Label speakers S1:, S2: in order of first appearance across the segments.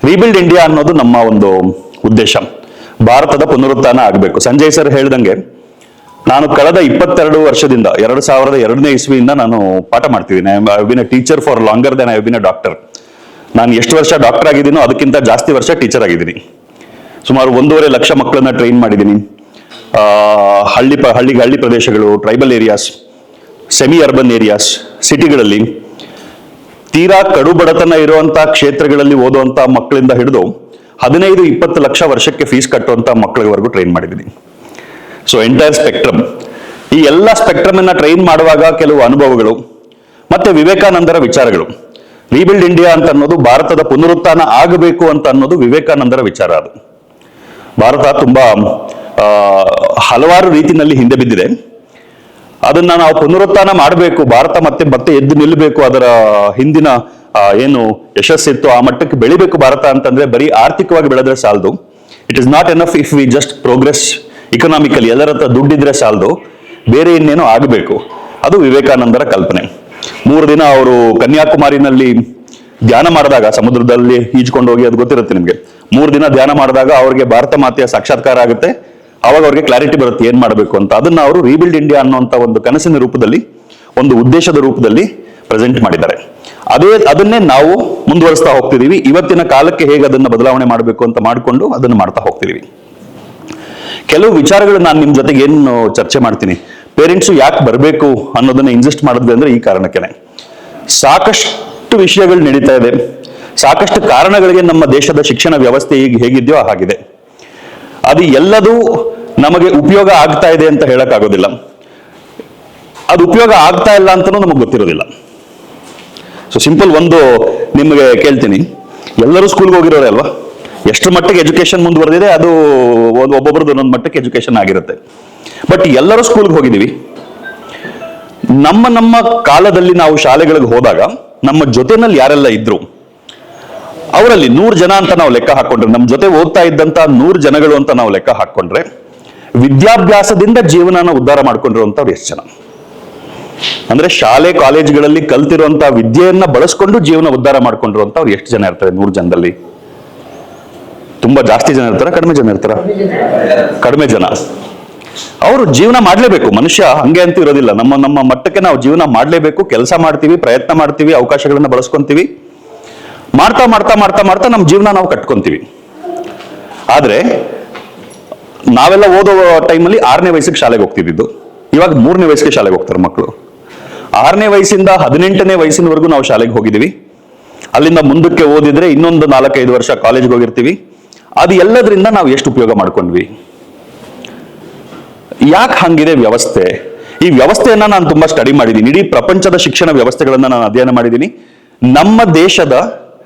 S1: Rebuild India ಅನ್ನೋದು ನಮ್ಮ ಒಂದು ಉದ್ದೇಶ. ಭಾರತದ ಪುನರುತ್ಥಾನ ಆಗಬೇಕು. ಸಂಜಯ್ ಸರ್ ಹೇಳ್ದಂಗೆ ನಾನು ಕಳೆದ 22 ವರ್ಷದಿಂದ 2002ನೇ ಇಸ್ವಿಯಿಂದ ನಾನು ಪಾಠ ಮಾಡ್ತಿದ್ದೀನಿ. I been a teacher for longer than I been a doctor. ನಾನು ಎಷ್ಟು ವರ್ಷ ಡಾಕ್ಟರ್ ಆಗಿದ್ದೀನೋ ಅದಕ್ಕಿಂತ ಜಾಸ್ತಿ ವರ್ಷ ಟೀಚರ್ ಆಗಿದ್ದೀನಿ. ಸುಮಾರು 1.5 ಲಕ್ಷ ಮಕ್ಕಳನ್ನ ಟ್ರೈನ್ ಮಾಡಿದ್ದೀನಿ. ಹಳ್ಳಿ ಪ್ರದೇಶಗಳು, tribal areas, semi urban areas, ಸಿಟಿಗಳಲ್ಲಿ ತೀರಾ ಕಡು ಬಡತನ ಇರುವಂತ ಕ್ಷೇತ್ರಗಳಲ್ಲಿ ಓದುವಂತ ಮಕ್ಕಳಿಂದ ಹಿಡಿದು 15-20 ಲಕ್ಷ ವರ್ಷಕ್ಕೆ ಫೀಸ್ ಕಟ್ಟುವಂತ ಮಕ್ಕಳಿವರೆಗೂ ಟ್ರೈನ್ ಮಾಡಿದ್ದೀನಿ. So entire spectrum. ಈ ಎಲ್ಲ ಸ್ಪೆಕ್ಟ್ರಮ್ ಅನ್ನ ಟ್ರೈನ್ ಮಾಡುವಾಗ ಕೆಲವು ಅನುಭವಗಳು ಮತ್ತೆ ವಿವೇಕಾನಂದರ ವಿಚಾರಗಳು. ರೀಬಿಲ್ಡ್ ಇಂಡಿಯಾ ಅಂತ ಅನ್ನೋದು ಭಾರತದ ಪುನರುತ್ಥಾನ ಆಗಬೇಕು ಅಂತ ಅನ್ನೋದು ವಿವೇಕಾನಂದರ ವಿಚಾರ. ಅದು ಭಾರತ ತುಂಬಾ ಹಲವಾರು ರೀತಿಯಲ್ಲಿ ಹಿಂದೆ ಬಿದ್ದಿದೆ. ಅದನ್ನ ನಾವು ಪುನರುತ್ಥಾನ ಮಾಡಬೇಕು. ಭಾರತ ಮತ್ತೆ ಎದ್ದು ನಿಲ್ಲಬೇಕು. ಅದರ ಹಿಂದಿನ ಏನು ಯಶಸ್ಸಿತ್ತು ಆ ಮಟ್ಟಕ್ಕೆ ಬೆಳಿಬೇಕು ಭಾರತ ಅಂತಂದ್ರೆ ಬರೀ ಆರ್ಥಿಕವಾಗಿ ಬೆಳೆದ್ರೆ ಸಾಲದು. It is not enough if we just progress economically. ಎಲ್ಲರ ಹತ್ರ ದುಡ್ಡಿದ್ರೆ ಸಾಲದು, ಬೇರೆ ಇನ್ನೇನೋ ಆಗಬೇಕು. ಅದು ವಿವೇಕಾನಂದರ ಕಲ್ಪನೆ. 3 ದಿನ ಅವರು ಕನ್ಯಾಕುಮಾರಿನಲ್ಲಿ ಧ್ಯಾನ ಮಾಡಿದಾಗ, ಸಮುದ್ರದಲ್ಲಿ ಈಜ್ಕೊಂಡು ಹೋಗಿ, ಅದು ಗೊತ್ತಿರುತ್ತೆ ನಿಮ್ಗೆ. 3 ದಿನ ಧ್ಯಾನ ಮಾಡಿದಾಗ ಅವ್ರಿಗೆ ಭಾರತ ಮಾತೆಯ ಸಾಕ್ಷಾತ್ಕಾರ ಆಗುತ್ತೆ. ಅವಾಗ ಅವ್ರಿಗೆ ಕ್ಲಾರಿಟಿ ಬರುತ್ತೆ ಏನ್ ಮಾಡಬೇಕು ಅಂತ. ಅದನ್ನ ಅವರು ರೀಬಿಲ್ಡ್ ಇಂಡಿಯಾ ಅನ್ನುವಂತ ಒಂದು ಕನಸಿನ ರೂಪದಲ್ಲಿ, ಒಂದು ಉದ್ದೇಶದ ರೂಪದಲ್ಲಿ ಪ್ರೆಸೆಂಟ್ ಮಾಡಿದ್ದಾರೆ. ಅದನ್ನೇ ನಾವು ಮುಂದುವರಿಸ್ತಾ ಹೋಗ್ತಿದೀವಿ. ಇವತ್ತಿನ ಕಾಲಕ್ಕೆ ಹೇಗೆ ಅದನ್ನ ಬದಲಾವಣೆ ಮಾಡಬೇಕು ಅಂತ ಮಾಡಿಕೊಂಡು ಅದನ್ನು ಮಾಡ್ತಾ ಹೋಗ್ತಿದೀವಿ. ಕೆಲವು ವಿಚಾರಗಳು ನಾನು ನಿಮ್ ಜೊತೆಗೆ ಏನು ಚರ್ಚೆ ಮಾಡ್ತೀನಿ. ಪೇರೆಂಟ್ಸು ಯಾಕೆ ಬರಬೇಕು ಅನ್ನೋದನ್ನ ಇನ್ಸಿಸ್ಟ್ ಮಾಡಿದ್ವಿ ಅಂದ್ರೆ ಈ ಕಾರಣಕ್ಕೆನೆ. ಸಾಕಷ್ಟು ವಿಷಯಗಳು ನಡೀತಾ ಇದೆ. ಸಾಕಷ್ಟು ಕಾರಣಗಳಿಗೆ ನಮ್ಮ ದೇಶದ ಶಿಕ್ಷಣ ವ್ಯವಸ್ಥೆ ಈಗ ಹೇಗಿದೆಯೋ ಹಾಗಿದೆ. ಅದು ಎಲ್ಲದೂ ನಮಗೆ ಉಪಯೋಗ ಆಗ್ತಾ ಇದೆ ಅಂತ ಹೇಳಕ್ ಆಗೋದಿಲ್ಲ. ಅದು ಉಪಯೋಗ ಆಗ್ತಾ ಇಲ್ಲ ಅಂತನೂ ನಮಗೆ ಗೊತ್ತಿರೋದಿಲ್ಲ. ಸೊ ಸಿಂಪಲ್ ಒಂದು ನಿಮಗೆ ಕೇಳ್ತೀನಿ, ಎಲ್ಲರೂ ಸ್ಕೂಲ್ಗೆ ಹೋಗಿರೋರೆ ಅಲ್ವಾ? ಎಷ್ಟು ಮಟ್ಟಿಗೆ ಎಜುಕೇಶನ್ ಮುಂದುವರೆದಿದೆ ಅದು ಒಬ್ಬೊಬ್ರದ್ದು ಒಂದೊಂದು ಮಟ್ಟಕ್ಕೆ ಎಜುಕೇಶನ್ ಆಗಿರುತ್ತೆ. ಬಟ್ ಎಲ್ಲರೂ ಸ್ಕೂಲ್ಗೆ ಹೋಗಿದ್ದೀವಿ. ನಮ್ಮ ಕಾಲದಲ್ಲಿ ನಾವು ಶಾಲೆಗಳಿಗೆ ಹೋದಾಗ ನಮ್ಮ ಜೊತೆನಲ್ಲಿ ಯಾರೆಲ್ಲ ಇದ್ರು ಅವರಲ್ಲಿ 100 ಜನ ಅಂತ ನಾವು ಲೆಕ್ಕ ಹಾಕೊಂಡ್ರೆ, ನಮ್ಮ ಜೊತೆ ಓದ್ತಾ ಇದ್ದಂತ 100 ಜನಗಳು ಅಂತ ನಾವು ಲೆಕ್ಕ ಹಾಕೊಂಡ್ರೆ, ವಿದ್ಯಾಭ್ಯಾಸದಿಂದ ಜೀವನನ ಉದ್ಧಾರ ಮಾಡ್ಕೊಂಡಿರುವಂತವ್ರು ಎಷ್ಟು ಜನ? ಅಂದ್ರೆ ಶಾಲೆ ಕಾಲೇಜುಗಳಲ್ಲಿ ಕಲ್ತಿರುವಂತಹ ವಿದ್ಯೆಯನ್ನ ಬಳಸ್ಕೊಂಡು ಜೀವನ ಉದ್ಧಾರ ಮಾಡ್ಕೊಂಡಿರುವಂತವ್ರು ಎಷ್ಟು ಜನ ಇರ್ತಾರೆ 100 ಜನದಲ್ಲಿ? ತುಂಬಾ ಜಾಸ್ತಿ ಜನ ಇರ್ತಾರ, ಕಡಿಮೆ ಜನ ಇರ್ತಾರ? ಕಡಿಮೆ ಜನ. ಅವರು ಜೀವನ ಮಾಡ್ಲೇಬೇಕು. ಮನುಷ್ಯ ಹಂಗೆ ಅಂತ ಇರೋದಿಲ್ಲ. ನಮ್ಮ ಮಟ್ಟಕ್ಕೆ ನಾವು ಜೀವನ ಮಾಡ್ಲೇಬೇಕು. ಕೆಲಸ ಮಾಡ್ತೀವಿ, ಪ್ರಯತ್ನ ಮಾಡ್ತೀವಿ, ಅವಕಾಶಗಳನ್ನ ಬಳಸ್ಕೊಂತೀವಿ. ಮಾಡ್ತಾ ಮಾಡ್ತಾ ಮಾಡ್ತಾ ಮಾಡ್ತಾ ನಮ್ಮ ಜೀವನ ನಾವು ಕಟ್ಕೊಂತೀವಿ. ಆದ್ರೆ ನಾವೆಲ್ಲ ಓದೋ ಟೈಮಲ್ಲಿ 6ನೇ ವಯಸ್ಸಿಗೆ ಶಾಲೆಗೆ ಹೋಗ್ತಿದ್ದು. ಇವಾಗ 3ನೇ ವಯಸ್ಸಿಗೆ ಶಾಲೆಗೆ ಹೋಗ್ತಾರೆ ಮಕ್ಕಳು. 6ನೇ ವಯಸ್ಸಿಂದ 18ನೇ ವಯಸ್ಸಿನವರೆಗೂ ನಾವು ಶಾಲೆಗೆ ಹೋಗಿದ್ದೀವಿ. ಅಲ್ಲಿಂದ ಮುಂದಕ್ಕೆ ಓದಿದ್ರೆ ಇನ್ನೊಂದು 4-5 ವರ್ಷ ಕಾಲೇಜ್ಗೆ ಹೋಗಿರ್ತೀವಿ. ಅದು ಎಲ್ಲದರಿಂದ ನಾವು ಎಷ್ಟು ಉಪಯೋಗ ಮಾಡ್ಕೊಂಡ್ವಿ? ಯಾಕೆ ಹಂಗಿದೆ ವ್ಯವಸ್ಥೆ? ಈ ವ್ಯವಸ್ಥೆಯನ್ನ ನಾನು ತುಂಬಾ ಸ್ಟಡಿ ಮಾಡಿದ್ದೀನಿ. ಇಡೀ ಪ್ರಪಂಚದ ಶಿಕ್ಷಣ ವ್ಯವಸ್ಥೆಗಳನ್ನ ನಾನು ಅಧ್ಯಯನ ಮಾಡಿದ್ದೀನಿ. ನಮ್ಮ ದೇಶದ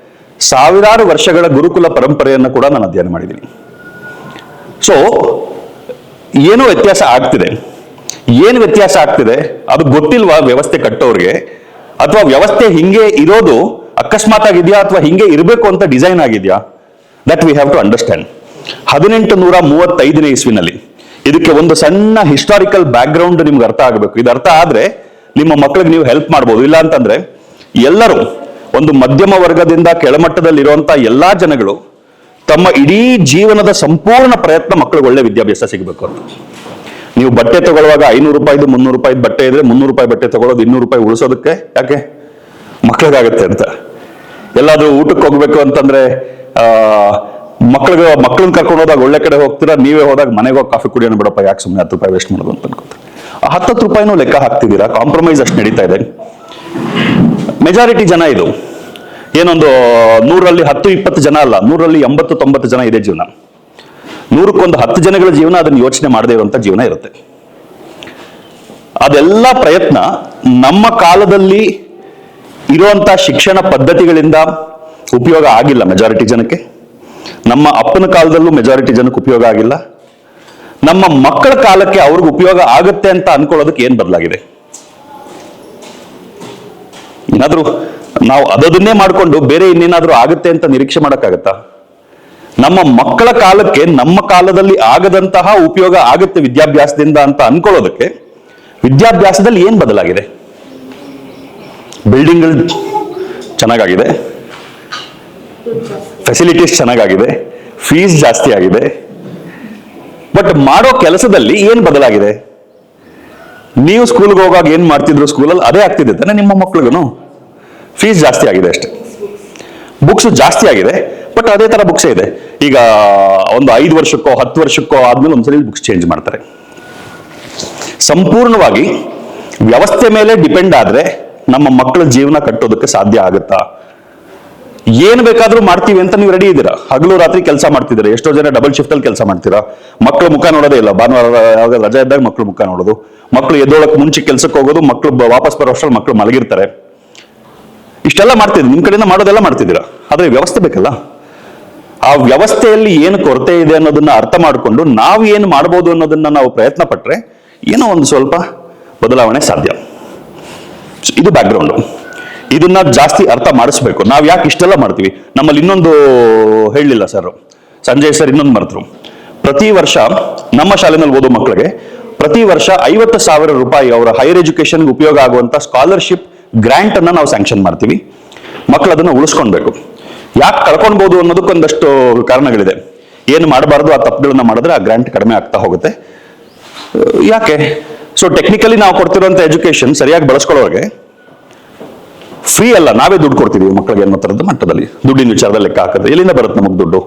S1: ಸಾವಿರಾರು ವರ್ಷಗಳ ಗುರುಕುಲ ಪರಂಪರೆಯನ್ನು ಕೂಡ ನಾನು ಅಧ್ಯಯನ ಮಾಡಿದ್ದೀನಿ. ಸೊ ಏನೋ ವ್ಯತ್ಯಾಸ ಆಗ್ತಿದೆ. ಏನು ವ್ಯತ್ಯಾಸ ಆಗ್ತಿದೆ ಅದು ಗೊತ್ತಿಲ್ವಾ ವ್ಯವಸ್ಥೆ ಕಟ್ಟೋರ್ಗೆ? ಅಥವಾ ವ್ಯವಸ್ಥೆ ಹಿಂಗೆ ಇರೋದು ಅಕಸ್ಮಾತ್ ಆಗಿದೆಯಾ ಅಥವಾ ಹಿಂಗೆ ಇರಬೇಕು ಅಂತ ಡಿಸೈನ್ ಆಗಿದೆಯಾ? That we have to understand. 1835ನೇ ಇಸ್ವಿನಲ್ಲಿ ಇದಕ್ಕೆ ಒಂದು ಸಣ್ಣ ಹಿಸ್ಟಾರಿಕಲ್ ಬ್ಯಾಕ್ ಗ್ರೌಂಡ್ ನಿಮ್ಗೆ ಅರ್ಥ ಆಗಬೇಕು. ಇದು ಅರ್ಥ ಆದ್ರೆ ನಿಮ್ಮ ಮಕ್ಕಳಿಗೆ ನೀವು ಹೆಲ್ಪ್ ಮಾಡ್ಬೋದು. ಇಲ್ಲ ಅಂತಂದ್ರೆ ಎಲ್ಲರೂ ಒಂದು ಮಧ್ಯಮ ವರ್ಗದಿಂದ ಕೆಳಮಟ್ಟದಲ್ಲಿ ಇರುವಂತ ಎಲ್ಲಾ ಜನಗಳು ತಮ್ಮ ಇಡೀ ಜೀವನದ ಸಂಪೂರ್ಣ ಪ್ರಯತ್ನ ಮಕ್ಕಳಿಗೆ ಒಳ್ಳೆ ವಿದ್ಯಾಭ್ಯಾಸ ಸಿಗಬೇಕು ಅಂತ. ನೀವು ಬಟ್ಟೆ ತಗೊಳ್ಳುವಾಗ 500 ರೂಪಾಯಿದು 300 ರೂಪಾಯಿ ಬಟ್ಟೆ ಇದ್ರೆ 300 ರೂಪಾಯಿ ಬಟ್ಟೆ ತಗೊಳ್ಳೋದು 200 ರೂಪಾಯಿ ಉಳಿಸೋದಕ್ಕೆ. ಯಾಕೆ? ಮಕ್ಕಳಿಗಾಗತ್ತೆ ಅಂತ. ಎಲ್ಲಾದ್ರೂ ಊಟಕ್ಕೆ ಹೋಗ್ಬೇಕು ಅಂತಂದ್ರೆ ಮಕ್ಕಳನ್ನ ಕರ್ಕೊಂಡು ಹೋದಾಗ ಒಳ್ಳೆ ಕಡೆ ಹೋಗ್ತೀರಾ, ನೀವೇ ಹೋದಾಗ ಮನೆಗೆ ಹೋಗಿ ಕಾಫಿ ಕುಡಿಯೋಣ ಬಿಡಪ್ಪ, ಯಾಕೆ ಸುಮ್ಮನೆ 10 ರೂಪಾಯಿ ವೇಸ್ಟ್ ಮಾಡೋದು ಅಂತ ಅನ್ಕೋತಾರೆ. 10 ರೂಪಾಯಿನೂ ಲೆಕ್ಕ ಹಾಕ್ತಿದ್ದೀರಾ. ಕಾಂಪ್ರಮೈಸ್ ಅಷ್ಟು ನಡೀತಾ ಇದೆ. ಮೆಜಾರಿಟಿ ಜನ ಇದು ಏನೊಂದು 100ರಲ್ಲಿ 10-20 ಜನ ಅಲ್ಲ, 100ರಲ್ಲಿ 80-90 ಜನ ಇದೆ ಜೀವನ. 100ಕ್ಕೆ 10 ಜನಗಳ ಜೀವನ ಅದನ್ನು ಯೋಚನೆ ಮಾಡದೇ ಇರುವಂತ ಜೀವನ ಇರುತ್ತೆ. ಅದೆಲ್ಲ ಪ್ರಯತ್ನ ನಮ್ಮ ಕಾಲದಲ್ಲಿ ಇರುವಂತ ಶಿಕ್ಷಣ ಪದ್ಧತಿಗಳಿಂದ ಉಪಯೋಗ ಆಗಿಲ್ಲ ಮೆಜಾರಿಟಿ ಜನಕ್ಕೆ. ನಮ್ಮ ಅಪ್ಪನ ಕಾಲದಲ್ಲೂ ಮೆಜಾರಿಟಿ ಜನಕ್ಕೆ ಉಪಯೋಗ ಆಗಿಲ್ಲ. ನಮ್ಮ ಮಕ್ಕಳ ಕಾಲಕ್ಕೆ ಅವ್ರಿಗೆ ಉಪಯೋಗ ಆಗುತ್ತೆ ಅಂತ ಅನ್ಕೊಳ್ಳೋದಕ್ಕೆ ಏನ್ ಬದಲಾಗಿದೆ? ಏನಾದ್ರೂ ನಾವು ಅದನ್ನೇ ಮಾಡ್ಕೊಂಡು ಬೇರೆ ಇನ್ನೇನಾದ್ರೂ ಆಗುತ್ತೆ ಅಂತ ನಿರೀಕ್ಷೆ ಮಾಡಕ್ಕಾಗತ್ತಾ? ನಮ್ಮ ಮಕ್ಕಳ ಕಾಲಕ್ಕೆ ನಮ್ಮ ಕಾಲದಲ್ಲಿ ಆಗದಂತಹ ಉಪಯೋಗ ಆಗುತ್ತೆ ವಿದ್ಯಾಭ್ಯಾಸದಿಂದ ಅಂತ ಅನ್ಕೊಳ್ಳೋದಕ್ಕೆ ವಿದ್ಯಾಭ್ಯಾಸದಲ್ಲಿ ಏನ್ ಬದಲಾಗಿದೆ? ಬಿಲ್ಡಿಂಗ್ಗಳು ಚೆನ್ನಾಗಾಗಿದೆ, ಫೆಸಿಲಿಟೀಸ್ ಚೆನ್ನಾಗಾಗಿದೆ, ಫೀಸ್ ಜಾಸ್ತಿ ಆಗಿದೆ, ಬಟ್ ಮಾಡೋ ಕೆಲಸದಲ್ಲಿ ಏನ್ ಬದಲಾಗಿದೆ? ನೀವು ಸ್ಕೂಲ್ಗೆ ಹೋಗುವಾಗ ಏನ್ ಮಾಡ್ತಿದ್ರು ಸ್ಕೂಲಲ್ಲಿ ಅದೇ ಆಗ್ತಿದೆ ತಾನೆ ನಿಮ್ಮ ಮಕ್ಳಿಗೂ. ಫೀಸ್ ಜಾಸ್ತಿ ಆಗಿದೆ ಅಷ್ಟೇ, ಬುಕ್ಸ್ ಜಾಸ್ತಿ ಆಗಿದೆ, ಬಟ್ ಅದೇ ತರ ಬುಕ್ಸೇ ಇದೆ. ಈಗ ಒಂದು 5 ವರ್ಷಕ್ಕೋ 10 ವರ್ಷಕ್ಕೋ ಆದ್ಮೇಲೆ ಒಂದ್ಸಲಿ ಬುಕ್ಸ್ ಚೇಂಜ್ ಮಾಡ್ತಾರೆ. ಸಂಪೂರ್ಣವಾಗಿ ವ್ಯವಸ್ಥೆ ಮೇಲೆ ಡಿಪೆಂಡ್ ಆದ್ರೆ ನಮ್ಮ ಮಕ್ಕಳ ಜೀವನ ಕಟ್ಟೋದಕ್ಕೆ ಸಾಧ್ಯ ಆಗುತ್ತಾ? ಏನ್ ಬೇಕಾದ್ರೂ ಮಾಡ್ತೀವಿ ಅಂತ ನೀವು ರೆಡಿ ಇದ್ದೀರಾ? ಹಗಲು ರಾತ್ರಿ ಕೆಲಸ ಮಾಡ್ತಿದ್ದೀರಾ, ಎಷ್ಟೋ ಜನ ಡಬಲ್ ಶಿಫ್ಟ್ ಅಲ್ಲಿ ಕೆಲಸ ಮಾಡ್ತೀರಾ, ಮಕ್ಕಳು ಮುಖ ನೋಡೋದೇ ಇಲ್ಲ. ಭಾನುವಾರ ಯಾವಾಗ ರಜೆ ಇದ್ದಾಗ ಮಕ್ಕಳು ಮುಖ ನೋಡೋದು, ಮಕ್ಕಳು ಎದ್ದೋಳಕ್ ಮುಂಚೆ ಕೆಲಸಕ್ಕೆ ಹೋಗೋದು, ಮಕ್ಕಳು ವಾಪಸ್ ಬರೋ ಅಷ್ಟರಲ್ಲಿ ಮಕ್ಕಳು ಮಲಗಿರ್ತಾರೆ. ಇಷ್ಟೆಲ್ಲ ಮಾಡ್ತಿದ್ದೀವಿ, ನಿಮ್ ಕಡೆಯಿಂದ ಮಾಡೋದೆಲ್ಲ ಮಾಡ್ತಿದ್ದೀರಾ, ಆದ್ರೆ ವ್ಯವಸ್ಥೆ ಬೇಕಲ್ಲ. ಆ ವ್ಯವಸ್ಥೆಯಲ್ಲಿ ಏನು ಕೊರತೆ ಇದೆ ಅನ್ನೋದನ್ನ ಅರ್ಥ ಮಾಡಿಕೊಂಡು ನಾವು ಏನು ಮಾಡ್ಬೋದು ಅನ್ನೋದನ್ನ ನಾವು ಪ್ರಯತ್ನ ಪಟ್ರೆ ಏನೋ ಒಂದು ಸ್ವಲ್ಪ ಬದಲಾವಣೆ ಸಾಧ್ಯ. ಇದು ಬ್ಯಾಕ್ಗ್ರೌಂಡ್. ಇದನ್ನ ಜಾಸ್ತಿ ಅರ್ಥ ಮಾಡಿಸ್ಬೇಕು. ನಾವು ಯಾಕೆ ಇಷ್ಟೆಲ್ಲ ಮಾಡ್ತೀವಿ? ನಮ್ಮಲ್ಲಿ ಇನ್ನೊಂದು ಹೇಳಲಿಲ್ಲ ಸರ್, ಸಂಜಯ್ ಸರ್ ಇನ್ನೊಂದು ಮರೆತರು. ಪ್ರತಿ ವರ್ಷ ನಮ್ಮ ಶಾಲೆಯಲ್ಲಿ ಓದೋ ಮಕ್ಕಳಿಗೆ ಪ್ರತಿ ವರ್ಷ 50,000 ರೂಪಾಯಿ ಅವರ ಹೈಯರ್ ಎಜುಕೇಶನ್ಗೆ ಉಪಯೋಗ ಆಗುವಂತ ಸ್ಕಾಲರ್ಶಿಪ್ ಗ್ರಾಂಟ್ ಅನ್ನ ನಾವು ಸ್ಯಾಂಕ್ಷನ್ ಮಾಡ್ತೀವಿ. ಮಕ್ಕಳು ಅದನ್ನ ಉಳಿಸ್ಕೊಳ್ಬೇಕು. ಯಾಕೆ ಕಳ್ಕೊಳ್ಬಹುದು ಅನ್ನೋದಕ್ಕೊಂದಷ್ಟು ಕಾರಣಗಳಿದೆ. ಏನು ಮಾಡಬಾರ್ದು ಆ ತಪ್ಪುಗಳನ್ನ ಮಾಡಿದ್ರೆ ಆ ಗ್ರಾಂಟ್ ಕಡಿಮೆ ಆಗ್ತಾ ಹೋಗುತ್ತೆ. ಯಾಕೆ? ಸೊ ಟೆಕ್ನಿಕಲಿ ನಾವು ಕೊಡ್ತಿರುವಂತ ಎಜುಕೇಶನ್ ಸರಿಯಾಗಿ ಬಳಸ್ಕೊಳ್ಳೋವಾಗ ಫ್ರೀ ಅಲ್ಲ, ನಾವೇ ದುಡ್ಡು ಕೊಡ್ತೀವಿ ಮಕ್ಕಳಿಗೆ ಅನ್ನೋ ತರದ ಮಟ್ಟದಲ್ಲಿ ದುಡ್ಡಿನ ವಿಚಾರದಲ್ಲಿ ಲೆಕ್ಕ ಹಾಕಿದ್ರೆ ಎಲ್ಲಿಂದ ಬರುತ್ತೆ ನಮಗೆ ದುಡ್ಡು?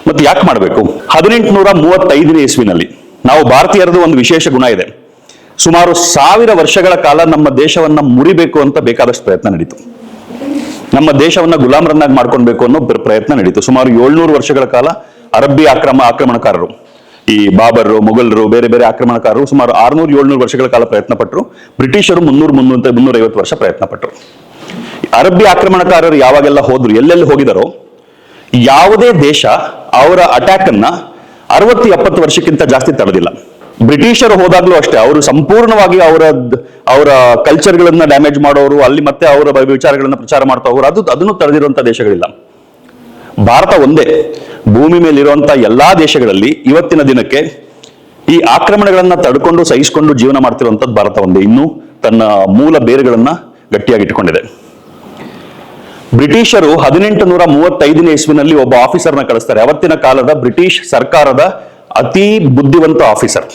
S1: ಮತ್ತೆ ಯಾಕೆ ಮಾಡಬೇಕು? 1835ನೇ ಇಸ್ವಿನಲ್ಲಿ ನಾವು ಭಾರತೀಯರದು ಒಂದು ವಿಶೇಷ ಗುಣ ಇದೆ. ಸುಮಾರು 1000 ವರ್ಷಗಳ ಕಾಲ ನಮ್ಮ ದೇಶವನ್ನ ಮುರಿಬೇಕು ಅಂತ ಬೇಕಾದಷ್ಟು ಪ್ರಯತ್ನ ನಡೀತು. ನಮ್ಮ ದೇಶವನ್ನ ಗುಲಾಮರನ್ನಾಗಿ ಮಾಡ್ಕೊಳ್ಬೇಕು ಅನ್ನೋ ಪ್ರಯತ್ನ ನಡೀತು. ಸುಮಾರು 700 ವರ್ಷಗಳ ಕಾಲ ಅರಬ್ಬಿ ಆಕ್ರಮಣಕಾರರು, ಈ ಬಾಬರ್, ಮೊಘಲರು, ಬೇರೆ ಬೇರೆ ಆಕ್ರಮಣಕಾರರು ಸುಮಾರು 600-700 ವರ್ಷಗಳ ಕಾಲ ಪ್ರಯತ್ನ ಪಟ್ಟರು. ಬ್ರಿಟಿಷರು 300-350 ವರ್ಷ ಪ್ರಯತ್ನ ಪಟ್ಟರು. ಅರಬ್ಬಿ ಆಕ್ರಮಣಕಾರರು ಯಾವಾಗೆಲ್ಲ ಹೋದ್ರು, ಎಲ್ಲೆಲ್ಲಿ ಹೋಗಿದಾರೋ ಯಾವುದೇ ದೇಶ ಅವರ ಅಟ್ಯಾಕ್ ಅನ್ನ 60-70 ವರ್ಷಕ್ಕಿಂತ ಜಾಸ್ತಿ ತಡೆದಿಲ್ಲ. ಬ್ರಿಟಿಷರು ಹೋದಾಗ್ಲೂ ಅಷ್ಟೇ, ಅವರು ಸಂಪೂರ್ಣವಾಗಿ ಅವರ ಕಲ್ಚರ್ಗಳನ್ನ ಡ್ಯಾಮೇಜ್ ಮಾಡೋರು, ಅಲ್ಲಿ ಮತ್ತೆ ಅವರ ವಿಚಾರಗಳನ್ನ ಪ್ರಚಾರ ಮಾಡ್ತಾ ಹೋಗೋರು, ಅದನ್ನು ತಡೆದಿರುವಂತ ದೇಶಗಳಿಲ್ಲ. ಭಾರತ ಒಂದೇ ಭೂಮಿ ಮೇಲಿರುವಂತಹ ಎಲ್ಲಾ ದೇಶಗಳಲ್ಲಿ ಇವತ್ತಿನ ದಿನಕ್ಕೆ ಈ ಆಕ್ರಮಣಗಳನ್ನ ತಡ್ಕೊಂಡು ಸಹಿಸಿಕೊಂಡು ಜೀವನ ಮಾಡ್ತಿರುವಂತದ್ದು ಭಾರತ ಒಂದೇ. ಇನ್ನೂ ತನ್ನ ಮೂಲ ಬೇರುಗಳನ್ನ ಗಟ್ಟಿಯಾಗಿ ಇಟ್ಕೊಂಡಿದೆ. ಬ್ರಿಟಿಷರು 1835ನೇ ಇಸ್ವಿನಲ್ಲಿ ಒಬ್ಬ ಆಫೀಸರ್ನ ಕಳಿಸ್ತಾರೆ. ಅವತ್ತಿನ ಕಾಲದ ಬ್ರಿಟಿಷ್ ಸರ್ಕಾರದ ಅತಿ ಬುದ್ಧಿವಂತ ಆಫೀಸರ್.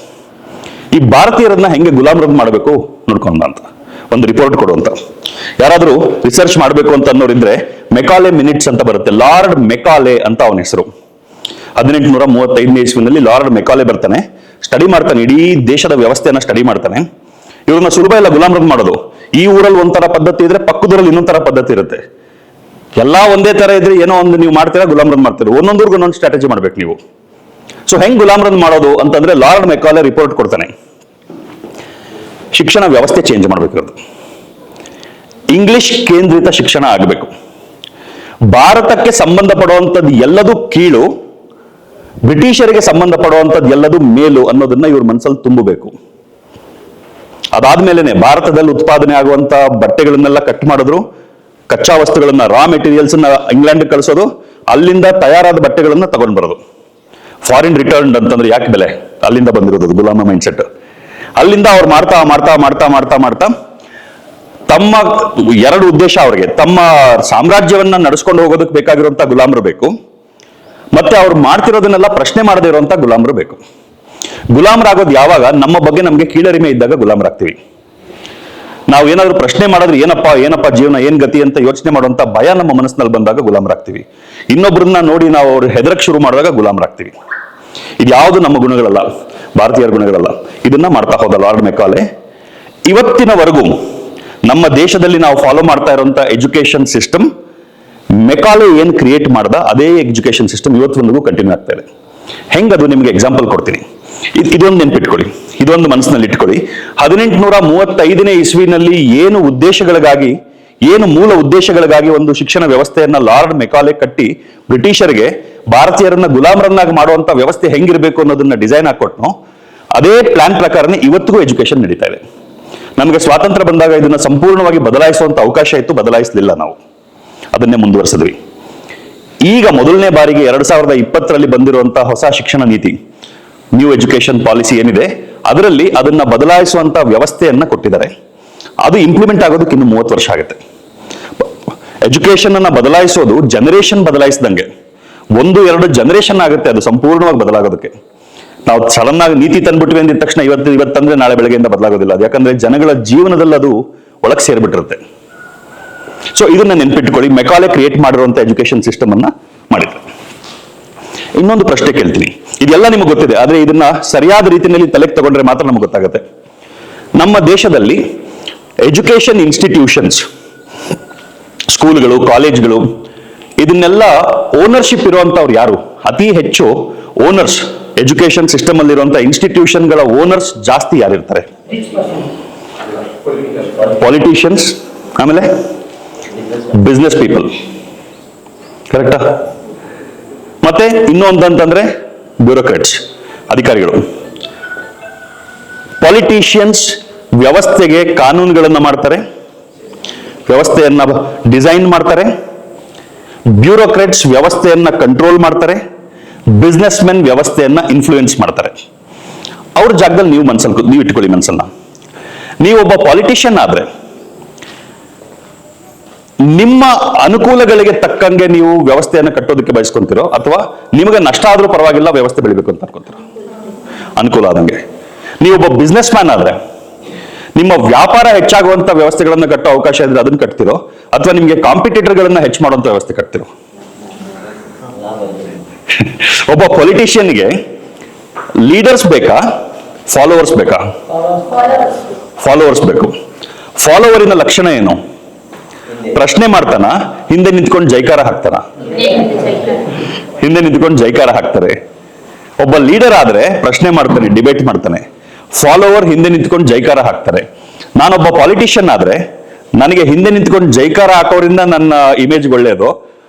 S1: ಈ ಭಾರತೀಯರನ್ನ ಹೆಂಗೆ ಗುಲಾಮರನ್ನ ಮಾಡಬೇಕು ನೋಡ್ಕೊಂಡ ಅಂತ ಒಂದು ರಿಪೋರ್ಟ್ ಕೊಡುವಂತ. ಯಾರಾದ್ರೂ ರಿಸರ್ಚ್ ಮಾಡಬೇಕು ಅಂತ ಅನ್ನೋರಿದ್ರೆ ಮೆಕಾಲೆ ಮಿನಿಟ್ಸ್ ಅಂತ ಬರುತ್ತೆ. ಲಾರ್ಡ್ ಮೆಕಾಲೆ ಅಂತ ಅವನ ಹೆಸರು. 1835ನೇ ಇಸ್ವಿನಲ್ಲಿ ಲಾರ್ಡ್ ಮೆಕಾಲೆ ಬರ್ತಾನೆ, ಸ್ಟಡಿ ಮಾಡ್ತಾನೆ, ಇಡೀ ದೇಶದ ವ್ಯವಸ್ಥೆಯನ್ನ ಸ್ಟಡಿ ಮಾಡ್ತಾನೆ. ಇವ್ರನ್ನ ಸುಲಭ ಇಲ್ಲ ಗುಲಾಮರನ್ನ ಮಾಡೋದು. ಈ ಊರಲ್ಲಿ ಒಂಥರ ಪದ್ಧತಿ ಇದ್ರೆ ಪಕ್ಕದೂರಲ್ಲಿ ಇನ್ನೊಂಥರ ಪದ್ಧತಿ ಇರುತ್ತೆ. ಎಲ್ಲಾ ಒಂದೇ ತರ ಇದ್ರೆ ಏನೋ ಒಂದು ನೀವು ಮಾಡ್ತೀರಾ, ಗುಲಾಮರನ್ನ ಮಾಡ್ತೀರಾ. ಒಂದೊಂದೂರ್ಗು ಒಂದೊಂದು ಸ್ಟ್ರಾಟಜಿ ಮಾಡ್ಬೇಕು ನೀವು. ಸೊ ಹೆಂಗ್ ಗುಲಾಮರನ್ನ ಮಾಡೋದು ಅಂತಂದ್ರೆ ಲಾರ್ಡ್ ಮೆಕಾಲೆ ರಿಪೋರ್ಟ್ ಕೊಡ್ತಾನೆ. ಶಿಕ್ಷಣ ವ್ಯವಸ್ಥೆ ಚೇಂಜ್ ಮಾಡ್ಬೇಕಿರೋದು, ಇಂಗ್ಲಿಷ್ ಕೇಂದ್ರಿತ ಶಿಕ್ಷಣ ಆಗಬೇಕು. ಭಾರತಕ್ಕೆ ಸಂಬಂಧಪಡುವಂಥದ್ದು ಎಲ್ಲದೂ ಕೀಳು, ಬ್ರಿಟಿಷರಿಗೆ ಸಂಬಂಧಪಡುವಂಥದ್ದು ಎಲ್ಲದೂ ಮೇಲು ಅನ್ನೋದನ್ನ ಇವ್ರ ಮನಸ್ಸಲ್ಲಿ ತುಂಬಬೇಕು. ಅದಾದ್ಮೇಲೆನೆ ಭಾರತದಲ್ಲಿ ಉತ್ಪಾದನೆ ಆಗುವಂತ ಬಟ್ಟೆಗಳನ್ನೆಲ್ಲ ಕಟ್ ಮಾಡಿದ್ರು, ಕಚ್ಚಾ ವಸ್ತುಗಳನ್ನ ರಾ ಮೆಟೀರಿಯಲ್ಸ್ ಇಂಗ್ಲೆಂಡ್ ಕಳಿಸೋದು, ಅಲ್ಲಿಂದ ತಯಾರಾದ ಬಟ್ಟೆಗಳನ್ನ ತಗೊಂಡ್ ಬರೋದು. ಫಾರಿನ್ ರಿಟರ್ನ್ ಅಂತಂದ್ರೆ ಯಾಕೆ ಬೆಲೆ? ಅಲ್ಲಿಂದ ಬಂದಿರೋದು ಗುಲಾಮ ಮೈಂಡ್ ಸೆಟ್. ಅಲ್ಲಿಂದ ಅವ್ರು ಮಾಡ್ತಾ ಮಾಡ್ತಾ ಮಾಡ್ತಾ ಮಾಡ್ತಾ ಮಾಡ್ತಾ ತಮ್ಮ 2 ಉದ್ದೇಶ ಅವರಿಗೆ. ತಮ್ಮ ಸಾಮ್ರಾಜ್ಯವನ್ನ ನಡೆಸ್ಕೊಂಡು ಹೋಗೋದಕ್ಕೆ ಬೇಕಾಗಿರುವಂತ ಗುಲಾಮರು ಬೇಕು, ಮತ್ತೆ ಅವ್ರು ಮಾಡ್ತಿರೋದನ್ನೆಲ್ಲ ಪ್ರಶ್ನೆ ಮಾಡದೇ ಇರುವಂತ ಗುಲಾಮರು ಬೇಕು. ಗುಲಾಮರಾಗೋದು ಯಾವಾಗ? ನಮ್ಮ ಬಗ್ಗೆ ನಮ್ಗೆ ಕೀಳರಿಮೆ ಇದ್ದಾಗ ಗುಲಾಮರಾಗ್ತೀವಿ. ನಾವು ಏನಾದ್ರು ಪ್ರಶ್ನೆ ಮಾಡಿದ್ರೆ ಏನಪ್ಪ ಜೀವನ, ಏನ್ ಗತಿ ಅಂತ ಯೋಚನೆ ಮಾಡುವಂತ ಭಯ ನಮ್ಮ ಮನಸ್ಸಿನಲ್ಲಿ ಬಂದಾಗ ಗುಲಾಮರಾಗ್ತೀವಿ. ಇನ್ನೊಬ್ಬರನ್ನ ನೋಡಿ ನಾವು ಅವ್ರು ಹೆದರಕ್ ಶುರು ಮಾಡಿದಾಗ ಗುಲಾಮರಾಗ್ತೀವಿ. ಇದು ಯಾವುದು ನಮ್ಮ ಗುಣಗಳಲ್ಲ, ಭಾರತೀಯರ ಗುಣಗಳಲ್ಲ. ಇದನ್ನ ಮಾಡ್ತಾ ಹೋದ ಲಾರ್ಡ್ ಮೆಕಾಲೆ. ಇವತ್ತಿನವರೆಗೂ ನಮ್ಮ ದೇಶದಲ್ಲಿ ನಾವು ಫಾಲೋ ಮಾಡ್ತಾ ಇರುವಂತ ಎಜುಕೇಶನ್ ಸಿಸ್ಟಮ್, ಮೆಕಾಲೆ ಏನ್ ಕ್ರಿಯೇಟ್ ಮಾಡ್ದ ಅದೇ ಎಜುಕೇಶನ್ ಸಿಸ್ಟಮ್ ಇವತ್ತಿನವರೆಗೂ ಕಂಟಿನ್ಯೂ ಆಗ್ತಾ ಇದೆ. ಹೆಂಗದು ನಿಮ್ಗೆ ಎಕ್ಸಾಂಪಲ್ ಕೊಡ್ತೀನಿ. ಇದೊಂದು ನೆನ್ಪಿಟ್ಕೊಳ್ಳಿ, ಇದೊಂದು ಮನಸ್ಸಿನಲ್ಲಿ ಇಟ್ಕೊಳ್ಳಿ. 1835ನೇ ಇಸ್ವಿನಲ್ಲಿ ಏನು ಮೂಲ ಉದ್ದೇಶಗಳಿಗಾಗಿ ಒಂದು ಶಿಕ್ಷಣ ವ್ಯವಸ್ಥೆಯನ್ನ ಲಾರ್ಡ್ ಮೆಕಾಲೆ ಕಟ್ಟಿ ಬ್ರಿಟಿಷರಿಗೆ ಭಾರತೀಯರನ್ನ ಗುಲಾಮರನ್ನಾಗಿ ಮಾಡುವಂತ ವ್ಯವಸ್ಥೆ ಹೆಂಗಿರ್ಬೇಕು ಅನ್ನೋದನ್ನ ಡಿಸೈನ್ ಹಾಕೊಟ್ನೋ ಅದೇ ಪ್ಲಾನ್ ಪ್ರಕಾರನೇ ಇವತ್ತಿಗೂ ಎಜುಕೇಶನ್ ನಡೀತಾ ಇದೆ. ನಮಗೆ ಸ್ವಾತಂತ್ರ್ಯ ಬಂದಾಗ ಇದನ್ನ ಸಂಪೂರ್ಣವಾಗಿ ಬದಲಾಯಿಸುವಂತ ಅವಕಾಶ ಇತ್ತು, ಬದಲಾಯಿಸಲಿಲ್ಲ. ನಾವು ಅದನ್ನೇ ಮುಂದುವರಿಸಿದ್ವಿ. ಈಗ ಮೊದಲನೇ ಬಾರಿಗೆ 2020ರಲ್ಲಿ ಬಂದಿರುವಂತಹ ಹೊಸ ಶಿಕ್ಷಣ ನೀತಿ, ನ್ಯೂ ಎಜುಕೇಶನ್ ಪಾಲಿಸಿ ಏನಿದೆ, ಅದರಲ್ಲಿ ಅದನ್ನ ಬದಲಾಯಿಸುವಂತ ವ್ಯವಸ್ಥೆಯನ್ನ ಕೊಟ್ಟಿದ್ದಾರೆ. ಅದು ಇಂಪ್ಲಿಮೆಂಟ್ ಆಗೋದಕ್ಕೆ ಇನ್ನು 30 ವರ್ಷ ಆಗುತ್ತೆ. ಎಜುಕೇಶನ್ ಅನ್ನ ಬದಲಾಯಿಸೋದು ಜನರೇಷನ್ ಬದಲಾಯಿಸಿದಂಗೆ 1-2 ಜನರೇಷನ್ ಆಗುತ್ತೆ ಅದು ಸಂಪೂರ್ಣವಾಗಿ ಬದಲಾಗೋದಕ್ಕೆ. ನಾವು ಸಡನ್ ಆಗಿ ನೀತಿ ತಂದ್ಬಿಟ್ವಿ ಅಂದಿದ ತಕ್ಷಣ ಇವತ್ತಂದ್ರೆ ನಾಳೆ ಬೆಳಗ್ಗೆಯಿಂದ ಬದಲಾಗೋದಿಲ್ಲ ಅದು. ಯಾಕಂದ್ರೆ ಜನಗಳ ಜೀವನದಲ್ಲಿ ಅದು ಒಳಗೆ ಸೇರ್ಬಿಟ್ಟಿರುತ್ತೆ. ಸೊ ಇದನ್ನ ನೆನ್ಪಿಟ್ಕೊಳ್ಳಿ. ಮೆಕಾಲೆ ಕ್ರಿಯೇಟ್ ಮಾಡಿರುವಂತ ಎಜುಕೇಶನ್ ಸಿಸ್ಟಮ್ ಅನ್ನ ಮಾಡಿದ್ರು. ಇನ್ನೊಂದು ಪ್ರಶ್ನೆ ಕೇಳ್ತೀನಿ, ಇದೆಲ್ಲ ನಿಮಗೆ ಗೊತ್ತಿದೆ, ಆದ್ರೆ ಇದನ್ನ ಸರಿಯಾದ ರೀತಿಯಲ್ಲಿ ತಲೆಗೆ ತಗೊಂಡ್ರೆ ಮಾತ್ರ ನಮ್ಗೆ ಗೊತ್ತಾಗುತ್ತೆ. ನಮ್ಮ ದೇಶದಲ್ಲಿ ಎಜುಕೇಶನ್ ಇನ್ಸ್ಟಿಟ್ಯೂಷನ್ಸ್, ಸ್ಕೂಲ್ಗಳು, ಕಾಲೇಜ್ಗಳು, ಇದನ್ನೆಲ್ಲ ಓನರ್ಶಿಪ್ ಇರುವಂತವ್ರು ಯಾರು? ಅತಿ ಹೆಚ್ಚು ಓನರ್ಸ್, ಎಜುಕೇಶನ್ ಸಿಸ್ಟಮ್ ಅಲ್ಲಿರುವಂತಹ ಇನ್ಸ್ಟಿಟ್ಯೂಷನ್ಗಳ ಓನರ್ಸ್ ಜಾಸ್ತಿ ಯಾರಿರ್ತಾರೆ? ಪಾಲಿಟಿಷಿಯನ್ಸ್, ಆಮೇಲೆ ಬಿಸ್ನೆಸ್ ಪೀಪಲ್, ಕರೆಕ್ಟಾ? ಮತ್ತೆ ಇನ್ನೊಂದಂತಂದ್ರೆ ಬ್ಯೂರೋಕ್ರಾಟ್ಸ್, ಅಧಿಕಾರಿಗಳು. ಪಾಲಿಟಿಷಿಯನ್ಸ್ ವ್ಯವಸ್ಥೆಗೆ ಕಾನೂನುಗಳನ್ನ ಮಾಡ್ತಾರೆ, ವ್ಯವಸ್ಥೆಯನ್ನ ಡಿಸೈನ್ ಮಾಡ್ತಾರೆ. ಬ್ಯೂರೋಕ್ರಾಟ್ಸ್ ವ್ಯವಸ್ಥೆಯನ್ನ ಕಂಟ್ರೋಲ್ ಮಾಡ್ತಾರೆ. ಬಿಸ್ನೆಸ್ ಮೆನ್ ವ್ಯವಸ್ಥೆಯನ್ನ ಇನ್ಫ್ಲೂಯೆನ್ಸ್ ಮಾಡ್ತಾರೆ. ಅವ್ರ ಜಾಗದಲ್ಲಿ ನೀವು ಇಟ್ಕೊಳ್ಳಿ ಮನಸ್ಸನ್ನ. ನೀವೊಬ್ಬ ಪಾಲಿಟಿಷಿಯನ್ ಆದ್ರೆ ನಿಮ್ಮ ಅನುಕೂಲಗಳಿಗೆ ತಕ್ಕಂಗೆ ನೀವು ವ್ಯವಸ್ಥೆಯನ್ನು ಕಟ್ಟೋದಕ್ಕೆ ಬಯಸ್ಕೊಂತೀರೋ, ಅಥವಾ ನಿಮಗೆ ನಷ್ಟ ಆದ್ರೂ ಪರವಾಗಿಲ್ಲ ವ್ಯವಸ್ಥೆ ಬೆಳಿಬೇಕು ಅಂತ ಅನ್ಕೊಂತೀರೋ? ಅನುಕೂಲ ಆದಂಗೆ. ನೀವೊಬ್ಬ ಬಿಸ್ನೆಸ್ ಮ್ಯಾನ್ ಆದ್ರೆ ನಿಮ್ಮ ವ್ಯಾಪಾರ ಹೆಚ್ಚಾಗುವಂತ ವ್ಯವಸ್ಥೆಗಳನ್ನ ಕಟ್ಟೋ ಅವಕಾಶ ಇದ್ರೆ ಅದನ್ನ ಕಟ್ತಿರೋ, ಅಥವಾ ನಿಮ್ಗೆ ಕಾಂಪಿಟೇಟರ್ಗಳನ್ನ ಹೆಚ್ಚು ಮಾಡುವಂತ ವ್ಯವಸ್ಥೆ ಕಟ್ತಿರೋ? ಒಬ್ಬ ಪೊಲಿಟಿಷಿಯನ್ಗೆ ಲೀಡರ್ಸ್ ಬೇಕಾ, ಫಾಲೋವರ್ಸ್ ಬೇಕಾ? ಫಾಲೋವರ್ಸ್ ಬೇಕು. ಫಾಲೋವರಿನ ಲಕ್ಷಣ ಏನು? ಪ್ರಶ್ನೆ ಮಾಡ್ತಾನ, ಹಿಂದೆ ನಿಂತ್ಕೊಂಡು ಜೈಕಾರ ಹಾಕ್ತಾನ? ಹಿಂದೆ ನಿಂತ್ಕೊಂಡು ಜೈಕಾರ ಹಾಕ್ತಾರೆ. ಒಬ್ಬ ಲೀಡರ್ ಆದ್ರೆ ಪ್ರಶ್ನೆ ಮಾಡ್ತಾನೆ, ಡಿಬೇಟ್ ಮಾಡ್ತಾನೆ. ಫಾಲೋವರ್ ಹಿಂದೆ ನಿಂತ್ಕೊಂಡು ಜೈಕಾರ ಹಾಕ್ತಾರೆ. ನಾನೊಬ್ಬ ಪಾಲಿಟಿಷಿಯನ್ ಆದ್ರೆ ನನಗೆ ಹಿಂದೆ ನಿಂತ್ಕೊಂಡು ಜೈಕಾರ ಹಾಕೋರಿಂದ ನನ್ನ ಇಮೇಜ್ ಒಳ್ಳೇದು,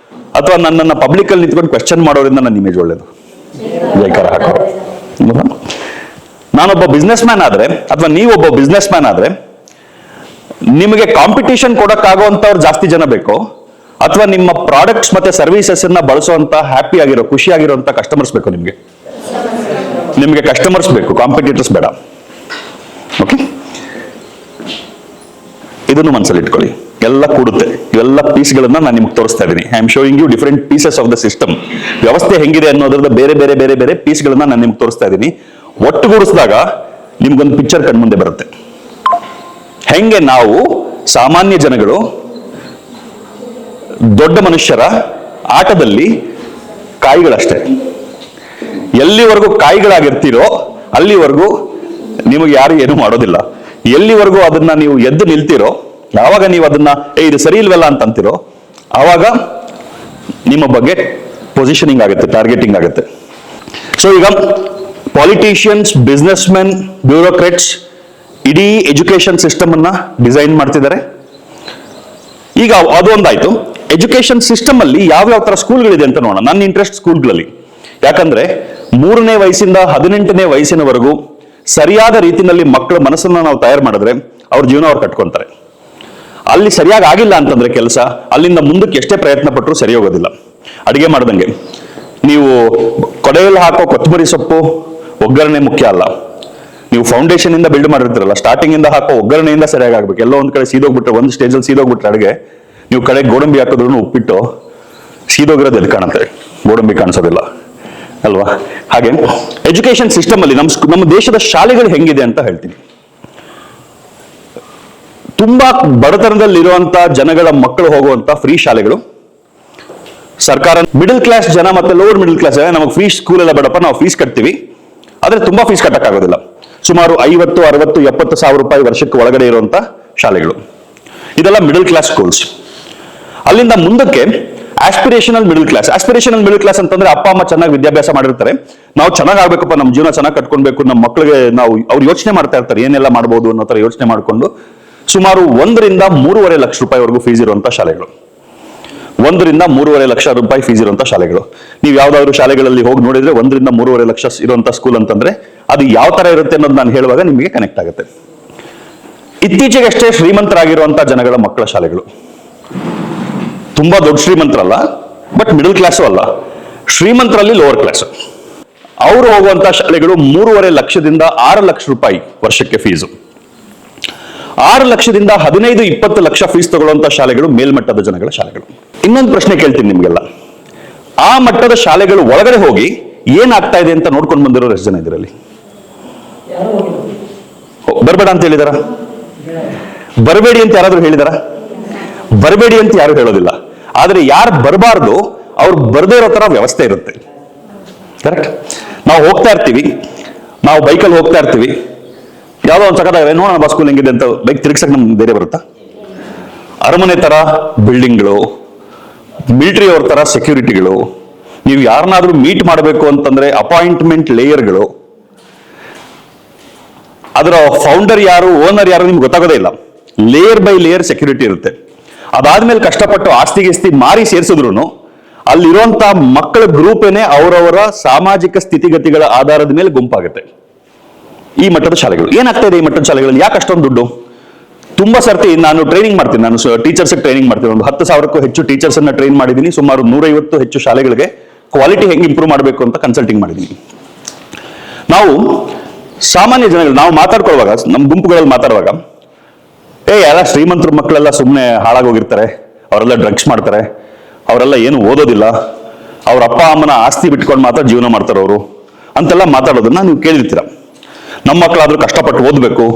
S1: ಅಥವಾ ನನ್ನನ್ನು ಪಬ್ಲಿಕ್ ಅಲ್ಲಿ ನಿಂತ್ಕೊಂಡು ಕ್ವೆಶ್ಚನ್ ಮಾಡೋದ್ರಿಂದ ನನ್ನ ಇಮೇಜ್ ಒಳ್ಳೇದು? ಜೈಕಾರ ಹಾಕೋರು. ನಾನೊಬ್ಬ ಬಿಸ್ನೆಸ್ ಮ್ಯಾನ್ ಆದ್ರೆ, ಅಥವಾ ನೀವೊಬ್ಬ ಬಿಸ್ನೆಸ್ ಮ್ಯಾನ್ ಆದ್ರೆ ನಿಮಗೆ ಕಾಂಪಿಟೇಷನ್ ಕೊಡಕ್ಕಾಗುವಂತವ್ರು ಜಾಸ್ತಿ ಜನ ಬೇಕು, ಅಥವಾ ನಿಮ್ಮ ಪ್ರಾಡಕ್ಟ್ಸ್ ಮತ್ತೆ ಸರ್ವಿಸಸ್ ಅನ್ನ ಬಳಸುವಂತ ಹ್ಯಾಪಿ ಆಗಿರೋ, ಖುಷಿಯಾಗಿರುವಂತ ಕಸ್ಟಮರ್ಸ್ ಬೇಕು? ನಿಮಗೆ ಕಸ್ಟಮರ್ಸ್ ಬೇಕು, ಕಾಂಪಿಟೇಟರ್ಸ್ ಬೇಡ. ಓಕೆ, ಇದನ್ನು ಮನಸ್ಸಲ್ಲಿ ಇಟ್ಕೊಳ್ಳಿ. ಎಲ್ಲ ಕೂಡುತ್ತೆ. ಇವೆಲ್ಲ ಪೀಸ್ಗಳನ್ನ ನಾನು ನಿಮ್ಗೆ ತೋರಿಸ್ತಾ ಇದ್ದೀನಿ. I am showing you different pieces of the system. ವ್ಯವಸ್ಥೆ ಹೆಂಗಿದೆ ಅನ್ನೋದ್ರದ ಬೇರೆ ಬೇರೆ ಬೇರೆ ಬೇರೆ ಪೀಸ್ಗಳನ್ನ ನಾನು ನಿಮ್ಗೆ ತೋರಿಸ್ತಾ ಇದ್ದೀನಿ. ಒಟ್ಟುಗೂಡಿಸಿದಾಗ ನಿಮ್ಗೊಂದು ಪಿಕ್ಚರ್ ಕಣ್ಮುಂದೆ ಬರುತ್ತೆ. ಹೆಂಗೆ ನಾವು ಸಾಮಾನ್ಯ ಜನಗಳು ದೊಡ್ಡ ಮನುಷ್ಯರ ಆಟದಲ್ಲಿ ಕಾಯಿಗಳಷ್ಟೇ. ಎಲ್ಲಿವರೆಗೂ ಕಾಯಿಗಳಾಗಿರ್ತೀರೋ ಅಲ್ಲಿವರೆಗೂ ನಿಮಗೆ ಯಾರು ಏನು ಮಾಡೋದಿಲ್ಲ. ಎಲ್ಲಿವರೆಗೂ ಅದನ್ನ ನೀವು ಎದ್ದು ನಿಲ್ತೀರೋ, ಯಾವಾಗ ನೀವು ಅದನ್ನ ಇದು ಸರಿ ಇಲ್ವಲ್ಲ ಅಂತ ಅಂತೀರೋ, ಆವಾಗ ನಿಮ್ಮ ಬಗ್ಗೆ ಪೊಸಿಷನಿಂಗ್ ಆಗುತ್ತೆ, ಟಾರ್ಗೆಟಿಂಗ್ ಆಗುತ್ತೆ. ಸೊ ಈಗ ಪಾಲಿಟಿಷಿಯನ್ಸ್, ಬಿಸ್ನೆಸ್ ಮೆನ್, ಬ್ಯೂರೋಕ್ರಾಟ್ಸ್ ಇಡೀ ಎಜುಕೇಶನ್ ಸಿಸ್ಟಮ್ ಅನ್ನ ಡಿಸೈನ್ ಮಾಡ್ತಿದ್ದಾರೆ. ಈಗ ಅದು ಒಂದಾಯ್ತು. ಎಜುಕೇಶನ್ ಸಿಸ್ಟಮ್ ಅಲ್ಲಿ ಯಾವ ತರ ಸ್ಕೂಲ್ಗಳಿದೆ ಅಂತ ನೋಡೋಣ. ನನ್ನ ಇಂಟ್ರೆಸ್ಟ್ ಸ್ಕೂಲ್ಗಳಲ್ಲಿ. ಯಾಕಂದ್ರೆ 3ನೇ ವಯಸ್ಸಿಂದ 18ನೇ ವಯಸ್ಸಿನವರೆಗೂ ಸರಿಯಾದ ರೀತಿಯಲ್ಲಿ ಮಕ್ಕಳ ಮನಸ್ಸನ್ನ ನಾವು ತಯಾರು ಮಾಡಿದ್ರೆ ಅವ್ರ ಜೀವನ ಅವ್ರು ಕಟ್ಕೊಂತಾರೆ. ಅಲ್ಲಿ ಸರಿಯಾಗಿ ಆಗಿಲ್ಲ ಅಂತಂದ್ರೆ ಕೆಲಸ, ಅಲ್ಲಿಂದ ಮುಂದಕ್ಕೆ ಎಷ್ಟೇ ಪ್ರಯತ್ನ ಪಟ್ಟರು ಸರಿ ಹೋಗೋದಿಲ್ಲ. ಅಡಿಗೆ ಮಾಡ್ದಂಗೆ ನೀವು ಕೊಡೆಯಲ್ಲಿ ಹಾಕೋ ಕೊತ್ತಂಬರಿ ಸೊಪ್ಪು ಒಗ್ಗರಣೆ ಮುಖ್ಯ ಅಲ್ಲ. ನೀವು ಫೌಂಡೇಶನ್ ಇಂದ ಬಿಲ್ಡ್ ಮಾಡಿರ್ತೀರಲ್ಲ, ಸ್ಟಾರ್ಟಿಂಗ್ ಇಂದ ಹಾಕೋ ಒಗ್ಗರಣೆಯಿಂದ ಸರಿಯಾಗಿ ಆಗ್ಬೇಕು. ಎಲ್ಲೋ ಒಂದ್ ಕಡೆ ಸೀದೋಗ್ಬಿಟ್ರೆ, ಒಂದು ಸ್ಟೇಜಲ್ಲಿ ಸೀದೋಗ್ಬಿಟ್ರೆ ಅಡಿಗೆ, ನೀವು ಕಡೆ ಗೋಡಂಬಿ ಹಾಕಿದ್ರು ಉಪ್ಪಿಟ್ಟು ಸೀದೋಗಿರೋದು ಎದ್ದು ಕಾಣುತ್ತೆ, ಗೋಡಂಬಿ ಕಾಣಿಸೋದಿಲ್ಲ ಅಲ್ವಾ? ಹಾಗೆ ಎಜುಕೇಶನ್ ಸಿಸ್ಟಮ್ ಅಲ್ಲಿ ನಮ್ಮ ದೇಶದ ಶಾಲೆಗಳು ಹೆಂಗಿದೆ ಅಂತ ಹೇಳ್ತೀನಿ. ತುಂಬಾ ಬಡತನದಲ್ಲಿರುವಂತ ಜನಗಳ ಮಕ್ಕಳು ಹೋಗುವಂತ ಫ್ರೀ ಶಾಲೆಗಳು. ಸರ್ಕಾರ ಮಿಡಲ್ ಕ್ಲಾಸ್ ಜನ ಮತ್ತೆ ಲೋವರ್ ಮಿಡಲ್ ಕ್ಲಾಸ್ ಜನ ನಮಗೆ ಫ್ರೀ ಸ್ಕೂಲ್ ಎಲ್ಲ ಬೇಡಪ್ಪ, ನಾವು ಫೀಸ್ ಕಟ್ತೀವಿ, ಆದ್ರೆ ತುಂಬಾ ಫೀಸ್ ಕಟ್ಟಕ್ಕಾಗೋದಿಲ್ಲ. ಸುಮಾರು 50, 60, 70 ಸಾವಿರ ರೂಪಾಯಿ ವರ್ಷಕ್ಕೆ ಒಳಗಡೆ ಇರುವಂತ ಶಾಲೆಗಳು. ಇದೆಲ್ಲ ಮಿಡಲ್ ಕ್ಲಾಸ್ ಸ್ಕೂಲ್ಸ್. ಅಲ್ಲಿಂದ ಮುಂದಕ್ಕೆ aspirational middle class. Aspirational middle class ಅಂತಂದ್ರೆ ಅಪ್ಪ ಅಮ್ಮ ಚೆನ್ನಾಗಿ ವಿದ್ಯಾಭ್ಯಾಸ ಮಾಡಿರ್ತಾರೆ, ನಾವು ಚೆನ್ನಾಗಿ ಆಗ್ಬೇಕಪ್ಪ, ನಮ್ಮ ಜೀವನ ಚೆನ್ನಾಗಿ ಕಟ್ಕೊಳ್ಬೇಕು, ನಮ್ಮ ಮಕ್ಕಳಿಗೆ ಅವ್ರು ಯೋಚನೆ ಮಾಡ್ತಾ ಇರ್ತಾರೆ ಏನೆಲ್ಲ ಮಾಡ್ಬೋದು ಅನ್ನೋ ತರ ಯೋಚನೆ ಮಾಡಿಕೊಂಡು ಸುಮಾರು 1 ರಿಂದ 3.5 ಲಕ್ಷ ರೂಪಾಯಿವರೆಗೂ ಫೀಸ್ ಇರುವಂತ ಶಾಲೆಗಳು. 1 ರಿಂದ 3.5 ಲಕ್ಷ ರೂಪಾಯಿ ಫೀಸ್ ಇರುವಂತ ಶಾಲೆಗಳು. ನೀವು ಯಾವ್ದಾದ್ರು ಶಾಲೆಗಳಲ್ಲಿ ಹೋಗಿ ನೋಡಿದ್ರೆ 1 ರಿಂದ 3.5 ಲಕ್ಷ ಇರುವಂತ ಸ್ಕೂಲ್ ಅಂತಂದ್ರೆ ಅದು ಯಾವ ತರ ಇರುತ್ತೆ ಅನ್ನೋದು ನಾನು ಹೇಳುವಾಗ ನಿಮಗೆ ಕನೆಕ್ಟ್ ಆಗುತ್ತೆ. ಇತ್ತೀಚೆಗಷ್ಟೇ ಶ್ರೀಮಂತರಾಗಿರುವಂತ ಜನಗಳ ಮಕ್ಕಳ ಶಾಲೆಗಳು. ತುಂಬಾ ದೊಡ್ಡ ಶ್ರೀಮಂತರಲ್ಲ, ಬಟ್ ಮಿಡಲ್ ಕ್ಲಾಸು ಅಲ್ಲ, ಶ್ರೀಮಂತರಲ್ಲಿ ಲೋವರ್ ಕ್ಲಾಸ್. ಅವರು ಹೋಗುವಂತಹ ಶಾಲೆಗಳು 3.5 ಲಕ್ಷದಿಂದ 6 ಲಕ್ಷ ರೂಪಾಯಿ ವರ್ಷಕ್ಕೆ ಫೀಸು. 6 ಲಕ್ಷದಿಂದ 15-20 ಲಕ್ಷ ಫೀಸ್ ತಗೊಳ್ಳುವಂತಹ ಶಾಲೆಗಳು ಮೇಲ್ಮಟ್ಟದ ಜನಗಳ ಶಾಲೆಗಳು. ಇನ್ನೊಂದು ಪ್ರಶ್ನೆ ಕೇಳ್ತೀನಿ ನಿಮ್ಗೆಲ್ಲ, ಆ ಮಟ್ಟದ ಶಾಲೆಗಳು ಒಳಗಡೆ ಹೋಗಿ ಏನಾಗ್ತಾ ಇದೆ ಅಂತ ನೋಡ್ಕೊಂಡು ಬಂದಿರೋರು ಎಷ್ಟು ಜನ ಇದರಲ್ಲಿ? ಬರಬೇಡ ಅಂತ ಹೇಳಿದಾರ? ಬರಬೇಡಿ ಅಂತ ಯಾರಾದ್ರೂ ಹೇಳಿದಾರ? ಬರಬೇಡಿ ಅಂತ ಯಾರು ಹೇಳೋದಿಲ್ಲ. ಆದ್ರೆ ಯಾರು ಬರಬಾರ್ದು ಅವ್ರು ಬರದೇ ಇರೋ ತರ ವ್ಯವಸ್ಥೆ ಇರುತ್ತೆ. ಕರೆಕ್ಟ್? ನಾವು ಹೋಗ್ತಾ ಇರ್ತೀವಿ, ನಾವು ಬೈಕಲ್ಲಿ ಹೋಗ್ತಾ ಇರ್ತೀವಿ, ಯಾವುದೋ ಒಂದು ಸಕತ್ತಾಗಿದೆ, ನೋಡೋಣ ಬಸ್ ಸ್ಕೂಲ್ ಹೆಂಗಿದೆ ಅಂತ ಬೈಕ್ ತಿರುಗಿಸಕ್ ನಮ್ಗೆ ಧೈರ್ಯ ಬರುತ್ತಾ? ಅರಮನೆ ತರ ಬಿಲ್ಡಿಂಗ್ಗಳು, ಮಿಲಿಟರಿ ಅವ್ರ ತರ ಸೆಕ್ಯೂರಿಟಿಗಳು, ನೀವು ಯಾರನ್ನಾದ್ರೂ ಮೀಟ್ ಮಾಡಬೇಕು ಅಂತಂದ್ರೆ ಅಪಾಯಿಂಟ್ಮೆಂಟ್ ಲೇಯರ್ಗಳು, ಅದರ ಫೌಂಡರ್ ಯಾರು, ಓನರ್ ಯಾರು ನಿಮ್ಗೆ ಗೊತ್ತಾಗೋದೇ ಇಲ್ಲ. ಲೇಯರ್ ಬೈ ಲೇಯರ್ ಸೆಕ್ಯೂರಿಟಿ ಇರುತ್ತೆ. ಅದಾದ್ಮೇಲೆ ಕಷ್ಟಪಟ್ಟು ಆಸ್ತಿ ಮಾರಿ ಸೇರಿಸಿದ್ರು ಅಲ್ಲಿರುವಂತ ಮಕ್ಕಳ ಗ್ರೂಪೇನೆ ಅವರವರ ಸಾಮಾಜಿಕ ಸ್ಥಿತಿಗತಿಗಳ ಆಧಾರದ ಮೇಲೆ ಗುಂಪಾಗುತ್ತೆ. ಈ ಮಟ್ಟದ ಶಾಲೆಗಳು ಏನಾಗ್ತಾ ಇದೆ? ಈ ಮಟ್ಟದ ಶಾಲೆಗಳಲ್ಲಿ ಯಾಕೆ ಅಷ್ಟೊಂದು ದುಡ್ಡು? ತುಂಬಾ ಸರ್ತಿ ನಾನು ಟ್ರೈನಿಂಗ್ ಮಾಡ್ತೀನಿ, ನಾನು ಟೀಚರ್ಸ್ ಟ್ರೈನಿಂಗ್ ಮಾಡ್ತೀನಿ. ಒಂದು 10,000ಕ್ಕೂ ಹೆಚ್ಚು ಟೀಚರ್ಸ್ ಅನ್ನ ಟ್ರೈನ್ ಮಾಡಿದ್ದೀನಿ. ಸುಮಾರು 150 ಹೆಚ್ಚು ಶಾಲೆಗಳಿಗೆ ಕ್ವಾಲಿಟಿ ಹೆಂಗೆ ಇಂಪ್ರೂವ್ ಮಾಡಬೇಕು ಅಂತ ಕನ್ಸಲ್ಟಿಂಗ್ ಮಾಡಿದ್ದೀನಿ. ನಾವು ಸಾಮಾನ್ಯ ಜನಗಳು ನಾವು ಮಾತಾಡ್ಕೊಳ್ಳುವಾಗ, ನಮ್ಮ ಗುಂಪುಗಳಲ್ಲಿ ಮಾತಾಡುವಾಗ, ಯಾರ ಶ್ರೀಮಂತರ ಮಕ್ಕಳೆಲ್ಲ ಸುಮ್ಮನೆ ಹಾಳಾಗೋಗಿರ್ತಾರೆ, ಅವರೆಲ್ಲ ಡ್ರಗ್ಸ್ ಮಾಡ್ತಾರೆ, ಅವರೆಲ್ಲ ಏನು ಓದೋದಿಲ್ಲ, ಅವ್ರ ಅಪ್ಪ ಅಮ್ಮನ ಆಸ್ತಿ ಬಿಟ್ಕೊಂಡು ಮಾತ್ರ ಜೀವನ ಮಾಡ್ತಾರೆ ಅವರು ಅಂತೆಲ್ಲ ಮಾತಾಡೋದನ್ನ ನೀವು ಕೇಳಿರ್ತೀರ. ನಮ್ಮ ಮಕ್ಕಳಾದ್ರೂ ಕಷ್ಟಪಟ್ಟು ಓದಬೇಕು,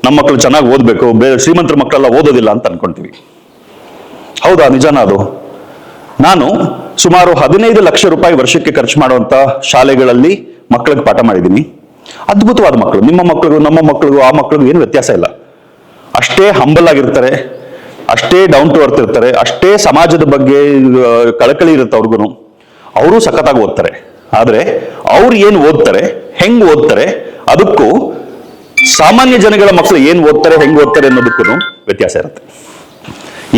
S1: ನಮ್ಮ ಮಕ್ಕಳು ಚೆನ್ನಾಗಿ ಓದಬೇಕು, ಶ್ರೀಮಂತರ ಮಕ್ಕಳೆಲ್ಲ ಓದೋದಿಲ್ಲ ಅಂತ ಅನ್ಕೊಂತೀವಿ. ಹೌದಾ? ನಿಜಾನ ಅದು? ನಾನು ಸುಮಾರು 15 ಲಕ್ಷ ರೂಪಾಯಿ ವರ್ಷಕ್ಕೆ ಖರ್ಚು ಮಾಡುವಂತ ಶಾಲೆಗಳಲ್ಲಿ ಮಕ್ಕಳಿಗೆ ಪಾಠ ಮಾಡಿದ್ದೀನಿ. ಅದ್ಭುತವಾದ ಮಕ್ಕಳು. ನಿಮ್ಮ ಮಕ್ಕಳಿಗೂ ನಮ್ಮ ಮಕ್ಕಳಿಗೂ ಆ ಮಕ್ಕಳಿಗೂ ಏನು ವ್ಯತ್ಯಾಸ ಇಲ್ಲ. ಅಷ್ಟೇ ಹಂಬಲ್ ಆಗಿರ್ತಾರೆ, ಅಷ್ಟೇ ಡೌನ್ ಟು ಅರ್ತ್ ಇರ್ತಾರೆ, ಅಷ್ಟೇ ಸಮಾಜದ ಬಗ್ಗೆ ಕಳಕಳಿ ಇರುತ್ತೆ ಅವ್ರಿಗೂ. ಅವರು ಸಖತ್ತಾಗಿ ಓದ್ತಾರೆ. ಆದ್ರೆ ಅವ್ರು ಏನು ಓದ್ತಾರೆ, ಹೆಂಗ್ ಓದ್ತಾರೆ, ಅದಕ್ಕೂ ಸಾಮಾನ್ಯ ಜನಗಳ ಮಕ್ಕಳು ಏನ್ ಓದ್ತಾರೆ, ಹೆಂಗ್ ಓದ್ತಾರೆ ಅನ್ನೋದಕ್ಕೂ ವ್ಯತ್ಯಾಸ ಇರುತ್ತೆ.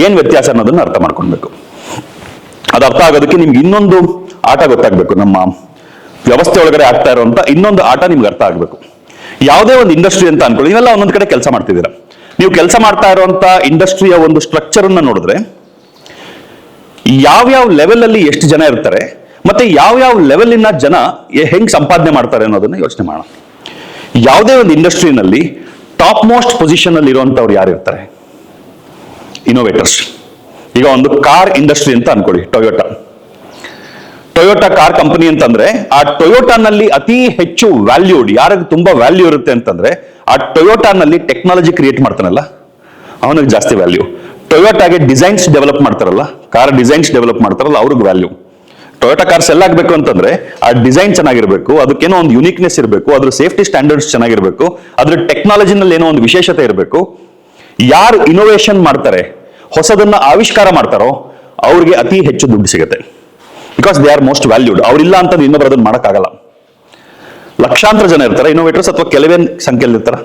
S1: ಏನ್ ವ್ಯತ್ಯಾಸ ಅನ್ನೋದನ್ನ ಅರ್ಥ ಮಾಡ್ಕೊಳ್ಬೇಕು. ಅದು ಅರ್ಥ ಆಗೋದಕ್ಕೆ ನಿಮ್ಗೆ ಇನ್ನೊಂದು ಆಟ ಗೊತ್ತಾಗ್ಬೇಕು. ನಮ್ಮ ವ್ಯವಸ್ಥೆ ಒಳಗಡೆ ಆಗ್ತಾ ಇರುವಂತ ಇನ್ನೊಂದು ಆಟ ನಿಮ್ಗೆ ಅರ್ಥ ಆಗ್ಬೇಕು. ಯಾವುದೇ ಒಂದು ಇಂಡಸ್ಟ್ರಿ ಅಂತ ಅನ್ಕೊಳ್ಳಿ, ನೀವೆಲ್ಲ ಒಂದೊಂದು ಕಡೆ ಕೆಲಸ ಮಾಡ್ತಿದ್ದೀರಾ. ನೀವು ಕೆಲಸ ಮಾಡ್ತಾ ಇರುವಂತ ಇಂಡಸ್ಟ್ರಿಯ ಒಂದು ಸ್ಟ್ರಕ್ಚರ್ ಅನ್ನ ನೋಡಿದ್ರೆ ಯಾವ್ಯಾವ ಲೆವೆಲ್ ಅಲ್ಲಿ ಎಷ್ಟು ಜನ ಇರ್ತಾರೆ, ಮತ್ತೆ ಯಾವ್ಯಾವ ಲೆವೆಲಿನ ಜನ ಹೆಂಗ್ ಸಂಪಾದನೆ ಮಾಡ್ತಾರೆ ಅನ್ನೋದನ್ನ ಯೋಚನೆ ಮಾಡೋಣ. ಯಾವುದೇ ಒಂದು ಇಂಡಸ್ಟ್ರಿನಲ್ಲಿ ಟಾಪ್ ಮೋಸ್ಟ್ ಪೊಸಿಷನ್ ಅಲ್ಲಿ ಇರುವಂತವ್ರು ಯಾರು ಇರ್ತಾರೆ? ಇನೋವೇಟರ್ಸ್. ಈಗ ಒಂದು ಕಾರ್ ಇಂಡಸ್ಟ್ರಿ ಅಂತ ಅನ್ಕೊಳ್ಳಿ, ಟೊಯೋಟಾ ಕಾರ್ ಕಂಪನಿ ಅಂತಂದ್ರೆ ಆ ಟೊಯೋಟಾನಲ್ಲಿ ಅತಿ ಹೆಚ್ಚು ವ್ಯಾಲ್ಯೂಡ್, ಯಾರಿಗೆ ತುಂಬಾ ವ್ಯಾಲ್ಯೂ ಇರುತ್ತೆ ಅಂತಂದ್ರೆ ಆ ಟೊಯೋಟಾನಲ್ಲಿ ಟೆಕ್ನಾಲಜಿ ಕ್ರಿಯೇಟ್ ಮಾಡ್ತಾನಲ್ಲ ಅವನಿಗೆ ಜಾಸ್ತಿ ವ್ಯಾಲ್ಯೂ. ಟೊಯೋಟಾಗೆ ಡಿಸೈನ್ಸ್ ಡೆವಲಪ್ ಮಾಡ್ತಾರಲ್ಲ, ಕಾರ್ ಡಿಸೈನ್ಸ್ ಡೆವಲಪ್ ಮಾಡ್ತಾರಲ್ಲ ಅವ್ರಿಗೆ ವ್ಯಾಲ್ಯೂ. ಟೊಯೋಟಾ ಕಾರ್ ಸೆಲ್ ಆಗ್ಬೇಕು ಅಂತಂದ್ರೆ ಆ ಡಿಸೈನ್ ಚೆನ್ನಾಗಿರ್ಬೇಕು, ಅದಕ್ಕೇನೋ ಒಂದು ಯುನಿಕ್ನೆಸ್ ಇರಬೇಕು, ಅದ್ರ ಸೇಫ್ಟಿ ಸ್ಟ್ಯಾಂಡರ್ಡ್ಸ್ ಚೆನ್ನಾಗಿರ್ಬೇಕು, ಅದ್ರ ಟೆಕ್ನಾಲಜಿನಲ್ಲಿ ಏನೋ ಒಂದು ವಿಶೇಷತೆ ಇರಬೇಕು. ಯಾರು ಇನೋವೇಷನ್ ಮಾಡ್ತಾರೆ, ಹೊಸದನ್ನ ಆವಿಷ್ಕಾರ ಮಾಡ್ತಾರೋ ಅವ್ರಿಗೆ ಅತಿ ಹೆಚ್ಚು ದುಡ್ಡು ಸಿಗುತ್ತೆ. Because they are most valued. ಅವ್ರಿಲ್ಲ ಅಂತ ಇನ್ನೊಬ್ರು ಅದನ್ನ ಮಾಡಕ್ಕಾಗಲ್ಲ. ಲಕ್ಷಾಂತರ ಜನ ಇರ್ತಾರೆ ಇನೋವೇಟರ್ಸ್, ಅಥವಾ ಕೆಲವೇ ಸಂಖ್ಯೆಯಲ್ಲಿ ಇರ್ತಾರ.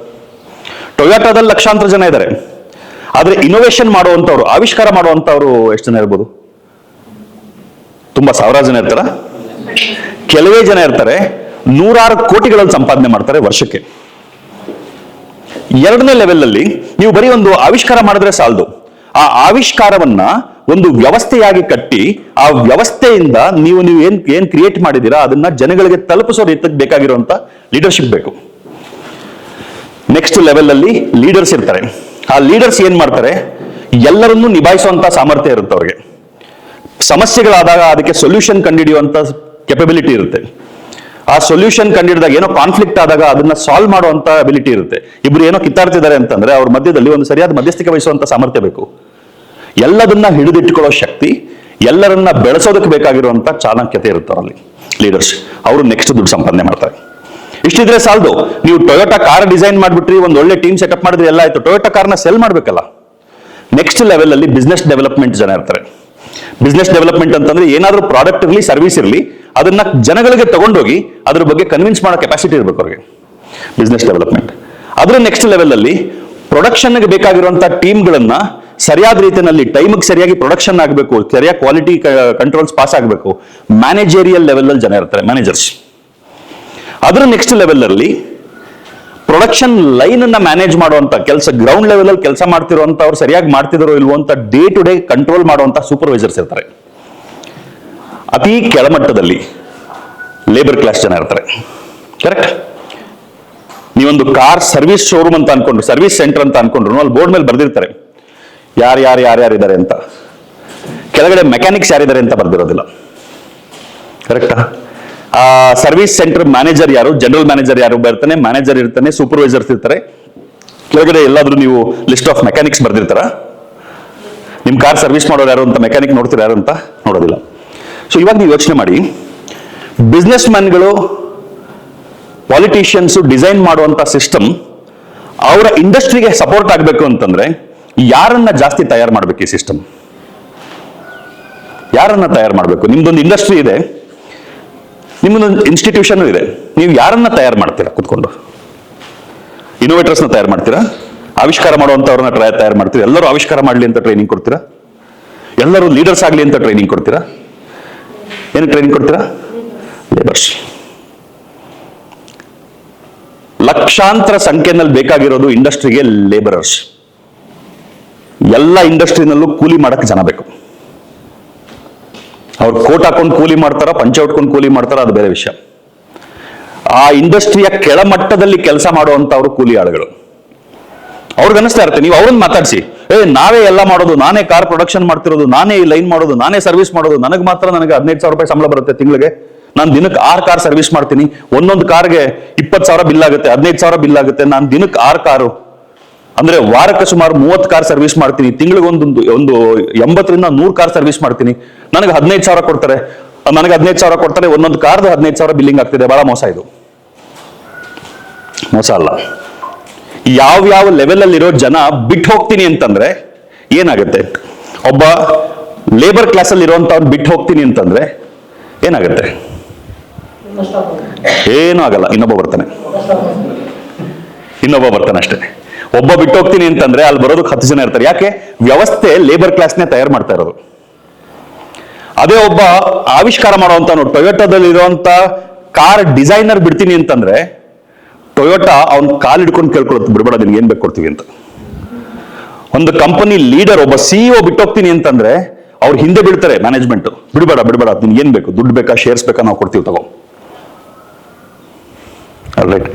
S1: ಟೊಯೋಟಾದಲ್ಲಿ ಲಕ್ಷಾಂತರ ಜನ ಇದ್ದಾರೆ. ಆದ್ರೆ ಇನೋವೇಷನ್ ಮಾಡುವಂತವ್ರು, ಆವಿಷ್ಕಾರ ಮಾಡುವಂತವ್ರು ಎಷ್ಟು ಜನ ಇರ್ಬೋದು? ತುಂಬಾ ಸಾವಿರಾರು ಜನ ಇರ್ತಾರ? ಕೆಲವೇ ಜನ ಇರ್ತಾರೆ. 100 ಕೋಟಿಗಳಲ್ಲಿ ಸಂಪಾದನೆ ಮಾಡ್ತಾರೆ ವರ್ಷಕ್ಕೆ. ಎರಡನೇ ಲೆವೆಲ್ ಅಲ್ಲಿ ನೀವು ಬರೀ ಒಂದು ಆವಿಷ್ಕಾರ ಮಾಡಿದ್ರೆ ಸಾಲದು. ಆ ಆವಿಷ್ಕಾರವನ್ನ ಒಂದು ವ್ಯವಸ್ಥೆಯಾಗಿ ಕಟ್ಟಿ, ಆ ವ್ಯವಸ್ಥೆಯಿಂದ ನೀವು ಏನ್ ಕ್ರಿಯೇಟ್ ಮಾಡಿದೀರಾ ಅದನ್ನ ಜನಗಳಿಗೆ ತಲುಪಿಸೋ ರೀತಿಗೆ ಬೇಕಾಗಿರುವಂತ ಲೀಡರ್ಶಿಪ್ ಬೇಕು. ನೆಕ್ಸ್ಟ್ ಲೆವೆಲ್ ಅಲ್ಲಿ ಲೀಡರ್ಸ್ ಇರ್ತಾರೆ. ಆ ಲೀಡರ್ಸ್ ಏನ್ ಮಾಡ್ತಾರೆ, ಎಲ್ಲರನ್ನೂ ನಿಭಾಯಿಸುವಂತ ಸಾಮರ್ಥ್ಯ ಇರುತ್ತೆ ಅವ್ರಿಗೆ. ಸಮಸ್ಯೆಗಳಾದಾಗ ಅದಕ್ಕೆ ಸೊಲ್ಯೂಷನ್ ಕಂಡುಹಿಡಿಯುವಂತ ಕೆಪಬಿಲಿಟಿ ಇರುತ್ತೆ. ಆ ಸೊಲ್ಯೂಷನ್ ಕಂಡುಹಿಡಿದಾಗ ಏನೋ ಕಾನ್ಫ್ಲಿಕ್ಟ್ ಆದಾಗ ಅದನ್ನ ಸಾಲ್ವ್ ಮಾಡುವಂತ ಅಬಿಲಿಟಿ ಇರುತ್ತೆ. ಇಬ್ರು ಏನೋ ಕಿತ್ತಾಡ್ತಿದ್ದಾರೆ ಅಂತಂದ್ರೆ ಅವ್ರ ಮಧ್ಯದಲ್ಲಿ ಒಂದು ಸರಿಯಾದ ಮಧ್ಯಸ್ಥಿಕೆ ವಹಿಸುವಂತ ಸಾಮರ್ಥ್ಯ ಬೇಕು. ಎಲ್ಲದನ್ನ ಹಿಡಿದಿಟ್ಟುಕೊಳ್ಳೋ ಶಕ್ತಿ, ಎಲ್ಲರನ್ನ ಬೆಳೆಸೋದಕ್ಕೆ ಬೇಕಾಗಿರುವಂತ ಚಾಣಕ್ಯತೆ ಇರುತ್ತೆ ಅವರಲ್ಲಿ ಲೀಡರ್ಸ್. ಅವರು ನೆಕ್ಸ್ಟ್ ದುಡ್ಡು ಸಂಪಾದನೆ ಮಾಡ್ತಾರೆ. ಇಷ್ಟಿದ್ರೆ ಸಾಲದು. ನೀವು ಟೊಯೋಟಾ ಕಾರ್ ಡಿಸೈನ್ ಮಾಡ್ಬಿಟ್ರಿ, ಒಂದು ಒಳ್ಳೆ ಟೀಮ್ ಸೆಟಪ್ ಮಾಡಿದ್ರೆ ಎಲ್ಲ ಆಯ್ತು. ಟೊಯೋಟಾ ಕಾರ್ನ ಸೆಲ್ ಮಾಡ್ಬೇಕಲ್ಲ. ನೆಕ್ಸ್ಟ್ ಲೆವೆಲ್ ಅಲ್ಲಿ ಬಿಸ್ನೆಸ್ ಡೆವಲಪ್ಮೆಂಟ್ ಜನ ಇರ್ತಾರೆ. ಬಿಸ್ನೆಸ್ ಡೆವಲಪ್ಮೆಂಟ್ ಅಂತಂದ್ರೆ ಏನಾದ್ರೂ ಪ್ರಾಡಕ್ಟ್ ಇರಲಿ, ಸರ್ವಿಸ್ ಇರಲಿ, ಅದನ್ನ ಜನಗಳಿಗೆ ತಗೊಂಡೋಗಿ ಅದ್ರ ಬಗ್ಗೆ ಕನ್ವಿನ್ಸ್ ಮಾಡೋ ಕೆಪಾಸಿಟಿ ಇರ್ಬೇಕು ಅವ್ರಿಗೆ. Business development. ಅದ್ರ ನೆಕ್ಸ್ಟ್ ಲೆವೆಲ್ ಅಲ್ಲಿ ಪ್ರೊಡಕ್ಷನ್ಗೆ ಬೇಕಾಗಿರುವಂತಹ ಟೀಮ್ಗಳನ್ನ ಸರಿಯಾದ ರೀತಿಯಲ್ಲಿ ಟೈಮ್ಗೆ ಸರಿಯಾಗಿ ಪ್ರೊಡಕ್ಷನ್ ಆಗಬೇಕು, ಸರಿಯಾಗಿ ಕ್ವಾಲಿಟಿ ಕಂಟ್ರೋಲ್ಸ್ ಪಾಸ್ ಆಗಬೇಕು. ಮ್ಯಾನೇಜರಿಯಲ್ ಲೆವೆಲ್ ಅಲ್ಲಿ ಜನ ಇರ್ತಾರೆ, ಮ್ಯಾನೇಜರ್ಸ್. ಅದ್ರ ನೆಕ್ಸ್ಟ್ ಲೆವೆಲ್ ಅಲ್ಲಿ ಪ್ರೊಡಕ್ಷನ್ ಲೈನ್ ಅನ್ನ ಮ್ಯಾನೇಜ್ ಮಾಡುವಂತ ಕೆಲಸ, ಗ್ರೌಂಡ್ ಲೆವೆಲ್ ಅಲ್ಲಿ ಕೆಲಸ ಮಾಡ್ತಿರುವಂತ ಅವ್ರು ಸರಿಯಾಗಿ ಮಾಡ್ತಿದಾರೋ ಇಲ್ವೋ ಅಂತ ಡೇ ಟು ಡೇ ಕಂಟ್ರೋಲ್ ಮಾಡುವಂತ ಸೂಪರ್ವೈಸರ್ಸ್ ಇರ್ತಾರೆ. ಅತಿ ಕೆಳಮಟ್ಟದಲ್ಲಿ ಲೇಬರ್ ಕ್ಲಾಸ್ ಜನ ಇರ್ತಾರೆ. ಕರೆಕ್ಟ್? ನೀವೊಂದು ಕಾರ್ ಸರ್ವಿಸ್ ಶೋರೂಮ್ ಅಂತ ಅನ್ಕೊಂಡ್ರು, ಸರ್ವಿಸ್ ಸೆಂಟರ್ ಅಂತ ಅನ್ಕೊಂಡ್ರು, ಅಲ್ಲಿ ಬೋರ್ಡ್ ಮೇಲೆ ಬರ್ದಿರ್ತಾರೆ ಯಾರ್ಯಾರಿದ್ದಾರೆ ಅಂತ. ಕೆಳಗಡೆ ಮೆಕ್ಯಾನಿಕ್ಸ್ ಯಾರಿದ್ದಾರೆ ಅಂತ ಬರ್ದಿರೋದಿಲ್ಲ. ಕರೆಕ್ಟಾ? ಆ ಸರ್ವಿಸ್ ಸೆಂಟರ್ ಮ್ಯಾನೇಜರ್ ಯಾರು, ಜನರಲ್ ಮ್ಯಾನೇಜರ್ ಯಾರು ಬರ್ತಾನೆ, ಮ್ಯಾನೇಜರ್ ಇರ್ತಾನೆ, ಸೂಪರ್ವೈಸರ್ಸ್ ಇರ್ತಾರೆ. ಕೆಳಗಡೆ ಎಲ್ಲಾದ್ರೂ ನೀವು ಲಿಸ್ಟ್ ಆಫ್ ಮೆಕ್ಯಾನಿಕ್ಸ್ ಬರ್ದಿರ್ತಾರ? ನಿಮ್ ಕಾರ್ ಸರ್ವಿಸ್ ಮಾಡೋರು ಯಾರು ಅಂತ ಮೆಕ್ಯಾನಿಕ್ ನೋಡ್ತೀರ ಯಾರು ಅಂತ? ನೋಡೋದಿಲ್ಲ. ಸೊ ಇವಾಗ ನೀವು ಯೋಚನೆ ಮಾಡಿ, ಬಿಸ್ನೆಸ್ ಮ್ಯಾನ್ಗಳು, ಪಾಲಿಟಿಷಿಯನ್ಸ್ ಡಿಸೈನ್ ಮಾಡುವಂತ ಸಿಸ್ಟಮ್ ಅವರ ಇಂಡಸ್ಟ್ರಿಗೆ ಸಪೋರ್ಟ್ ಆಗಬೇಕು ಅಂತಂದ್ರೆ ಯಾರನ್ನ ಜಾಸ್ತಿ ತಯಾರು ಮಾಡ್ಬೇಕು? ಈ ಸಿಸ್ಟಮ್ ಯಾರನ್ನ ತಯಾರು ಮಾಡಬೇಕು? ನಿಮ್ದೊಂದು ಇಂಡಸ್ಟ್ರಿ ಇದೆ, ನಿಮ್ಮದೊಂದು ಇನ್ಸ್ಟಿಟ್ಯೂಷನ್ ಇದೆ, ನೀವು ಯಾರನ್ನ ತಯಾರು ಮಾಡ್ತೀರಾ? ಕುತ್ಕೊಂಡು ಇನೋವೇಟರ್ಸ್ನ ತಯಾರು ಮಾಡ್ತೀರಾ? ಆವಿಷ್ಕಾರ ಮಾಡುವಂತವ್ರನ್ನ ತಯಾರು ಮಾಡ್ತೀರಾ? ಎಲ್ಲರೂ ಆವಿಷ್ಕಾರ ಮಾಡಲಿ ಅಂತ ಟ್ರೈನಿಂಗ್ ಕೊಡ್ತೀರಾ? ಎಲ್ಲರೂ ಲೀಡರ್ಸ್ ಆಗಲಿ ಅಂತ ಟ್ರೈನಿಂಗ್ ಕೊಡ್ತೀರಾ? ಏನು ಟ್ರೈನಿಂಗ್ ಕೊಡ್ತೀರಾ? ಲೇಬರ್ಸ್. ಲಕ್ಷಾಂತರ ಸಂಖ್ಯೆಯಲ್ಲಿ ಬೇಕಾಗಿರೋದು ಇಂಡಸ್ಟ್ರಿಗೆ ಲೇಬರರ್ಸ್. ಎಲ್ಲ ಇಂಡಸ್ಟ್ರಿನಲ್ಲೂ ಕೂಲಿ ಮಾಡಕ್ ಜನ ಬೇಕು. ಅವ್ರು ಕೋಟ್ ಹಾಕೊಂಡು ಕೂಲಿ ಮಾಡ್ತಾರ, ಪಂಚೆ ಉಟ್ಕೊಂಡು ಕೂಲಿ ಮಾಡ್ತಾರ, ಅದು ಬೇರೆ ವಿಷಯ. ಆ ಇಂಡಸ್ಟ್ರಿಯ ಕೆಳಮಟ್ಟದಲ್ಲಿ ಕೆಲಸ ಮಾಡುವಂತವ್ರು ಕೂಲಿ ಆಳುಗಳು. ಅವ್ರಿಗೆ ಅನಿಸ್ತಾ ಇರುತ್ತೆ, ನೀವು ಅವ್ರನ್ನ ಮಾತಾಡಿಸಿ, ನಾವೇ ಎಲ್ಲ ಮಾಡೋದು, ನಾನೇ ಕಾರ್ ಪ್ರೊಡಕ್ಷನ್ ಮಾಡ್ತಿರೋದು, ನಾನೇ ಈ ಲೈನ್ ಮಾಡೋದು, ನಾನೇ ಸರ್ವಿಸ್ ಮಾಡೋದು, ನನಗೆ 15,000 ರೂಪಾಯಿ ಸಂಬಳ ಬರುತ್ತೆ ತಿಂಗಳಿಗೆ, ನಾನು ದಿನಕ್ಕೆ 6 ಕಾರ್ ಸರ್ವಿಸ್ ಮಾಡ್ತೀನಿ, ಒಂದೊಂದು ಕಾರ್ಗೆ 20,000 ಬಿಲ್ ಆಗುತ್ತೆ, 15,000 ಬಿಲ್ ಆಗುತ್ತೆ, ನಾನು ದಿನಕ್ಕೆ 6 ಕಾರು ಅಂದ್ರೆ ವಾರಕ್ಕೆ ಸುಮಾರು 30 ಕಾರ್ ಸರ್ವಿಸ್ ಮಾಡ್ತೀನಿ, ತಿಂಗಳಿಗೆ ಒಂದು 80ರಿಂದ 100 ಕಾರ್ ಸರ್ವಿಸ್ ಮಾಡ್ತೀನಿ, ನನಗೆ 15,000 ಕೊಡ್ತಾರೆ, ಒಂದೊಂದು ಕಾರ್ದು 15,000 ಬಿಲ್ಲಿಂಗ್ ಆಗ್ತಿದೆ. ಬಹಳ ಮೋಸ ಇದು. ಮೋಸ ಅಲ್ಲ. ಯಾವ ಲೆವೆಲ್ ಅಲ್ಲಿರೋ ಜನ ಬಿಟ್ಟು ಹೋಗ್ತೀನಿ ಅಂತಂದ್ರೆ ಏನಾಗುತ್ತೆ? ಒಬ್ಬ ಲೇಬರ್ ಕ್ಲಾಸ್ ಅಲ್ಲಿ ಇರುವಂತವ್ರು ಬಿಟ್ಟು ಹೋಗ್ತೀನಿ ಅಂತಂದ್ರೆ ಏನಾಗುತ್ತೆ? ಏನೂ ಆಗಲ್ಲ. ಇನ್ನೊಬ್ಬ ಬರ್ತಾನೆ ಅಷ್ಟೇ. ಒಬ್ಬ ಬಿಟ್ಟು ಹೋಗ್ತೀನಿ ಅಂತಂದ್ರೆ ಅಲ್ಲಿ ಬರೋದಕ್ಕೆ 10 ಜನ ಇರ್ತಾರೆ. ಯಾಕೆ? ವ್ಯವಸ್ಥೆ ಲೇಬರ್ ಕ್ಲಾಸ್ನೇ ತಯಾರು ಮಾಡ್ತಾ ಇರೋದು. ಅದೇ ಒಬ್ಬ ಆವಿಷ್ಕಾರ ಮಾಡುವಂತ, ಟೊಯೋಟಾದಲ್ಲಿ ಇರುವಂತ ಕಾರ್ ಡಿಸೈನರ್ ಬಿಡ್ತೀನಿ ಅಂತಂದ್ರೆ ಟೊಯೋಟಾ ಅವ್ನ್ ಕಾಲ್ ಹಿಡ್ಕೊಂಡು ಕೇಳ್ಕೊಳುತ್ತೆ, ಬಿಡ್ಬೇಡ, ನಿನ್ಗೆ ಏನ್ ಬೇಕು ಕೊಡ್ತೀವಿ ಅಂತ. ಒಂದು ಕಂಪನಿ ಲೀಡರ್, ಒಬ್ಬ ಸಿಇಒ ಬಿಟ್ಟೋಗ್ತೀನಿ ಅಂತಂದ್ರೆ ಅವ್ರು ಹಿಂದೆ ಬೀಳ್ತಾರೆ ಮ್ಯಾನೇಜ್ಮೆಂಟ್, ಬಿಡ್ಬೇಡ ನಿನ್ಗೆ ಏನ್ ಬೇಕು, ದುಡ್ಡು ಬೇಕಾ, ಶೇರ್ಸ್ ಬೇಕಾ, ನಾವು ಕೊಡ್ತೀವಿ, ತಗೋ. ರೈಟ್?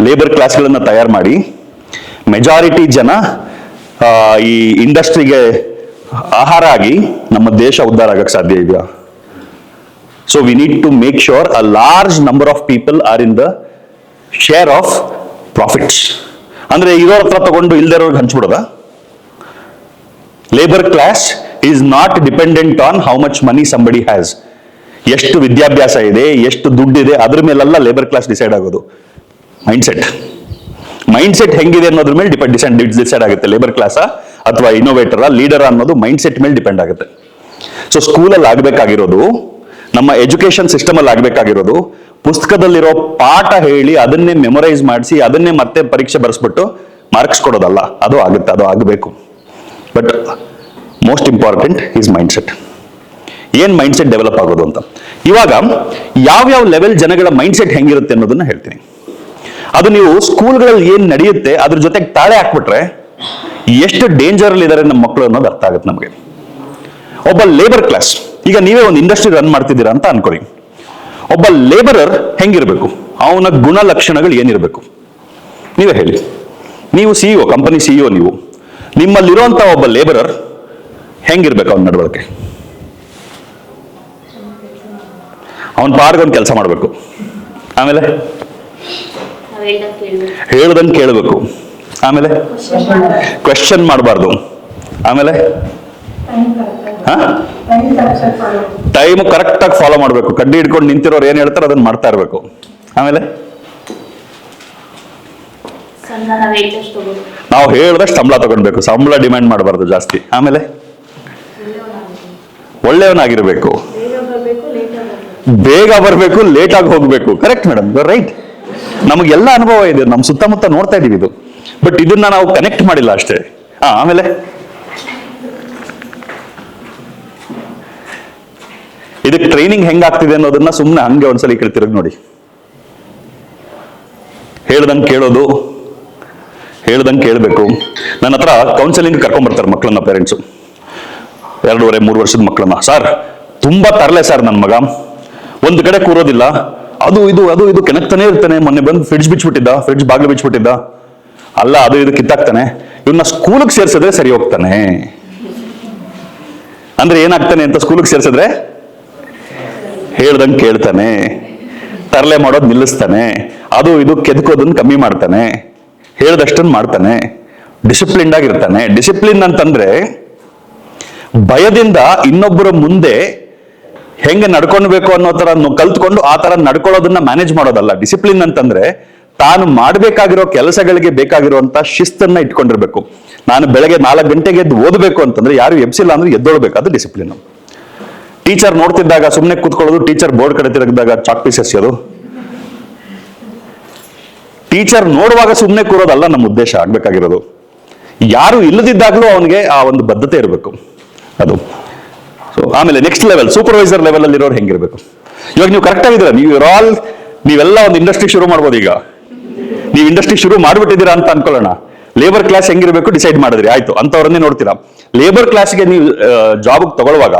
S1: ಲೇಬರ್ ಕ್ಲಾಸ್ಗಳನ್ನ ತಯಾರು ಮಾಡಿ ಮೆಜಾರಿಟಿ ಜನ ಈ ಇಂಡಸ್ಟ್ರಿಗೆ ಆಹಾರ ಆಗಿ ನಮ್ಮ ದೇಶ ಉದ್ಧಾರ ಆಗಕ್ಕೆ ಸಾಧ್ಯ ಇದೆಯಾ? So we need to make sure a large number of people are in the share of profits. ಅಂದ್ರೆ ಇರೋರ ಹತ್ರ ತಗೊಂಡು ಇಲ್ದಿರೋರ್ಗೆ ಹಂಚ್ಬಿಡೋದ? Labour class is not dependent on how much money somebody has. ಎಷ್ಟು ವಿದ್ಯಾಭ್ಯಾಸ ಇದೆ, ಎಷ್ಟು ದುಡ್ಡಿದೆ, ಅದ್ರ ಮೇಲೆಲ್ಲ ಲೇಬರ್ ಕ್ಲಾಸ್ ಡಿಸೈಡ್ ಆಗೋದು. ಮೈಂಡ್ಸೆಟ್ ಹೆಂಗಿದೆ ಅನ್ನೋದ್ರ ಮೇಲೆ ಡಿಸೈಡ್ ಆಗುತ್ತೆ. ಲೇಬರ್ ಕ್ಲಾಸ್ ಅಥವಾ ಇನೋವೇಟರ್, ಲೀಡರ್ ಅನ್ನೋದು ಮೈಂಡ್ಸೆಟ್ ಮೇಲೆ ಡಿಪೆಂಡ್ ಆಗುತ್ತೆ. ಸೊ ಸ್ಕೂಲಲ್ಲಿ ಆಗ್ಬೇಕಾಗಿರೋದು, ನಮ್ಮ ಎಜುಕೇಶನ್ ಸಿಸ್ಟಮ್ ಅಲ್ಲಿ ಆಗ್ಬೇಕಾಗಿರೋದು, ಪುಸ್ತಕದಲ್ಲಿರೋ ಪಾಠ ಹೇಳಿ ಅದನ್ನೇ ಮೆಮೊರೈಸ್ ಮಾಡಿಸಿ ಅದನ್ನೇ ಮತ್ತೆ ಪರೀಕ್ಷೆ ಬರೆಸ್ಬಿಟ್ಟು ಮಾರ್ಕ್ಸ್ ಕೊಡೋದಲ್ಲ. ಅದು ಆಗುತ್ತೆ, ಅದು ಆಗಬೇಕು. But most important is mindset. ಏನ್ ಮೈಂಡ್ಸೆಟ್ ಡೆವಲಪ್ ಆಗೋದು ಅಂತ. ಇವಾಗ ಯಾವ ಲೆವೆಲ್ ಜನಗಳ ಮೈಂಡ್ಸೆಟ್ ಹೆಂಗಿರುತ್ತೆ ಅನ್ನೋದನ್ನ ಹೇಳ್ತೀನಿ. ಅದು ನೀವು ಸ್ಕೂಲ್ಗಳಲ್ಲಿ ಏನ್ ನಡೆಯುತ್ತೆ ಅದ್ರ ಜೊತೆಗೆ ತಾಳೆ ಹಾಕ್ಬಿಟ್ರೆ ಎಷ್ಟು ಡೇಂಜರ್ ಅಲ್ಲಿ ಇದಾರೆ ನಮ್ಮ ಮಕ್ಕಳು ಅನ್ನೋದು ಅರ್ಥ ಆಗುತ್ತೆ ನಮಗೆ. ಒಬ್ಬ ಲೇಬರ್ ಕ್ಲಾಸ್, ಈಗ ನೀವೇ ಒಂದು ಇಂಡಸ್ಟ್ರಿ ರನ್ ಮಾಡ್ತಿದ್ದೀರಾ ಅಂತ ಅನ್ಕೊಳ್ಳಿ. ಒಬ್ಬ ಲೇಬರರ್ ಹೆಂಗಿರ್ಬೇಕು? ಅವನ ಗುಣಲಕ್ಷಣಗಳು ಏನಿರಬೇಕು? ನೀವೇ ಹೇಳಿ. ನೀವು ಸಿಇಒ, ಕಂಪನಿ ಸಿಇಒ, ನೀವು ನಿಮ್ಮಲ್ಲಿರುವಂತ ಒಬ್ಬ ಲೇಬರರ್ ಹೆಂಗಿರ್ಬೇಕು? ಅವನ ನಡವಳಿಕೆ, ಅವನ ಪಾರ್ಗೊಂದು ಕೆಲಸ ಮಾಡಬೇಕು, ಆಮೇಲೆ ಹೇಳ್ದಂಗೆ ಕೇಳಬೇಕು, ಆಮೇಲೆ ಕ್ವೆಶ್ಚನ್ ಮಾಡಬಾರ್ದು, ಆಮೇಲೆ ಟೈಮ್ ಕರೆಕ್ಟ್ ಆಗಿ ಫಾಲೋ ಮಾಡಬೇಕು, ಕಡ್ಡಿ ಹಿಡ್ಕೊಂಡು ನಿಂತಿರೋರು ಏನ್ ಹೇಳ್ತಾರೆ ಅದನ್ನ ಮಾಡ್ತಾ ಇರ್ಬೇಕು, ಆಮೇಲೆ ನಾವು ಹೇಳ್ದಷ್ಟು ಸಂಬಳ ತಗೊಳ್ಬೇಕು, ಸಂಬಳ ಡಿಮ್ಯಾಂಡ್ ಮಾಡಬಾರ್ದು ಜಾಸ್ತಿ, ಆಮೇಲೆ ಒಳ್ಳೆಯವನಾಗಿರ್ಬೇಕು, ಬೇಗ ಬರಬೇಕು, ಲೇಟ್ ಆಗಿ ಹೋಗ್ಬೇಕು. Correct madam, right. ನಮಗೆಲ್ಲ ಅನುಭವ ಇದೆ, ನಮ್ಮ ಸುತ್ತಮುತ್ತ ನೋಡ್ತಾ ಇದೀವಿ ಇದು. ಬಟ್ ಇದನ್ನ ನಾವು ಕನೆಕ್ಟ್ ಮಾಡಿಲ್ಲ ಅಷ್ಟೇ. ಆಮೇಲೆ ಇದಕ್ಕೆ ಟ್ರೈನಿಂಗ್ ಹೆಂಗಾಗ್ತಿದೆ ಅನ್ನೋದನ್ನ ಸುಮ್ಮನೆ ಹಂಗೆ ಒಂದ್ಸಲಿ ಕೇಳ್ತಿರೋದು ನೋಡಿ. ಹೇಳ್ದಂಗೆ ಕೇಳೋದು, ಹೇಳ್ದಂಗೆ ಕೇಳಬೇಕು. ನನ್ನ ಹತ್ರ ಕೌನ್ಸಿಲಿಂಗ್ ಕರ್ಕೊಂಡ್ಬರ್ತಾರೆ ಮಕ್ಕಳನ್ನ, ಪೇರೆಂಟ್ಸು, 2.5-3 ವರ್ಷದ ಮಕ್ಕಳನ್ನ. ಸರ್, ತುಂಬಾ ತರಲೆ ಸರ್ ನನ್ನ ಮಗ, ಒಂದು ಕಡೆ ಕೂರೋದಿಲ್ಲ, ಅದು ಇದು ಕೆಣಕ್ತಾನೆ ಇರ್ತಾನೆ. ಮೊನ್ನೆ ಬಂದು ಫ್ರಿಡ್ಜ್ ಬಾಗಿಲು ಬಿಚ್ಚಿಬಿಟ್ಟಿದ್ದ, ಅಲ್ಲ ಅದು ಇದು ಕಿತ್ತಾಕ್ತಾನೆ. ಇವನ್ನ ಸ್ಕೂಲಿಗೆ ಸೇರ್ಸಿದ್ರೆ ಸರಿ ಹೋಗ್ತಾನೆ. ಅಂದ್ರೆ ಏನಾಗ್ತಾನೆ ಅಂತ ಸ್ಕೂಲಿಗೆ ಸೇರ್ಸಿದ್ರೆ ಹೇಳ್ದಂಗೆ ಕೇಳ್ತಾನೆ, ತರಲೆ ಮಾಡೋದು ನಿಲ್ಲಿಸ್ತಾನೆ, ಅದು ಇದು ಕೆದಕೋದನ್ನ ಕಮ್ಮಿ ಮಾಡ್ತಾನೆ, ಹೇಳ್ದಷ್ಟನ್ನು ಮಾಡ್ತಾನೆ, ಡಿಸಿಪ್ಲಿನ್ಡ್ ಆಗಿರ್ತಾನೆ. ಡಿಸಿಪ್ಲಿನ್ ಅಂತಂದ್ರೆ ಭಯದಿಂದ ಇನ್ನೊಬ್ಬರ ಮುಂದೆ ಹೆಂಗೆ ನಡ್ಕೊಳ್ಬೇಕು ಅನ್ನೋ ತರ ಕಲ್ತ್ಕೊಂಡು ಆ ತರ ನಡ್ಕೊಳ್ಳೋದನ್ನ ಮ್ಯಾನೇಜ್ ಮಾಡೋದಲ್ಲ. ಡಿಸಿಪ್ಲಿನ್ ಅಂತಂದ್ರೆ ತಾನು ಮಾಡಬೇಕಾಗಿರೋ ಕೆಲಸಗಳಿಗೆ ಬೇಕಾಗಿರುವಂತ ಶಿಸ್ತನ್ನ ಇಟ್ಕೊಂಡಿರ್ಬೇಕು. ನಾನು ಬೆಳಗ್ಗೆ 4 ಗಂಟೆಗೆ ಎದ್ದು ಓದಬೇಕು ಅಂತಂದ್ರೆ ಯಾರು ಎಬ್ಸಿಲ್ಲ ಅಂದ್ರೆ ಎದ್ದೋಳ್ಬೇಕು, ಅದು ಡಿಸಿಪ್ಲಿನ್. ಟೀಚರ್ ನೋಡ್ತಿದ್ದಾಗ ಸುಮ್ಮನೆ ಕೂತ್ಕೊಳ್ಳೋದು, ಟೀಚರ್ ಬೋರ್ಡ್ ಕಡೆ ತಿರುಗಿದಾಗ ಚಾಕ್ ಪೀಸ್ ಎಸೆಯೋದು, ಟೀಚರ್ ನೋಡುವಾಗ ಸುಮ್ಮನೆ ಕೂರೋದಲ್ಲ ನಮ್ಮ ಉದ್ದೇಶ ಆಗ್ಬೇಕಾಗಿರೋದು. ಯಾರು ಇಲ್ಲದಿದ್ದಾಗಲೂ ಅವನಿಗೆ ಆ ಒಂದು ಬದ್ಧತೆ ಇರಬೇಕು ಅದು. ಸೊ ಆಮೇಲೆ ನೆಕ್ಸ್ಟ್ ಲೆವೆಲ್, ಸೂಪರ್ವೈಸರ್ ಲೆವೆಲ್ ಅಲ್ಲಿ ಇರೋರು ಹೆಂಗಿರ್ಬೇಕು. ಇವಾಗ ನೀವು ಕರೆಕ್ಟ್ ಆಗಿದ್ದೀರಾ, ನೀವೆಲ್ಲ ಒಂದು ಇಂಡಸ್ಟ್ರಿ ಶುರು ಮಾಡ್ಬೋದು. ಈಗ ನೀವು ಇಂಡಸ್ಟ್ರಿ ಶುರು ಮಾಡ್ಬಿಟ್ಟಿದ್ದೀರಾ ಅಂತ ಅನ್ಕೊಳ್ಳೋಣ. ಲೇಬರ್ ಕ್ಲಾಸ್ ಹೆಂಗಿರ್ಬೇಕು ಡಿಸೈಡ್ ಮಾಡಿದ್ರಿ, ಆಯ್ತು, ಅಂತವ್ರನ್ನೇ ನೋಡ್ತೀರಾ. ಲೇಬರ್ ಕ್ಲಾಸ್ಗೆ ನೀವು ಜಾಬ್ ತಗೊಳ್ಳುವಾಗ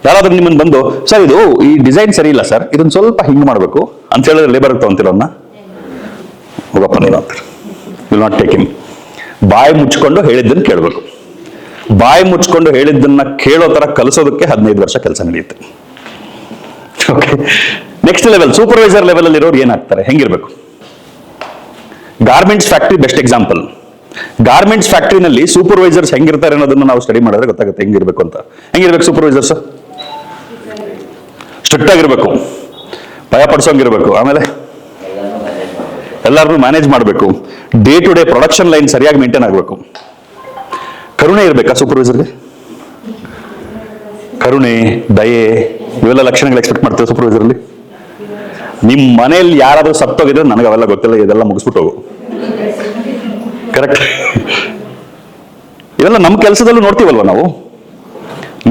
S1: ಯಾರಾದ್ರೂ ನಿಮ್ಮನ್ನು ಬಂದು ಸರ್ ಇದು ಈ ಡಿಸೈನ್ ಸರಿ ಇಲ್ಲ ಸರ್, ಇದನ್ನ ಸ್ವಲ್ಪ ಹಿಂಗೆ ಮಾಡಬೇಕು ಅಂತ ಹೇಳಿದ್ರೆ ಲೇಬರ್ ತಗೊಂತಿರೋನ್ನ ಹೋಗಪ್ಪ ನೀನು ಅಂತಾರೆ. Will not take him. ಬಾಯಿ ಮುಚ್ಕೊಂಡು ಹೇಳಿದ್ದನ್ನು ಕೇಳಬೇಕು. ಬಾಯಿ ಮುಚ್ಕೊಂಡು ಹೇಳಿದ್ದನ್ನ ಕೇಳೋ ತರ ಕಲಿಸೋದಕ್ಕೆ 15 ವರ್ಷ ಕೆಲಸ ನಡೆಯುತ್ತೆ. Okay, next level, supervisor level ಅಲ್ಲಿ ಇರೋರು ಏನಾಗ್ತಾರೆ, ಹೆಂಗಿರ್ಬೇಕು. Garments factory best example. Garments ಫ್ಯಾಕ್ಟ್ರಿನಲ್ಲಿ ಸೂಪರ್ವೈಸರ್ಸ್ ಹೆಂಗಿರ್ತಾರೆ ಅನ್ನೋದನ್ನ ನಾವು ಸ್ಟಡಿ ಮಾಡಿದ್ರೆ ಗೊತ್ತಾಗುತ್ತೆ ಹೆಂಗಿರ್ಬೇಕು ಅಂತ. ಹೆಂಗಿರ್ಬೇಕು ಸೂಪರ್ವೈಸರ್ಸ್? ಸ್ಟ್ರಿಕ್ಟ್ ಆಗಿರ್ಬೇಕು, ಭಯ ಪಡಿಸೋಂಗಿರ್ಬೇಕು, ಆಮೇಲೆ ಎಲ್ಲರನ್ನೂ ಮ್ಯಾನೇಜ್ ಮಾಡಬೇಕು, day to day production line ಸರಿಯಾಗಿ ಮೇಂಟೈನ್ ಆಗಬೇಕು. ಕರುಣೆ ಇರಬೇಕಾ ಸೂಪರ್ವೈಸರ್ಗೆ? ಕರುಣೆ, ದಯೆ, ಇವೆಲ್ಲ ಲಕ್ಷಣಗಳು ಎಕ್ಸ್ಪೆಕ್ಟ್ ಮಾಡ್ತೇವೆ ಸೂಪರ್ವೈಸರ್ ಅಲ್ಲಿ. ನಿಮ್ಮ ಮನೆಯಲ್ಲಿ ಯಾರಾದ್ರೂ ಸತ್ತೋಗಿದ್ರೆ ನನಗೆ ಅವೆಲ್ಲ ಗೊತ್ತಿಲ್ಲ, ಇದೆಲ್ಲ ಮುಗಿಸ್ಬಿಟ್ಟು ಹೋಗು. ಕರೆಕ್ಟ್? ಇವೆಲ್ಲ ನಮ್ಮ ಕೆಲಸದಲ್ಲೂ ನೋಡ್ತೀವಲ್ವ ನಾವು.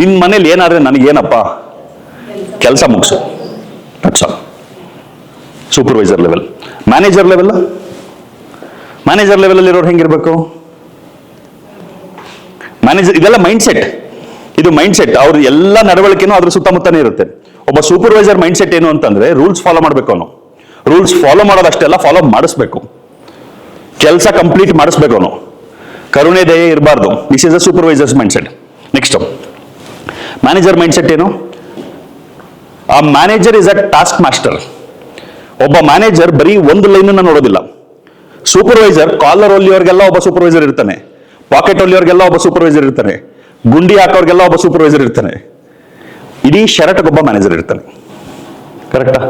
S1: ನಿನ್ನ ಮನೇಲಿ ಏನಾದ್ರೆ ನನಗೇನಪ್ಪ, ಕೆಲಸ ಮುಗಿಸು, ಅಚ್ಚ. Supervisor level. Manager level, manager level ಅಲ್ಲಿ ಇರೋರು ಹೆಂಗಿರ್ಬೇಕು? ಮ್ಯಾನೇಜರ್, ಇದೆಲ್ಲ ಮೈಂಡ್ ಸೆಟ್. ಇದು ಮೈಂಡ್ ಸೆಟ್. ಅವ್ರ ಎಲ್ಲ ನಡವಳಿಕೆನೂ ಅದ್ರ ಸುತ್ತಮುತ್ತನೇ ಇರುತ್ತೆ. ಒಬ್ಬ ಸೂಪರ್ವೈಸರ್ ಮೈಂಡ್ ಸೆಟ್ ಏನು ಅಂತಂದ್ರೆ ರೂಲ್ಸ್ ಫಾಲೋ ಮಾಡ್ಬೇಕು. ಅವನು ರೂಲ್ಸ್ ಫಾಲೋ ಮಾಡೋದಷ್ಟೆಲ್ಲ ಫಾಲೋ ಮಾಡಿಸ್ಬೇಕು, ಕೆಲಸ ಕಂಪ್ಲೀಟ್ ಮಾಡಿಸ್ಬೇಕು ಅವನು. ಕರುಣೆ, ದಯೆ ಇರಬಾರ್ದು. This is a supervisors mind set. Next, manager mind set ಏನು? ಆ manager is a task master. ಒಬ್ಬ ಮ್ಯಾನೇಜರ್ ಬರೀ ಒಂದು ಲೈನ್ ನೋಡೋದಿಲ್ಲ. ಸೂಪರ್ವೈಸರ್ ಕಾಲರ್ ಹೊಲಿಯೋರ್ಗೆಲ್ಲ ಒಬ್ಬ ಸೂಪರ್ವೈಸರ್ ಇರ್ತಾನೆ, ಪಾಕೆಟ್ ಹೊಲಿಯೋರ್ಗೆಲ್ಲ ಒಬ್ಬ ಸೂಪರ್ವೈಸರ್ ಇರ್ತಾನೆ, ಗುಂಡಿ ಹಾಕೋರ್ಗೆಲ್ಲ ಒಬ್ಬ ಸೂಪರ್ವೈಸರ್ ಇರ್ತಾನೆ, ಇಡೀ ಶರ್ಟ್ಗೊಬ್ಬ ಮ್ಯಾನೇಜರ್ ಇರ್ತಾನೆ. ಕರೆಕ್ಟಾ?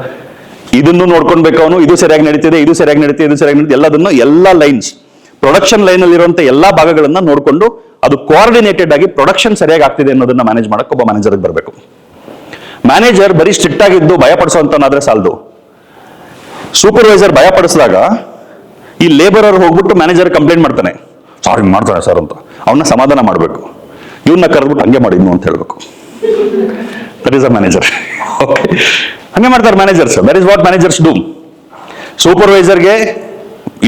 S1: ಇದನ್ನು ನೋಡ್ಕೊಳ್ಬೇಕು ಅವನು. ಇದು ಸರಿಯಾಗಿ ನಡೀತಿದೆ, ಇದು ಸರಿಯಾಗಿ ನಡೀತಿದೆ, ಇದು ಸರಿಯಾಗಿ ನಡೀತಿದೆ, ಎಲ್ಲದನ್ನು, ಎಲ್ಲ ಲೈನ್ಸ್, ಪ್ರೊಡಕ್ಷನ್ ಲೈನ್ ಅಲ್ಲಿ ಇರುವಂತ ಎಲ್ಲಾ ಭಾಗಗಳನ್ನ ನೋಡ್ಕೊಂಡು ಅದು ಕೋಆರ್ಡಿನೇಟೆಡ್ ಆಗಿ ಪ್ರೊಡಕ್ಷನ್ ಸರಿಯಾಗಿ ಆಗ್ತಿದೆ ಅನ್ನೋದನ್ನ ಮ್ಯಾನೇಜ್ ಮಾಡಕ್ಕೆ ಒಬ್ಬ ಮ್ಯಾನೇಜರ್ ಬರಬೇಕು. ಮ್ಯಾನೇಜರ್ ಬರೀ ಸ್ಟ್ರಿಕ್ಟ್ ಆಗಿದ್ದು ಭಯ ಪಡಿಸೋಂತಾದ್ರೆ ಸಾಲದು. ಸೂಪರ್ವೈಸರ್ ಭಯ ಪಡಿಸಿದಾಗ ಈ ಲೇಬರರ್ ಹೋಗ್ಬಿಟ್ಟು ಮ್ಯಾನೇಜರ್ ಕಂಪ್ಲೇಂಟ್ ಮಾಡ್ತಾನೆ, ಸಾರಿ ಮಾಡ್ತಾನೆ ಸರ್ ಅಂತ. ಅವನ್ನ ಸಮಾಧಾನ ಮಾಡಬೇಕು. ಇವನ್ನ ಕರೆದ್ಬಿಟ್ಟು ಹಂಗೆ ಮಾಡಿ ಅಂತ ಹೇಳ್ಬೇಕು. That is a manager. Okay, ಹಂಗೆ ಮಾಡ್ತಾರೆ managers. That is what managers do. ಸೂಪರ್ವೈಸರ್ಗೆ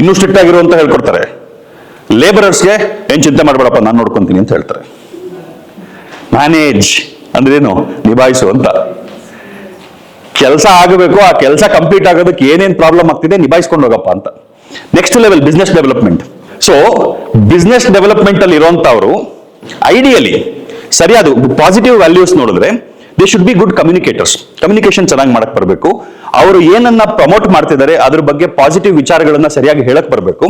S1: ಇನ್ನೂ ಸ್ಟ್ರಿಕ್ಟ್ ಆಗಿರು ಅಂತ ಹೇಳ್ಕೊಡ್ತಾರೆ, ಲೇಬರರ್ಸ್ಗೆ ಏನ್ ಚಿಂತೆ ಮಾಡಬೇಡಪ್ಪ ನಾನು ನೋಡ್ಕೊಂತೀನಿ ಅಂತ ಹೇಳ್ತಾರೆ. ಮ್ಯಾನೇಜ್ ಅಂದ್ರೇನು? ನಿಭಾಯಿಸು ಅಂತ. ಕೆಲಸ ಆಗಬೇಕು, ಆ ಕೆಲಸ ಕಂಪ್ಲೀಟ್ ಆಗೋದಕ್ಕೆ ಏನೇನು ಪ್ರಾಬ್ಲಮ್ ಆಗ್ತಿದೆ ನಿಭಾಯಿಸ್ಕೊಂಡು ಹೋಗಪ್ಪ ಅಂತ. Next level, business development. So business development ಅಲ್ಲಿ ಇರುವಂತವ್ರು ಐಡಿಯಲಿ ಸರಿಯಾದ ಪಾಸಿಟಿವ್ ವ್ಯಾಲ್ಯೂಸ್ ನೋಡಿದ್ರೆ they should be good communicators. Communication ಚೆನ್ನಾಗಿ ಮಾಡಕ್ ಬರಬೇಕು. ಅವರು ಏನನ್ನ ಪ್ರಮೋಟ್ ಮಾಡ್ತಿದ್ದಾರೆ ಅದ್ರ ಬಗ್ಗೆ ಪಾಸಿಟಿವ್ ವಿಚಾರಗಳನ್ನ ಸರಿಯಾಗಿ ಹೇಳಕ್ ಬರಬೇಕು.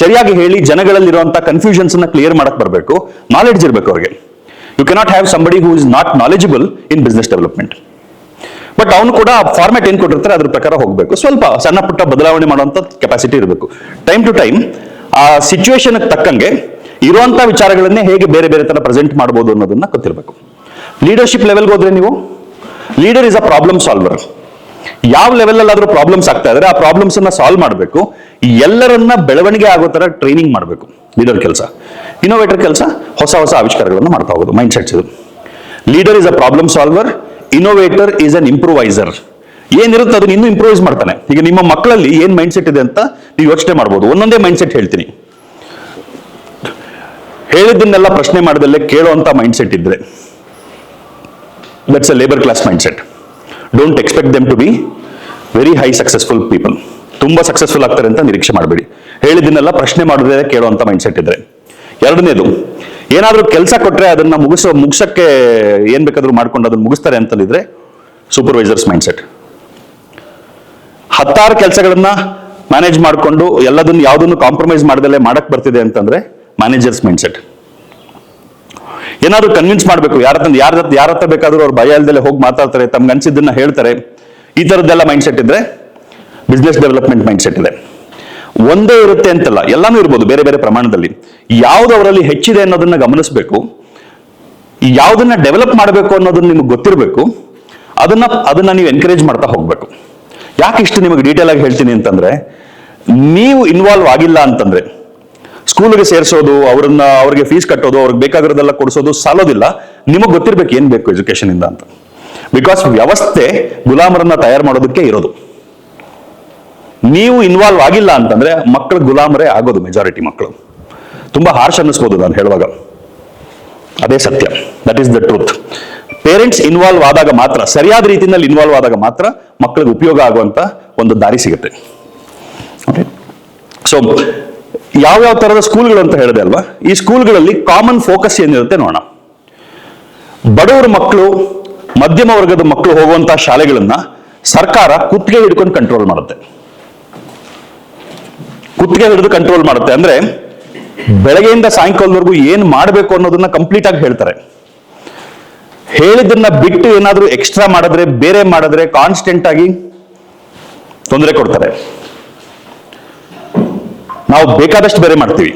S1: ಸರಿಯಾಗಿ ಹೇಳಿ ಜನಗಳಲ್ಲಿರುವಂತಹ ಕನ್ಫ್ಯೂಷನ್ಸ್ ಅನ್ನ ಕ್ಲಿಯರ್ ಮಾಡಕ್ ಬರಬೇಕು. ನಾಲೆಡ್ಜ್ ಇರಬೇಕು ಅವ್ರಿಗೆ. You cannot have somebody who is not knowledgeable in business development. But ಅವನು ಕೂಡ ಫಾರ್ಮ್ಯಾಟ್ ಏನ್ ಕೊಟ್ಟಿರ್ತಾರೆ ಅದ್ರ ಪ್ರಕಾರ ಹೋಗಬೇಕು. ಸ್ವಲ್ಪ ಸಣ್ಣ ಪುಟ್ಟ ಬದಲಾವಣೆ ಮಾಡುವಂತ ಕೆಪಾಸಿಟಿ ಇರಬೇಕು. ಟೈಮ್ ಟು ಟೈಮ್ ಆ ಸಿಚುವೇಶನ್ ತಕ್ಕಂಗೆ ಇರುವಂತ ವಿಚಾರಗಳನ್ನೇ ಹೇಗೆ ಬೇರೆ ಬೇರೆ ತರ ಪ್ರೆಸೆಂಟ್ ಮಾಡಬಹುದು ಅನ್ನೋದನ್ನ ಗೊತ್ತಿರಬೇಕು. ಲೀಡರ್ಶಿಪ್ ಲೆವೆಲ್ಗೆ ಹೋದ್ರೆ ನೀವು, leader is a problem solver. ಯಾವ ಲೆವೆಲ್ ಅಲ್ಲಾದ್ರೂ ಪ್ರಾಬ್ಲಮ್ಸ್ ಆಗ್ತಾ ಇದ್ರೆ ಆ ಪ್ರಾಬ್ಲಮ್ಸ್ ಅನ್ನ ಸಾಲ್ವ್ ಮಾಡಬೇಕು. ಎಲ್ಲರನ್ನ ಬೆಳವಣಿಗೆ ಆಗೋ ತರ ಟ್ರೈನಿಂಗ್ ಮಾಡಬೇಕು. ಲೀಡರ್ ಕೆಲಸ. ಇನೋವೇಟರ್ ಕೆಲಸ ಹೊಸ ಹೊಸ ಆವಿಷ್ಕಾರಗಳನ್ನು ಮಾಡ್ತಾ ಹೋಗೋದು. ಮೈಂಡ್ ಸೆಟ್ಸ್ ಇದು. Leader is a problem solver, innovator is an improviser. ಏನಿರುತ್ತೆ ಅದನ್ನ ಇನ್ನೂ ಇಂಪ್ರೂವೈಸ್ ಮಾಡ್ತಾನೆ. ಈಗ ನಿಮ್ಮ ಮಕ್ಕಳಲ್ಲಿ ಏನ್ ಮೈಂಡ್ ಸೆಟ್ ಇದೆ ಅಂತ ನೀವು ಯೋಚನೆ ಮಾಡ್ಬೋದು. ಒಂದೊಂದೇ ಮೈಂಡ್ ಸೆಟ್ ಹೇಳ್ತೀನಿ. ಹೇಳಿದ್ದನ್ನೆಲ್ಲ ಪ್ರಶ್ನೆ ಮಾಡದಲ್ಲೇ ಕೇಳುವಂತ ಮೈಂಡ್ ಸೆಟ್ ಇದ್ರೆ, that's a labour class mind set. Don't expect them to be very high successful people. ತುಂಬಾ ಸಕ್ಸಸ್ಫುಲ್ ಆಗ್ತಾರೆ ಅಂತ ನಿರೀಕ್ಷೆ ಮಾಡಬೇಡಿ. ಹೇಳಿದ್ದನ್ನೆಲ್ಲ ಪ್ರಶ್ನೆ ಮಾಡೋದೇ ಕೇಳುವಂತ ಮೈಂಡ್ ಸೆಟ್ ಇದ್ರೆ. ಎರಡನೇದು, ಏನಾದ್ರೂ ಕೆಲಸ ಕೊಟ್ರೆ ಅದನ್ನ ಮುಗಿಸಕ್ಕೆ ಏನ್ ಬೇಕಾದ್ರೂ ಮಾಡ್ಕೊಂಡು ಅದನ್ನ ಮುಗಿಸ್ತಾರೆ ಅಂತಂದಿದ್ರೆ ಸೂಪರ್ವೈಸರ್ಸ್ ಮೈಂಡ್ ಸೆಟ್. 10 ಕೆಲಸಗಳನ್ನ ಮ್ಯಾನೇಜ್ ಮಾಡಿಕೊಂಡು ಎಲ್ಲದನ್ನು ಯಾವುದನ್ನು ಕಾಂಪ್ರಮೈಸ್ ಮಾಡ್ದಲ್ಲೇ ಮಾಡಕ್ ಬರ್ತಿದೆ ಅಂತಂದ್ರೆ ಮ್ಯಾನೇಜರ್ಸ್ ಮೈಂಡ್ ಸೆಟ್. ಏನಾದ್ರು ಕನ್ವಿನ್ಸ್ ಮಾಡಬೇಕು, ಯಾರ ಹತ್ರ ಬೇಕಾದ್ರೂ ಅವ್ರ ಭಯ ಇಲ್ದಲೆ ಹೋಗಿ ಮಾತಾಡ್ತಾರೆ, ತಮ್ಗೆ ಅನ್ಸಿದ್ದನ್ನ ಹೇಳ್ತಾರೆ. ಈ ತರದ್ದೆಲ್ಲ ಮೈಂಡ್ ಸೆಟ್ ಇದ್ರೆ ಬಿಸ್ನೆಸ್ ಡೆವಲಪ್ಮೆಂಟ್ ಮೈಂಡ್ ಸೆಟ್ ಇದೆ. ಒಂದೇ ಇರುತ್ತೆ ಅಂತಲ್ಲ, ಎಲ್ಲಾನು ಇರ್ಬೋದು ಬೇರೆ ಬೇರೆ ಪ್ರಮಾಣದಲ್ಲಿ. ಯಾವ್ದು ಅವರಲ್ಲಿ ಹೆಚ್ಚಿದೆ ಅನ್ನೋದನ್ನ ಗಮನಿಸಬೇಕು, ಯಾವ್ದನ್ನ ಡೆವಲಪ್ ಮಾಡಬೇಕು ಅನ್ನೋದನ್ನ ನಿಮ್ಗೆ ಗೊತ್ತಿರಬೇಕು. ಅದನ್ನ ನೀವು ಎನ್ಕರೇಜ್ ಮಾಡ್ತಾ ಹೋಗ್ಬೇಕು. ಯಾಕೆ ಇಷ್ಟು ನಿಮಗೆ ಡೀಟೇಲ್ ಆಗಿ ಹೇಳ್ತೀನಿ ಅಂತಂದ್ರೆ, ನೀವು ಇನ್ವಾಲ್ವ್ ಆಗಿಲ್ಲ ಅಂತಂದ್ರೆ ಸ್ಕೂಲ್ಗೆ ಸೇರಿಸೋದು, ಅವ್ರಿಗೆ ಫೀಸ್ ಕಟ್ಟೋದು, ಅವ್ರಿಗೆ ಬೇಕಾಗಿರೋದೆಲ್ಲ ಕೊಡಿಸೋದು ಸಾಲೋದಿಲ್ಲ. ನಿಮಗೆ ಗೊತ್ತಿರ್ಬೇಕು ಏನ್ ಬೇಕು ಎಜುಕೇಶನ್ ಇಂದ ಅಂತ. ಬಿಕಾಸ್ ವ್ಯವಸ್ಥೆ ಗುಲಾಮರನ್ನ ತಯಾರು ಮಾಡೋದಕ್ಕೆ ಇರೋದು. ನೀವು ಇನ್ವಾಲ್ವ್ ಆಗಿಲ್ಲ ಅಂತಂದ್ರೆ ಮಕ್ಕಳು ಗುಲಾಮರೇ ಆಗೋದು. ಮೆಜಾರಿಟಿ ಮಕ್ಕಳು ತುಂಬಾ ಹಾರ್ಶ್ ಅನ್ನಿಸ್ಬೋದು ನಾನು ಹೇಳುವಾಗ, ಅದೇ ಸತ್ಯ. That is the truth. Parents involve ಆದಾಗ ಮಾತ್ರ, ಸರಿಯಾದ ರೀತಿಯಲ್ಲಿ ಇನ್ವಾಲ್ವ್ ಆದಾಗ ಮಾತ್ರ ಮಕ್ಕಳಿಗೆ ಉಪಯೋಗ ಆಗುವಂತ ಒಂದು ದಾರಿ ಸಿಗುತ್ತೆ. ಸೊ ಯಾವ್ಯಾವ ತರದ ಸ್ಕೂಲ್ಗಳು ಅಂತ ಹೇಳಿದೆ ಅಲ್ವಾ, ಈ ಸ್ಕೂಲ್ಗಳಲ್ಲಿ ಕಾಮನ್ ಫೋಕಸ್ ಏನಿರುತ್ತೆ ನೋಡೋಣ. ಬಡವರ ಮಕ್ಕಳು, ಮಧ್ಯಮ ವರ್ಗದ ಮಕ್ಕಳು ಹೋಗುವಂತ ಶಾಲೆಗಳನ್ನ ಸರ್ಕಾರ ಕುತ್ತಿಗೆ ಹಿಡ್ಕೊಂಡು ಕಂಟ್ರೋಲ್ ಮಾಡುತ್ತೆ. ಕುತ್ತಿಗೆ ಹಿಡಿದು ಕಂಟ್ರೋಲ್ ಮಾಡುತ್ತೆ ಅಂದ್ರೆ ಬೆಳಗ್ಗೆಯಿಂದ ಸಾಯಂಕಾಲದವರೆಗೂ ಏನ್ ಮಾಡಬೇಕು ಅನ್ನೋದನ್ನ ಕಂಪ್ಲೀಟ್ ಆಗಿ ಹೇಳ್ತಾರೆ. ಹೇಳಿದ್ದನ್ನ ಬಿಟ್ಟು ಏನಾದ್ರೂ ಎಕ್ಸ್ಟ್ರಾ ಮಾಡಿದ್ರೆ, ಬೇರೆ ಮಾಡಿದ್ರೆ ಕಾನ್ಸ್ಟೆಂಟ್ ಆಗಿ ತೊಂದರೆ ಕೊಡ್ತಾರೆ. ನಾವು ಬೇಕಾದಷ್ಟು ಬೇರೆ ಮಾಡ್ತೀವಿ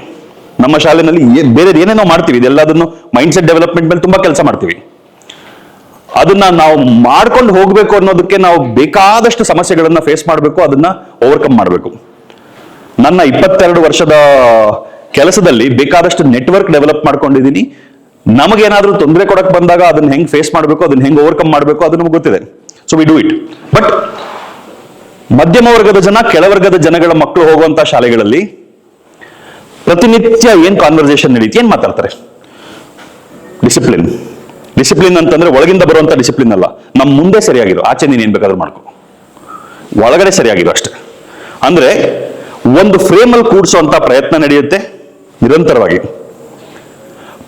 S1: ನಮ್ಮ ಶಾಲೆನಲ್ಲಿ, ಬೇರೆ ಏನೇನೋ ಮಾಡ್ತೀವಿ. ಇದೆಲ್ಲದನ್ನು ಮೈಂಡ್ ಸೆಟ್ ಡೆವಲಪ್ಮೆಂಟ್ ಮೇಲೆ ತುಂಬಾ ಕೆಲಸ ಮಾಡ್ತೀವಿ. ಅದನ್ನ ನಾವು ಮಾಡ್ಕೊಂಡು ಹೋಗ್ಬೇಕು ಅನ್ನೋದಕ್ಕೆ ನಾವು ಬೇಕಾದಷ್ಟು ಸಮಸ್ಯೆಗಳನ್ನ ಫೇಸ್ ಮಾಡಬೇಕು, ಅದನ್ನ ಓವರ್ಕಮ್ ಮಾಡಬೇಕು. ನನ್ನ 22 ವರ್ಷದ ಕೆಲಸದಲ್ಲಿ ಬೇಕಾದಷ್ಟು ನೆಟ್ವರ್ಕ್ ಡೆವಲಪ್ ಮಾಡ್ಕೊಂಡಿದ್ದೀನಿ. ನಮಗೇನಾದ್ರೂ ತೊಂದರೆ ಕೊಡಕ್ ಬಂದಾಗ ಅದನ್ನ ಹೆಂಗ್ ಫೇಸ್ ಮಾಡಬೇಕು, ಅದನ್ನ ಹೆಂಗ್ ಓವರ್ಕಮ್ ಮಾಡಬೇಕು ಅದು ನಮ್ಗೆ ಗೊತ್ತಿದೆ. So we do it. But ಮಧ್ಯಮ ವರ್ಗದ ಜನ, ಕೆಳವರ್ಗದ ಜನಗಳ ಮಕ್ಕಳು ಹೋಗುವಂತ ಶಾಲೆಗಳಲ್ಲಿ ಪ್ರತಿನಿತ್ಯ ಏನ್ ಕಾನ್ವರ್ಸೇಷನ್ ನಡೀತಿ, ಏನ್ ಮಾತಾಡ್ತಾರೆ? ಡಿಸಿಪ್ಲಿನ್ ಅಂತಂದ್ರೆ ಒಳಗಿಂದ ಬರುವಂತ ಡಿಸಿಪ್ಲಿನ್ ಅಲ್ಲ. ನಮ್ ಮುಂದೆ ಸರಿಯಾಗಿರೋ, ಆಚೆ ನೀನ್ ಏನ್ ಬೇಕಾದ್ರೂ ಮಾಡ್ಕೊ, ಒಳಗಡೆ ಸರಿಯಾಗಿರೋ ಅಷ್ಟೇ. ಅಂದ್ರೆ ಒಂದು ಫ್ರೇಮ್ ಅಲ್ಲಿ ಕೂಡಿಸುವಂತ ಪ್ರಯತ್ನ ನಡೆಯುತ್ತೆ ನಿರಂತರವಾಗಿ.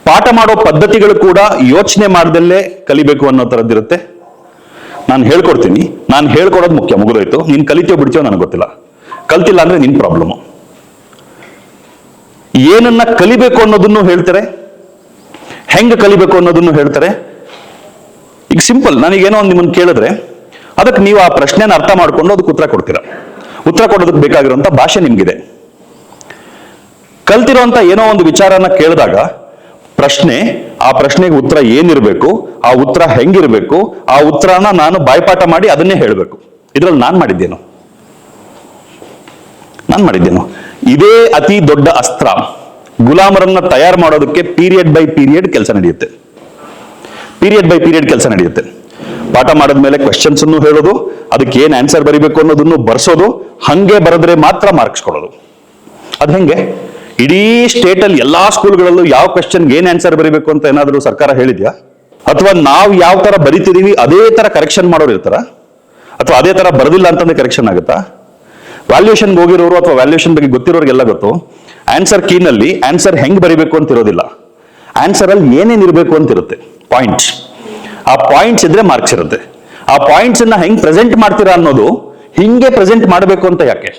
S1: ಪಾಠ ಮಾಡೋ ಪದ್ಧತಿಗಳು ಕೂಡ ಯೋಚನೆ ಮಾಡ್ದಲ್ಲೇ ಕಲಿಬೇಕು ಅನ್ನೋ ತರದ್ದಿರುತ್ತೆ. ನಾನು ಹೇಳ್ಕೊಡ್ತೀನಿ, ನಾನು ಹೇಳ್ಕೊಡೋದು ಮುಖ್ಯ, ಮುಗಿದೋಯ್ತು. ನೀನ್ ಕಲಿತೀಯೋ ಬಿಡ್ತೀಯೋ ನನಗೆ ಗೊತ್ತಿಲ್ಲ. ಕಲ್ತಿಲ್ಲ ಅಂದ್ರೆ ನಿನ್ ಪ್ರಾಬ್ಲಮ್. ಏನನ್ನ ಕಲಿಬೇಕು ಅನ್ನೋದನ್ನು ಹೇಳ್ತಾರೆ, ಹೆಂಗ ಕಲಿಬೇಕು ಅನ್ನೋದನ್ನು ಹೇಳ್ತಾರೆ. ಈಗ ಸಿಂಪಲ್, ನನಗೇನೋ ಒಂದು ನಿಮ್ಮನ್ನು ಕೇಳಿದ್ರೆ ಅದಕ್ಕೆ ನೀವು ಆ ಪ್ರಶ್ನೆನ ಅರ್ಥ ಮಾಡ್ಕೊಂಡು ಅದಕ್ಕೆ ಉತ್ತರ ಕೊಡ್ತೀರಾ. ಉತ್ತರ ಕೊಡೋದಕ್ಕೆ ಬೇಕಾಗಿರುವಂತ ಭಾಷೆ ನಿಮ್ಗಿದೆ. ಕಲ್ತಿರುವಂತ ಏನೋ ಒಂದು ವಿಚಾರನ ಕೇಳಿದಾಗ ಪ್ರಶ್ನೆ, ಆ ಪ್ರಶ್ನೆಗೆ ಉತ್ತರ ಏನಿರಬೇಕು, ಆ ಉತ್ತರ ಹೆಂಗಿರ್ಬೇಕು, ಆ ಉತ್ತರನ ನಾನು ಬಾಯ್ಪಾಠ ಮಾಡಿ ಅದನ್ನೇ ಹೇಳಬೇಕು. ಇದ್ರಲ್ಲಿ ನಾನು ಮಾಡಿದ್ದೇನು? ಇದೇ ಅತಿ ದೊಡ್ಡ ಅಸ್ತ್ರ. ಗುಲಾಮರನ್ನ ತಯಾರು ಮಾಡೋದಕ್ಕೆ ಪೀರಿಯಡ್ ಬೈ ಪೀರಿಯಡ್ ಕೆಲಸ ನಡೆಯುತ್ತೆ. ಪಾಠ ಮಾಡಿದ್ಮೇಲೆ ಕ್ವೆಶ್ಚನ್ಸ್ ಅನ್ನು ಹೇಳೋದು, ಅದಕ್ಕೆ ಏನ್ ಆನ್ಸರ್ ಬರಿಬೇಕು ಅನ್ನೋದನ್ನು ಬರ್ಸೋದು, ಹಂಗೆ ಬರೆದ್ರೆ ಮಾತ್ರ ಮಾರ್ಕ್ಸ್ ಕೊಡೋದು. ಅದ್ ಹೆಂಗೆ? ಇಡೀ ಸ್ಟೇಟ್ ಅಲ್ಲಿ ಎಲ್ಲಾ ಸ್ಕೂಲ್ಗಳಲ್ಲೂ ಯಾವ ಕ್ವೆಶ್ಚನ್ಗೆ ಏನ್ ಆನ್ಸರ್ ಬರಿಬೇಕು ಅಂತ ಏನಾದ್ರೂ ಸರ್ಕಾರ ಹೇಳಿದ್ಯಾ? ಅಥವಾ ನಾವು ಯಾವ ತರ ಬರಿತಿದೀವಿ ಅದೇ ತರ ಕರೆಕ್ಷನ್ ಮಾಡೋರು ಇರ್ತಾರ? ಅಥವಾ ಅದೇ ತರ ಬರೋದಿಲ್ಲ ಅಂತಂದ್ರೆ ಕರೆಕ್ಷನ್ ಆಗುತ್ತಾ? ವ್ಯಾಲ್ಯೂಯೇಷನ್ಗೆ ಹೋಗಿರೋರು ಅಥವಾ ವ್ಯಾಲ್ಯೂಯೇಷನ್ ಬಗ್ಗೆ ಗೊತ್ತಿರೋರಿಗೆಲ್ಲ ಗೊತ್ತು, ಆನ್ಸರ್ ಕೀನಲ್ಲಿ ಆನ್ಸರ್ ಹೆಂಗ್ ಬರಿಬೇಕು ಅಂತ ಇರೋದಿಲ್ಲ, ಆನ್ಸರ್ ಅಲ್ಲಿ ಏನೇನ್ ಇರಬೇಕು ಅಂತ ಇರುತ್ತೆ, ಪಾಯಿಂಟ್ಸ್. ಆ ಪಾಯಿಂಟ್ಸ್ ಇದ್ರೆ ಮಾರ್ಕ್ಸ್ ಇರುತ್ತೆ. ಆ ಪಾಯಿಂಟ್ಸ್ ಅನ್ನ ಹೆಂಗ್ ಪ್ರೆಸೆಂಟ್ ಮಾಡ್ತೀರಾ ಅನ್ನೋದು, ಹಿಂಗೆ ಪ್ರೆಸೆಂಟ್ ಮಾಡಬೇಕು ಅಂತ ಯಾಕೆ,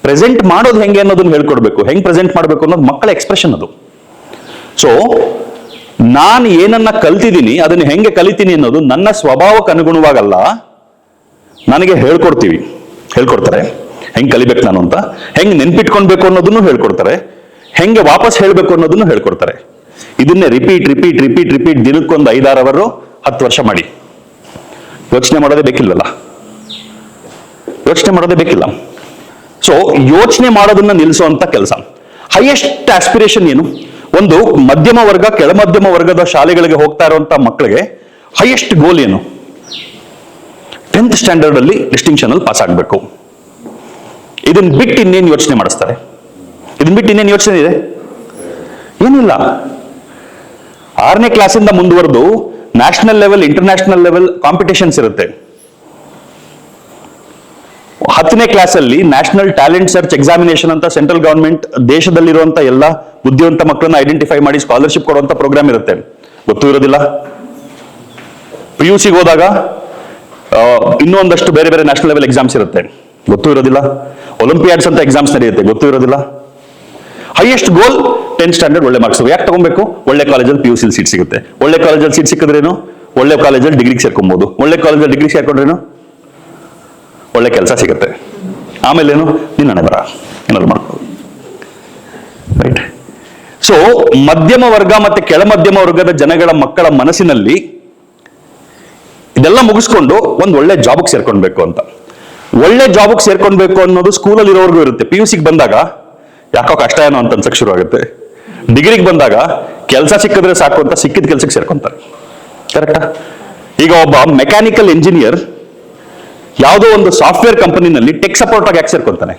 S1: ಪ್ರೆಸೆಂಟ್ ಮಾಡೋದು ಹೆಂಗೆ ಅನ್ನೋದನ್ನ ಹೇಳ್ಕೊಡ್ಬೇಕು. ಹೆಂಗ್ ಪ್ರೆಸೆಂಟ್ ಮಾಡಬೇಕು ಅನ್ನೋದು ಮಕ್ಕಳ ಎಕ್ಸ್ಪ್ರೆಷನ್ ಅದು. ಸೊ ನಾನು ಏನನ್ನ ಕಲ್ತಿದ್ದೀನಿ ಅದನ್ನ ಹೆಂಗೆ ಕಲಿತೀನಿ ಅನ್ನೋದು ನನ್ನ ಸ್ವಭಾವಕ್ಕೆ ಅನುಗುಣವಾಗಲ್ಲ, ನನಗೆ ಹೇಳ್ಕೊಡ್ತಾರೆ ಹೆಂಗ್ ಕಲಿಬೇಕು ನಾನು ಅಂತ, ಹೆಂಗ್ ನೆನ್ಪಿಟ್ಕೊಳ್ಬೇಕು ಅನ್ನೋದನ್ನು ಹೇಳ್ಕೊಡ್ತಾರೆ, ಹೆಂಗೆ ವಾಪಸ್ ಹೇಳ್ಬೇಕು ಅನ್ನೋದನ್ನು ಹೇಳ್ಕೊಡ್ತಾರೆ. ಇದನ್ನೇ ರಿಪೀಟ್ ದಿನಕ್ಕೊಂದು 5-6 ಅವರು 10 ವರ್ಷ ಮಾಡಿ. ಯೋಚನೆ ಮಾಡೋದೇ ಬೇಕಿಲ್ಲ. ಸೊ ಯೋಚನೆ ಮಾಡೋದನ್ನ ನಿಲ್ಲಿಸುವಂತ ಕೆಲಸ. ಹೈಯೆಸ್ಟ್ ಆಸ್ಪಿರೇಷನ್ ಏನು? ಒಂದು ಮಧ್ಯಮ ವರ್ಗ, ಕೆಳಮಧ್ಯಮ ವರ್ಗದ ಶಾಲೆಗಳಿಗೆ ಹೋಗ್ತಾ ಇರುವಂತ ಮಕ್ಕಳಿಗೆ ಹೈಯೆಸ್ಟ್ ಗೋಲ್ ಏನು? 10th ಸ್ಟ್ಯಾಂಡರ್ಡ್ ಅಲ್ಲಿ ಡಿಸ್ಟಿಂಕ್ಷನ್ ಅಲ್ಲಿ ಪಾಸ್ ಆಗ್ಬೇಕು. ಇದನ್ನ ಬಿಟ್ಟು ಇನ್ನೇನು ಯೋಚನೆ ಮಾಡಿಸ್ತಾರೆ? ಇದನ್ನ ಬಿಟ್ಟು ಇನ್ನೇನು ಯೋಚನೆ ಇದೆ? ಏನಿಲ್ಲ. 6ನೇ ಕ್ಲಾಸಿಂದ ಮುಂದುವರೆದು national level, international level competitions ಇರುತ್ತೆ. 10ನೇ ಕ್ಲಾಸಲ್ಲಿ ನ್ಯಾಷನಲ್ ಟ್ಯಾಲೆಂಟ್ ಸರ್ಚ್ ಎಕ್ಸಾಮಿನೇಷನ್ ಅಂತ ಸೆಂಟ್ರಲ್ ಗವರ್ಮೆಂಟ್ ದೇಶದಲ್ಲಿರುವಂತ ಎಲ್ಲ ಬುದ್ಧಿವಂತ ಮಕ್ಕಳನ್ನ ಐಡೆಂಟಿಫೈ ಮಾಡಿ ಸ್ಕಾಲರ್ಶಿಪ್ ಕೊಡುವಂತ ಪ್ರೋಗ್ರಾಮ್ ಇರುತ್ತೆ. ಗೊತ್ತೂ ಇರೋದಿಲ್ಲ. PUCಗೆ ಹೋದಾಗ ಇನ್ನೂ ಒಂದಷ್ಟು ಬೇರೆ ಬೇರೆ ನ್ಯಾಷನಲ್ ಲೆವೆಲ್ ಎಕ್ಸಾಮ್ಸ್ ಇರುತ್ತೆ. ಗೊತ್ತೂ ಇರೋದಿಲ್ಲ. ಒಲಿಂಪಿಯಾಡ್ಸ್ ಅಂತ ಎಕ್ಸಾಮ್ಸ್ ನಡೆಯುತ್ತೆ. ಗೊತ್ತೂ ಇರೋದಿಲ್ಲ. ಹೈಯೆಸ್ಟ್ ಗೋಲ್ 10th ಸ್ಟ್ಯಾಂಡರ್ಡ್ ಒಳ್ಳೆ ಮಾರ್ಕ್ಸ್. ಯಾಕೆ ತಗೊಬೇಕು? ಒಳ್ಳೆ ಕಾಲೇಜಲ್ಲಿ PUC ಸೀಟ್ ಸಿಗುತ್ತೆ. ಒಳ್ಳೆ ಕಾಲೇಜಲ್ಲಿ ಸೀಟ್ ಸಿಕ್ಕಿದ್ರೇನು ಒಳ್ಳೆ ಕಾಲೇಜಲ್ಲಿ ಡಿಗ್ರಿಗೆ ಸೇರ್ಕೊಬಹುದು. ಒಳ್ಳೆ ಕಾಲೇಜಲ್ಲಿ ಡಿಗ್ರಿ ಸೇರ್ಕೊಂಡ್ರೇನು ಒಳ್ಳೆ ಕೆಲಸ ಸಿಗುತ್ತೆ. ಆಮೇಲೇನು ನಿನ್ನ ಹಣೆ ಬರ ಏನಾದ್ರು ಮಾಡ್ಬೋದು. ರೈಟ್. ಸೊ ಮಧ್ಯಮ ವರ್ಗ ಮತ್ತೆ ಕೆಳ ಮಧ್ಯಮ ವರ್ಗದ ಜನಗಳ ಮಕ್ಕಳ ಮನಸ್ಸಿನಲ್ಲಿ ಇದೆಲ್ಲ ಮುಗಿಸ್ಕೊಂಡು ಒಂದು ಒಳ್ಳೆ ಜಾಬ್ಗೆ ಸೇರ್ಕೊಳ್ಬೇಕು ಅಂತ. ಒಳ್ಳೆ ಜಾಬ್ಗೆ ಸೇರ್ಕೊಳ್ಬೇಕು ಅನ್ನೋದು ಸ್ಕೂಲಲ್ಲಿ ಇರೋರ್ಗೂ ಇರುತ್ತೆ. PUCಗೆ ಬಂದಾಗ ಯಾಕೋ ಕಷ್ಟ ಏನೋ ಅಂತ ಅನ್ಸಕ್ ಶುರು ಆಗುತ್ತೆ. ಡಿಗ್ರಿಗೆ ಬಂದಾಗ ಕೆಲಸ ಸಿಕ್ಕಿದ್ರೆ ಸಾಕು ಅಂತ ಸಿಕ್ಕಿದ ಕೆಲಸಕ್ಕೆ ಸೇರ್ಕೊಂತಾರೆ. ಕರೆಕ್ಟಾ? ಈಗ ಒಬ್ಬ ಮೆಕ್ಯಾನಿಕಲ್ ಇಂಜಿನಿಯರ್ ಯಾವುದೋ ಒಂದು ಸಾಫ್ಟ್ವೇರ್ ಕಂಪನಿನಲ್ಲಿ ಟೆಕ್ ಸಪೋರ್ಟ್ ಆಗಿ ಯಾಕೆ ಸೇರ್ಕೊಂತಾನೆ?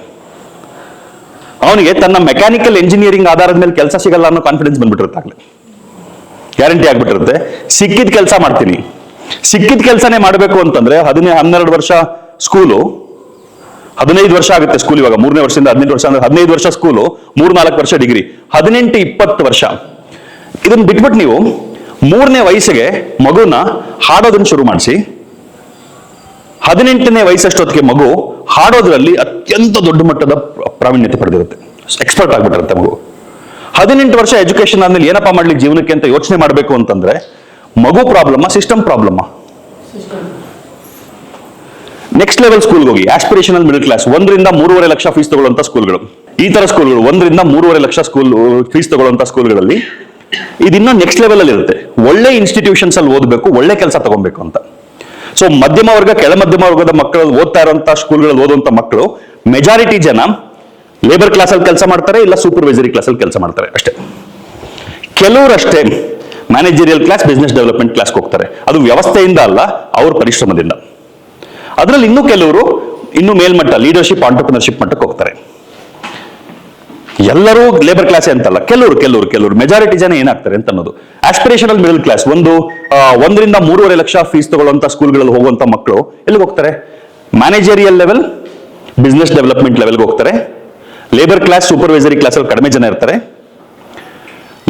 S1: ಅವನಿಗೆ ತನ್ನ ಮೆಕ್ಯಾನಿಕಲ್ ಇಂಜಿನಿಯರಿಂಗ್ ಆಧಾರದ ಮೇಲೆ ಕೆಲಸ ಸಿಗಲ್ಲ ಅನ್ನೋ ಕಾನ್ಫಿಡೆನ್ಸ್ ಬಂದ್ಬಿಟ್ಟಿರುತ್ತೆ. ಗ್ಯಾರಂಟಿ ಆಗ್ಬಿಟ್ಟಿರುತ್ತೆ. ಸಿಕ್ಕಿದ ಕೆಲಸ ಮಾಡ್ತೀನಿ. ಸಿಕ್ಕಿದ ಕೆಲಸನೇ ಮಾಡಬೇಕು ಅಂತಂದ್ರೆ 12 ವರ್ಷ ಸ್ಕೂಲು, 15 ವರ್ಷ ಆಗುತ್ತೆ ಸ್ಕೂಲ್. ಇವಾಗ 3ನೇ ವರ್ಷದಿಂದ 18 ವರ್ಷ ಅಂದ್ರೆ 15 ವರ್ಷ ಸ್ಕೂಲು, 3-4 ವರ್ಷ ಡಿಗ್ರಿ, 18-20 ವರ್ಷ. ಇದನ್ನ ಬಿಟ್ಬಿಟ್ಟು ನೀವು 3ನೇ ವಯಸ್ಸಿಗೆ ಮಗುನ ಹಾಡೋದನ್ನ ಶುರು ಮಾಡಿಸಿ, 18ನೇ ವಯಸ್ಸಷ್ಟೊತ್ತಿಗೆ ಮಗು ಹಾಡೋದ್ರಲ್ಲಿ ಅತ್ಯಂತ ದೊಡ್ಡ ಮಟ್ಟದ ಪ್ರಾವೀಣ್ಯತೆ ಪಡೆದಿರುತ್ತೆ. ಎಕ್ಸ್ಪರ್ಟ್ ಆಗ್ಬಿಟ್ಟಿರುತ್ತೆ ಮಗು. 18 ವರ್ಷ ಎಜುಕೇಶನ್ ಆದ್ಮೇಲೆ ಏನಪ್ಪ ಮಾಡ್ಲಿಕ್ಕೆ ಜೀವನಕ್ಕೆ ಅಂತ ಯೋಚನೆ ಮಾಡಬೇಕು ಅಂತಂದ್ರೆ ಮಗು problem, system problem. Next level ಸ್ಕೂಲ್ಗೆ ಹೋಗಿ, ಆಸ್ಪಿರೇಷನಲ್ ಮಿಡಲ್ ಕ್ಲಾಸ್, 1ರಿಂದ 3.5 ಲಕ್ಷ ಫೀಸ್ ತಗೊಳ್ಳುವಂತ ಸ್ಕೂಲ್ಗಳು. ಈ ತರ ಸ್ಕೂಲ್ಗಳು 1ರಿಂದ 3.5 ಲಕ್ಷ ಫೀಸ್ ತಗೊಳ್ಳುವಂತ ಸ್ಕೂಲ್ಗಳಲ್ಲಿ ಇದಿನ್ನೂ ನೆಕ್ಸ್ಟ್ ಲೆವೆಲ್ ಅಲ್ಲಿ ಇರುತ್ತೆ. ಒಳ್ಳೆ ಇನ್ಸ್ಟಿಟ್ಯೂಷನ್ಸ್ ಅಲ್ಲಿ ಓದಬೇಕು, ಒಳ್ಳೆ ಕೆಲಸ ತಗೊಬೇಕು ಅಂತ. ಸೊ ಮಧ್ಯಮ ವರ್ಗ, ಕೆಳ ಮಧ್ಯಮ ವರ್ಗದ ಮಕ್ಕಳು ಓದ್ತಾ ಇರುವಂತ ಸ್ಕೂಲ್ಗಳಲ್ಲಿ ಓದುವಂತ ಮಕ್ಕಳು ಮೆಜಾರಿಟಿ ಜನ ಲೇಬರ್ ಕ್ಲಾಸ್ ಅಲ್ಲಿ ಕೆಲಸ ಮಾಡ್ತಾರೆ, ಇಲ್ಲ ಸೂಪರ್ವೈಸರಿ ಕ್ಲಾಸ್ ಅಲ್ಲಿ ಕೆಲಸ ಮಾಡ್ತಾರೆ ಅಷ್ಟೇ. ಕೆಲವರಷ್ಟೇ ಮ್ಯಾನೇಜರಿಯಲ್ ಕ್ಲಾಸ್, ಬಿಸ್ನೆಸ್ ಡೆವಲಪ್ಮೆಂಟ್ ಕ್ಲಾಸ್ಗೆ ಹೋಗ್ತಾರೆ. ಅದು ವ್ಯವಸ್ಥೆಯಿಂದ ಅಲ್ಲ, ಅವ್ರ ಪರಿಶ್ರಮದಿಂದ. ಅದರಲ್ಲಿ ಇನ್ನೂ ಕೆಲವರು ಇನ್ನೂ ಮೇಲ್ಮಟ್ಟ ಲೀಡರ್ಶಿಪ್, ಆಂಟರ್ಪ್ರಿನರ್ಶಿಪ್ ಮಟ್ಟಕ್ಕೆ ಹೋಗ್ತಾರೆ. ಎಲ್ಲರೂ ಲೇಬರ್ ಕ್ಲಾಸ್ ಅಂತಲ್ಲ, ಕೆಲವರು ಮೆಜಾರಿಟಿ ಜನ ಏನಾಗ್ತಾರೆ ಅಂತ ಅನ್ನೋದು. ಆಸ್ಪಿರೇಷನಲ್ ಮಿಡಲ್ ಕ್ಲಾಸ್, 1ರಿಂದ 3.5 ಲಕ್ಷ ಫೀಸ್ ತಗೊಳ್ಳುವಂತ ಸ್ಕೂಲ್ಗಳಲ್ಲಿ ಹೋಗುವಂತ ಮಕ್ಕಳು ಎಲ್ಲಿಗೆ ಹೋಗ್ತಾರೆ? ಮ್ಯಾನೇಜರಿಯಲ್ ಲೆವೆಲ್, ಬಿಸ್ನೆಸ್ ಡೆವಲಪ್ಮೆಂಟ್ ಲೆವೆಲ್ಗೆ ಹೋಗ್ತಾರೆ. ಲೇಬರ್ ಕ್ಲಾಸ್, ಸೂಪರ್ವೈಸರಿ ಕ್ಲಾಸ್ ಅಲ್ಲಿ ಕಡಿಮೆ ಜನ ಇರ್ತಾರೆ.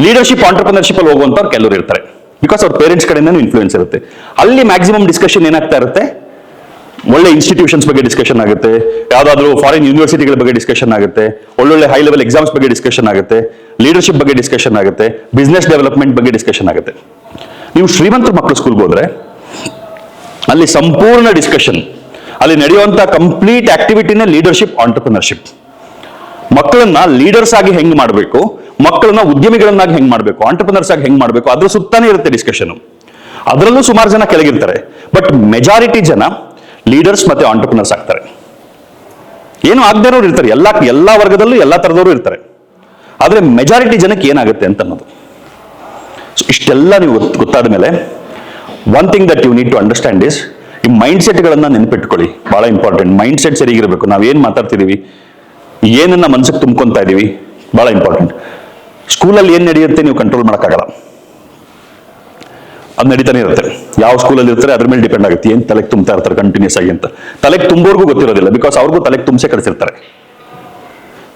S1: ಲೀಡರ್ಶಿಪ್, ಆಂಟರ್ಪ್ರಿನರ್ಶಿಪ್ ಅಲ್ಲಿ ಹೋಗುವಂತವ್ರು ಕೆಲವರು ಇರ್ತಾರೆ. ಬಿಕಾಸ್ ಅವ್ರ ಪೇರೆಂಟ್ಸ್ ಕಡೆಯಿಂದ ಇನ್ಫ್ಲೂಯೆನ್ಸ್ ಇರುತ್ತೆ. ಅಲ್ಲಿ ಮ್ಯಾಕ್ಸಿಮಮ್ ಡಿಸ್ಕಷನ್ ಏನಾಗ್ತಾ ಇರುತ್ತೆ? ಒಳ್ಳೆ ಇನ್ಸ್ಟಿಟ್ಯೂಷನ್ಸ್ ಬಗ್ಗೆ ಡಿಸ್ಕಷನ್ ಆಗುತ್ತೆ, ಯಾವ್ದಾದ್ರು ಫಾರಿನ್ ಯೂನಿವರ್ಸಿಟಿಗಳ ಬಗ್ಗೆ ಡಿಸ್ಕಷನ್ ಆಗುತ್ತೆ, ಒಳ್ಳೊಳ್ಳೆ ಹೈ ಲೆವೆಲ್ ಎಕ್ಸಾಮ್ಸ್ ಬಗ್ಗೆ ಡಿಸ್ಕಷನ್ ಆಗುತ್ತೆ, ಲೀಡರ್ಶಿಪ್ ಬಗ್ಗೆ ಡಿಸ್ಕಷನ್ ಆಗುತ್ತೆ, ಬಿಸ್ನೆಸ್ ಡೆವಲಪ್ಮೆಂಟ್ ಬಗ್ಗೆ ಡಿಸ್ಕಷನ್ ಆಗುತ್ತೆ. ನೀವು ಶ್ರೀಮಂತರ ಮಕ್ಕಳು ಸ್ಕೂಲ್ಗೆ ಹೋದ್ರೆ ಅಲ್ಲಿ ಸಂಪೂರ್ಣ ಡಿಸ್ಕಷನ್, ಅಲ್ಲಿ ನಡೆಯುವಂತ ಕಂಪ್ಲೀಟ್ ಆಕ್ಟಿವಿಟಿನೇ ಲೀಡರ್ಶಿಪ್, ಆಂಟರ್ಪ್ರಿನರ್ಶಿಪ್. ಮಕ್ಕಳನ್ನ ಲೀಡರ್ಸ್ ಆಗಿ ಹೆಂಗ್ ಮಾಡಬೇಕು, ಮಕ್ಕಳನ್ನ ಉದ್ಯಮಿಗಳನ್ನಾಗಿ ಹೆಂಗ್ ಮಾಡಬೇಕು, ಆಂಟರ್ಪ್ರಿನರ್ಸ್ ಆಗಿ ಹೆಂಗ್ ಮಾಡಬೇಕು, ಅದ್ರ ಸುತ್ತಾನೆ ಇರುತ್ತೆ ಡಿಸ್ಕಷನ್. ಅದರಲ್ಲೂ ಸುಮಾರು ಜನ ಕೆಳಗಿರ್ತಾರೆ, ಬಟ್ ಮೆಜಾರಿಟಿ ಜನ ಲೀಡರ್ಸ್ ಮತ್ತೆ ಆಂಟರ್ಪ್ರಿನರ್ಸ್ ಆಗ್ತಾರೆ. ಏನು ಆಗದೇ ಇರೋರು ಇರ್ತಾರೆ, ಎಲ್ಲಾ ವರ್ಗದಲ್ಲೂ ಎಲ್ಲಾ ತರದವರು ಇರ್ತಾರೆ. ಆದ್ರೆ ಮೆಜಾರಿಟಿ ಜನಕ್ಕೆ ಏನಾಗುತ್ತೆ ಅಂತ ಅನ್ನೋದು. ಇಷ್ಟೆಲ್ಲ ನೀವು ಗೊತ್ತಾದ ಮೇಲೆ one thing that you need to understand is, ಈ ಮೈಂಡ್ ಸೆಟ್ಗಳನ್ನ ನೆನಪಿಟ್ಕೊಳ್ಳಿ. ಬಹಳ ಇಂಪಾರ್ಟೆಂಟ್. Mind set ಸರಿಗಿರಬೇಕು. ನಾವೇನ್ ಮಾತಾಡ್ತಿದೀವಿ, ಏನನ್ನ ಮನ್ಸಿಗೆ ತುಂಬ್ಕೊಂತಾ ಇದೀವಿ, ಬಹಳ ಇಂಪಾರ್ಟೆಂಟ್. ಸ್ಕೂಲಲ್ಲಿ ಏನ್ ನಡೆಯುತ್ತೆ ನೀವು ಕಂಟ್ರೋಲ್ ಮಾಡೋಕ್ಕಾಗಲ್ಲ, ಅದು ನಡೀತಾನೆ ಇರುತ್ತೆ. ಯಾವ ಸ್ಕೂಲಲ್ಲಿ ಇರ್ತಾರೆ ಅದ್ರ ಮೇಲೆ ಡಿಪೆಂಡ್ ಆಗುತ್ತೆ. ಏನ್ ತಲೆಗೆ ತುಂಬ್ತಾ ಇರ್ತಾರೆ ಕಂಟಿನ್ಯೂಸ್ ಆಗಿ ಅಂತ. ತಲೆಗೆ ತುಂಬೋರ್ಗೂ ಗೊತ್ತಿರೋದಿಲ್ಲ, ಬಿಕಾಸ್ ಅವ್ರಿಗೂ ತಲೆಗೆ ತುಂಬಿಸೇ ಕಳಿಸಿರ್ತಾರೆ.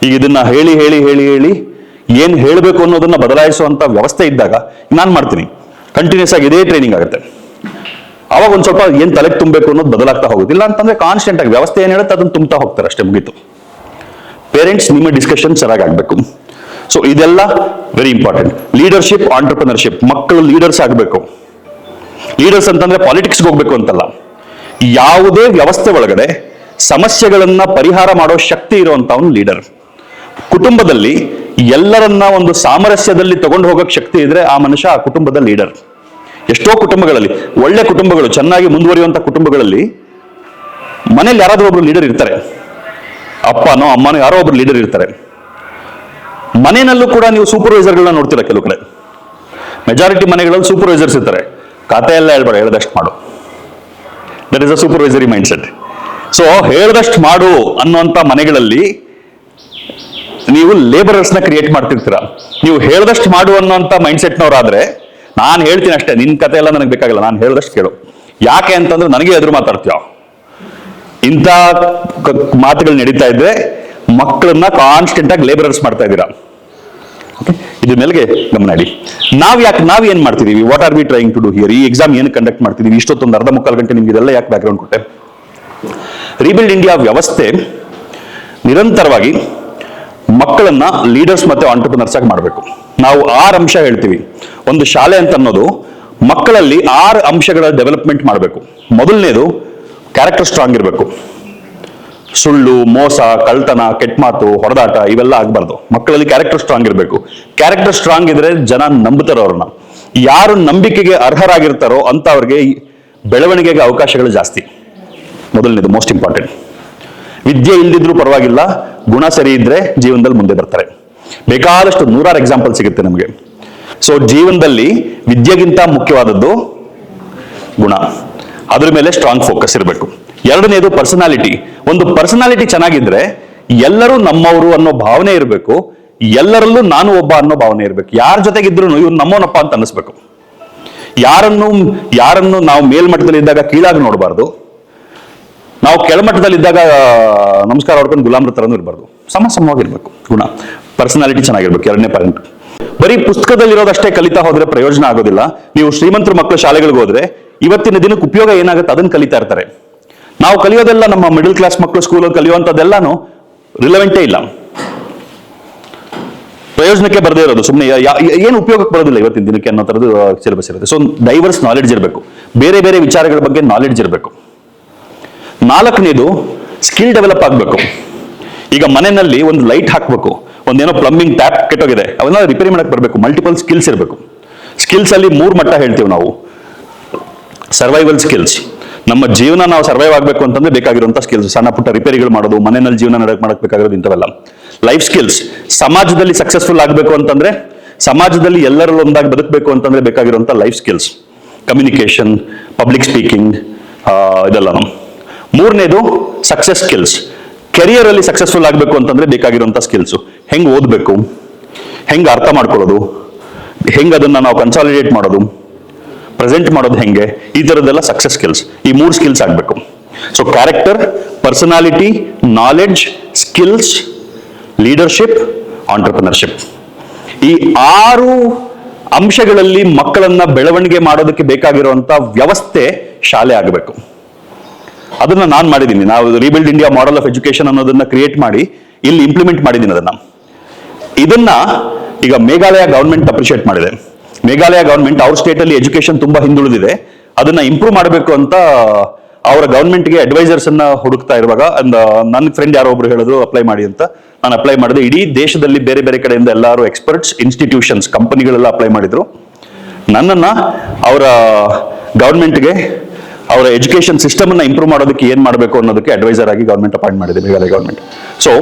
S1: ಈಗ ಇದನ್ನ ಹೇಳಿ ಹೇಳಿ ಹೇಳಿ ಹೇಳಿ ಏನ್ ಹೇಳಬೇಕು ಅನ್ನೋದನ್ನ ಬದಲಾಯಿಸುವಂತ ವ್ಯವಸ್ಥೆ ಇದ್ದಾಗ ನಾನು ಮಾಡ್ತೀನಿ, ಕಂಟಿನ್ಯೂಸ್ ಆಗಿ ಇದೇ ಟ್ರೈನಿಂಗ್ ಆಗುತ್ತೆ. ಅವಾಗ ಒಂದ್ ಸ್ವಲ್ಪ ಏನ್ ತಲೆಗೆ ತುಂಬಬೇಕು ಅನ್ನೋದು ಬದಲಾಗ್ತಾ ಹೋಗುದಿಲ್ಲ ಅಂತಂದ್ರೆ ಕಾನ್ಸ್ಟೆಂಟ್ ಆಗಿ ವ್ಯವಸ್ಥೆ ಏನ್ ಹೇಳುತ್ತೆ ಅದನ್ನ ತುಂಬ್ತಾ ಹೋಗ್ತಾರೆ ಅಷ್ಟೇ, ಮುಗೀತು. ಪೇರೆಂಟ್ಸ್ ನಿಮ್ಮ ಡಿಸ್ಕಷನ್ ಚೆನ್ನಾಗಿ ಆಗ್ಬೇಕು. ಸೊ ಇದೆಲ್ಲ ವೆರಿ ಇಂಪಾರ್ಟೆಂಟ್. ಲೀಡರ್ಶಿಪ್, ಆಂಟರ್ಪ್ರಿನರ್ಶಿಪ್, ಮಕ್ಕಳು ಲೀಡರ್ಸ್ ಆಗಬೇಕು. ಲೀಡರ್ಸ್ ಅಂತಂದ್ರೆ ಪಾಲಿಟಿಕ್ಸ್ಗೆ ಹೋಗ್ಬೇಕು ಅಂತಲ್ಲ. ಯಾವುದೇ ವ್ಯವಸ್ಥೆ ಒಳಗಡೆ ಸಮಸ್ಯೆಗಳನ್ನ ಪರಿಹಾರ ಮಾಡೋ ಶಕ್ತಿ ಇರುವಂತವನು ಲೀಡರ್. ಕುಟುಂಬದಲ್ಲಿ ಎಲ್ಲರನ್ನ ಒಂದು ಸಾಮರಸ್ಯದಲ್ಲಿ ತಗೊಂಡು ಹೋಗಕ್ ಶಕ್ತಿ ಇದ್ರೆ ಆ ಮನುಷ್ಯ ಆ ಕುಟುಂಬದ ಲೀಡರ್. ಎಷ್ಟೋ ಕುಟುಂಬಗಳಲ್ಲಿ, ಒಳ್ಳೆ ಕುಟುಂಬಗಳು, ಚೆನ್ನಾಗಿ ಮುಂದುವರಿಯುವಂತ ಕುಟುಂಬಗಳಲ್ಲಿ ಮನೇಲಿ ಯಾರಾದ್ರೂ ಒಬ್ರು ಲೀಡರ್ ಇರ್ತಾರೆ. ಅಪ್ಪನೋ ಅಮ್ಮನೋ ಯಾರೋ ಒಬ್ರು ಲೀಡರ್ ಇರ್ತಾರೆ. ಮನೆಯಲ್ಲೂ ಕೂಡ ನೀವು ಸೂಪರ್ವೈಸರ್ಗಳನ್ನ ನೋಡ್ತೀರಾ. ಕೆಲವು ಕಡೆ ಮೆಜಾರಿಟಿ ಮನೆಗಳಲ್ಲಿ ಸೂಪರ್ವೈಸರ್ಸ್ ಇರ್ತಾರೆ. ಖಾತೆ ಎಲ್ಲ ಹೇಳ್ಬೇಡ, ಹೇಳ್ದಷ್ಟು ಮಾಡು. That is a supervisory mind set. So ಹೇಳ್ದಷ್ಟು ಮಾಡು ಅನ್ನುವಂತ ಮನೆಗಳಲ್ಲಿ ನೀವು ಲೇಬರರ್ಸ್ ನ ಕ್ರಿಯೇಟ್ ಮಾಡ್ತಿರ್ತೀರಾ. ನೀವು ಹೇಳ್ದಷ್ಟು ಮಾಡು ಅನ್ನುವಂತ ಮೈಂಡ್ ಸೆಟ್ನವರಾದ್ರೆ ನಾನು ಹೇಳ್ತೀನಿ ಅಷ್ಟೇ, ನಿನ್ ಕತೆ ಎಲ್ಲ ನನಗೆ ಬೇಕಾಗಿಲ್ಲ, ನಾನು ಹೇಳಿದಷ್ಟು ಕೇಳು. ಯಾಕೆ ಅಂತಂದ್ರೆ ನನಗೆ ಎದುರು ಮಾತಾಡ್ತೀಯ. ಇಂಥ ಮಾತುಗಳು ನಡೀತಾ ಇದ್ರೆ ಮಕ್ಕಳನ್ನ ಕಾನ್ಸ್ಟೆಂಟ್ ಆಗಿ ಲೇಬರರ್ಸ್ ಮಾಡ್ತಾ ಇದ್ದೀರಾ. ಇದ್ರ ಮೇಲೆಗೆ ಗಮನ ಇಡಿ. ನಾವ್ ಏನ್ ಮಾಡ್ತಿದೀವಿ, what are we trying to do here? ಈ ಎಕ್ಸಾಮ್ ಏನು ಕಂಡಕ್ಟ್ ಮಾಡ್ತಿದೀವಿ? ಇಷ್ಟೊತ್ತೊಂದು ಅರ್ಧ ಮುಕ್ಕಾಲು ಗಂಟೆ ನಿಮ್ಗೆ ಇದೆಲ್ಲ ಯಾಕೆ ಬ್ಯಾಕ್ಗ್ರೌಂಡ್ ಕೊಟ್ಟೆ? ರೀಬಿಲ್ಡ್ ಇಂಡಿಯಾ ವ್ಯವಸ್ಥೆ ನಿರಂತರವಾಗಿ ಮಕ್ಕಳನ್ನ ಲೀಡರ್ಸ್ ಮತ್ತೆ ಆಂಟರ್ಪ್ರಿನರ್ಸ್ ಆಗಿ ಮಾಡಬೇಕು. ನಾವು 6 ಅಂಶ ಹೇಳ್ತೀವಿ. ಒಂದು ಶಾಲೆ ಅಂತ ಅನ್ನೋದು ಮಕ್ಕಳಲ್ಲಿ 6 ಅಂಶಗಳ ಡೆವಲಪ್ಮೆಂಟ್ ಮಾಡಬೇಕು. ಮೊದಲನೇದು ಕ್ಯಾರೆಕ್ಟರ್ ಸ್ಟ್ರಾಂಗ್ ಇರಬೇಕು. ಸುಳ್ಳು, ಮೋಸ, ಕಳ್ತನ, ಕೆಟ್ಟ ಮಾತು, ಹೊಡೆದಾಟ ಇವೆಲ್ಲ ಆಗ್ಬಾರ್ದು. ಮಕ್ಕಳಲ್ಲಿ ಕ್ಯಾರೆಕ್ಟರ್ ಸ್ಟ್ರಾಂಗ್ ಇರಬೇಕು. ಕ್ಯಾರೆಕ್ಟರ್ ಸ್ಟ್ರಾಂಗ್ ಇದ್ರೆ ಜನ ನಂಬುತ್ತಾರೋ ಅವ್ರನ್ನ. ಯಾರು ನಂಬಿಕೆಗೆ ಅರ್ಹರಾಗಿರ್ತಾರೋ ಅಂತ ಅವ್ರಿಗೆ ಬೆಳವಣಿಗೆಗೆ ಅವಕಾಶಗಳು ಜಾಸ್ತಿ. ಮೊದಲನೇದು ಮೋಸ್ಟ್ ಇಂಪಾರ್ಟೆಂಟ್. ವಿದ್ಯೆ ಇಲ್ದಿದ್ರು ಪರವಾಗಿಲ್ಲ, ಗುಣ ಸರಿ ಇದ್ರೆ ಜೀವನದಲ್ಲಿ ಮುಂದೆ ಬರ್ತಾರೆ. ಬೇಕಾದಷ್ಟು 100 ಎಕ್ಸಾಂಪಲ್ ಸಿಗುತ್ತೆ ನಮಗೆ. ಸೊ ಜೀವನದಲ್ಲಿ ವಿದ್ಯೆಗಿಂತ ಮುಖ್ಯವಾದದ್ದು ಗುಣ. ಅದ್ರ ಮೇಲೆ ಸ್ಟ್ರಾಂಗ್ ಫೋಕಸ್ ಇರಬೇಕು. ಎರಡನೇದು ಪರ್ಸನಾಲಿಟಿ. ಒಂದು ಪರ್ಸನಾಲಿಟಿ ಚೆನ್ನಾಗಿದ್ರೆ ಎಲ್ಲರೂ ನಮ್ಮವರು ಅನ್ನೋ ಭಾವನೆ ಇರಬೇಕು. ಎಲ್ಲರಲ್ಲೂ ನಾನು ಒಬ್ಬ ಅನ್ನೋ ಭಾವನೆ ಇರಬೇಕು. ಯಾರ ಜೊತೆಗಿದ್ರು ಇವ್ನು ನಮ್ಮವನಪ್ಪ ಅಂತ ಅನಿಸ್ಬೇಕು. ಯಾರನ್ನು ನಾವು ಮೇಲ್ಮಟ್ಟದಲ್ಲಿ ಇದ್ದಾಗ ಕೀಳಾಗಿ ನೋಡಬಾರ್ದು. ನಾವು ಕೆಳಮಟ್ಟದಲ್ಲಿದ್ದಾಗ ನಮಸ್ಕಾರ ಹೊಡ್ಕೊಂಡು ಗುಲಾಮ್ರ ತರನೂ ಇರಬಾರ್ದು. ಸಮವಾಗಿರ್ಬೇಕು ಗುಣ. ಪರ್ಸನಾಲಿಟಿ ಚೆನ್ನಾಗಿರ್ಬೇಕು. ಎರಡನೇ ಪಾಯಿಂಟ್. ಬರೀ ಪುಸ್ತಕದಲ್ಲಿರೋದಷ್ಟೇ ಕಲಿತಾ ಹೋದ್ರೆ ಪ್ರಯೋಜನ ಆಗೋದಿಲ್ಲ. ನೀವು ಶ್ರೀಮಂತರ ಮಕ್ಕಳು ಶಾಲೆಗಳಿಗೆ ಹೋದ್ರೆ ಇವತ್ತಿನ ದಿನಕ್ಕೆ ಉಪಯೋಗ ಏನಾಗುತ್ತೆ ಅದನ್ನ ಕಲಿತಾ ಇರ್ತಾರೆ. ನಾವು ಕಲಿಯೋದೆಲ್ಲ ನಮ್ಮ ಮಿಡಲ್ ಕ್ಲಾಸ್ ಮಕ್ಕಳು ಸ್ಕೂಲಲ್ಲಿ ಕಲಿಯುವಂಥದ್ದೆಲ್ಲಾನು ರಿಲೆವೆಂಟೇ ಇಲ್ಲ, ಪ್ರಯೋಜನಕ್ಕೆ ಬರದೇ ಇರೋದು. ಸುಮ್ಮನೆ ಏನು ಉಪಯೋಗಕ್ಕೆ ಬರೋದಿಲ್ಲ ಇವತ್ತಿನ ದಿನಕ್ಕೆ ಅನ್ನೋ ಥರದ್ದು ಸಿಲೆಬಸ್ ಇರುತ್ತೆ. ಸೊ ಡೈವರ್ಸ್ ನಾಲೆಡ್ಜ್ ಇರಬೇಕು. ಬೇರೆ ಬೇರೆ ವಿಚಾರಗಳ ಬಗ್ಗೆ ನಾಲೆಡ್ಜ್ ಇರಬೇಕು. 4ನೇದು ಸ್ಕಿಲ್ ಡೆವಲಪ್ ಆಗಬೇಕು. ಈಗ ಮನೆಯಲ್ಲಿ ಒಂದು ಲೈಟ್ ಹಾಕಬೇಕು, ಒಂದೇನೋ ಪ್ಲಂಬಿಂಗ್ ಟ್ಯಾಪ್ ಕೆಟ್ಟೋಗಿದೆ, ಅವೆಲ್ಲ ರಿಪೇರಿ ಮಾಡಕ್ಕೆ ಬರಬೇಕು. ಮಲ್ಟಿಪಲ್ ಸ್ಕಿಲ್ಸ್ ಇರಬೇಕು. ಸ್ಕಿಲ್ಸ್ ಅಲ್ಲಿ 3 ಮಟ್ಟ ಹೇಳ್ತೀವಿ ನಾವು. ಸರ್ವೈವಲ್ ಸ್ಕಿಲ್ಸ್, ನಮ್ಮ ಜೀವನ ನಾವು ಸರ್ವೈವ್ ಆಗಬೇಕು ಅಂತಂದ್ರೆ ಬೇಕಾಗಿರುವಂತಹ ಸ್ಕಿಲ್ಸ್. ಸಣ್ಣ ಪುಟ್ಟ ರಿಪೇರಿಗಳು ಮಾಡೋದು, ಮನೆಯಲ್ಲಿ ಜೀವನ ಮಾಡಕ್ ಬೇಕಾಗಿರೋದು ಇಂಥವೆಲ್ಲ. ಲೈಫ್ ಸ್ಕಿಲ್ಸ್, ಸಮಾಜದಲ್ಲಿ ಸಕ್ಸಸ್ಫುಲ್ ಆಗಬೇಕು ಅಂತಂದ್ರೆ, ಸಮಾಜದಲ್ಲಿ ಎಲ್ಲರಲ್ಲೂ ಒಂದಾಗಿ ಬದುಕಬೇಕು ಅಂತಂದ್ರೆ ಬೇಕಾಗಿರುವಂತ life skills, communication, public speaking, ಇದೆಲ್ಲ. 3ನೇದು ಸಕ್ಸಸ್ ಸ್ಕಿಲ್ಸ್. ಕೆರಿಯರ್ ಅಲ್ಲಿ ಸಕ್ಸಸ್ಫುಲ್ ಆಗಬೇಕು ಅಂತಂದ್ರೆ ಬೇಕಾಗಿರುವಂತ ಸ್ಕಿಲ್ಸ್. ಹೆಂಗ್ ಓದ್ಬೇಕು, ಹೆಂಗ್ ಅರ್ಥ ಮಾಡ್ಕೊಳ್ಳೋದು, ಹೆಂಗ್ ಅದನ್ನ ನಾವು ಕನ್ಸಾಲಿಡೇಟ್ ಮಾಡೋದು, ಪ್ರೆಸೆಂಟ್ ಮಾಡೋದು ಹೆಂಗೆ, ಈ ತರದ್ದೆಲ್ಲ ಸಕ್ಸಸ್ ಸ್ಕಿಲ್ಸ್. ಈ 3 ಸ್ಕಿಲ್ಸ್ ಆಗಬೇಕು. So character, personality, knowledge, skills, leadership, entrepreneurship. ಈ 6 ಅಂಶಗಳಲ್ಲಿ ಮಕ್ಕಳನ್ನ ಬೆಳವಣಿಗೆ ಮಾಡೋದಕ್ಕೆ ಬೇಕಾಗಿರುವಂತ ವ್ಯವಸ್ಥೆ ಶಾಲೆ ಆಗಬೇಕು. ಅದನ್ನ ನಾನು ಮಾಡಿದ್ದೀನಿ. ನಾವು rebuild India model of education ಅನ್ನೋದನ್ನ ಕ್ರಿಯೇಟ್ ಮಾಡಿ ಇಲ್ಲಿ ಇಂಪ್ಲಿಮೆಂಟ್ ಮಾಡಿದ್ದೀನಿ. ಇದನ್ನ ಈಗ ಮೇಘಾಲಯ ಗವರ್ಮೆಂಟ್ ಅಪ್ರಿಷಿಯೇಟ್ ಮಾಡಿದೆ. ಮೇಘಾಲಯ ಗವರ್ಮೆಂಟ್ ಅವ್ರ ಸ್ಟೇಟ್ ಅಲ್ಲಿ ಎಜುಕೇಶನ್ ತುಂಬಾ ಹಿಂದುಳಿದಿದೆ, ಅದನ್ನ ಇಂಪ್ರೂವ್ ಮಾಡಬೇಕು ಅಂತ ಅವರ ಗವರ್ಮೆಂಟ್ಗೆ ಅಡ್ವೈಸರ್ಸ್ ಅನ್ನ ಹುಡುಕ್ತಾ ಇರುವಾಗ ನನ್ನ ಫ್ರೆಂಡ್ ಯಾರೋ ಒಬ್ರು ಹೇಳಿದ್ರು ಅಪ್ಲೈ ಮಾಡಿ ಅಂತ. ನಾನು ಅಪ್ಲೈ ಮಾಡಿದೆ. ಇಡೀ ದೇಶದಲ್ಲಿ ಬೇರೆ ಬೇರೆ ಕಡೆಯಿಂದ ಎಲ್ಲರೂ ಎಕ್ಸ್ಪರ್ಟ್ಸ್, ಇನ್ಸ್ಟಿಟ್ಯೂಷನ್ಸ್, ಕಂಪನಿಗಳೆಲ್ಲ ಅಪ್ಲೈ ಮಾಡಿದ್ರು. ನನ್ನನ್ನ ಅವರ ಗವರ್ಮೆಂಟ್ಗೆ ಅವರ ಎಜುಕೇಶನ್ ಸಿಸ್ಟಮ್ ಅನ್ನ ಇಂಪ್ರೂವ್ ಮಾಡೋದಕ್ಕೆ ಏನ್ ಮಾಡಬೇಕು ಅನ್ನೋದಕ್ಕೆ ಅಡ್ವೈಸರ್ ಆಗಿ ಗವರ್ಮೆಂಟ್ ಅಪಾಯಿಂಟ್ ಮಾಡಿದೆ, ಮೇಘಾಲಯ ಗವರ್ಮೆಂಟ್. ಸೊ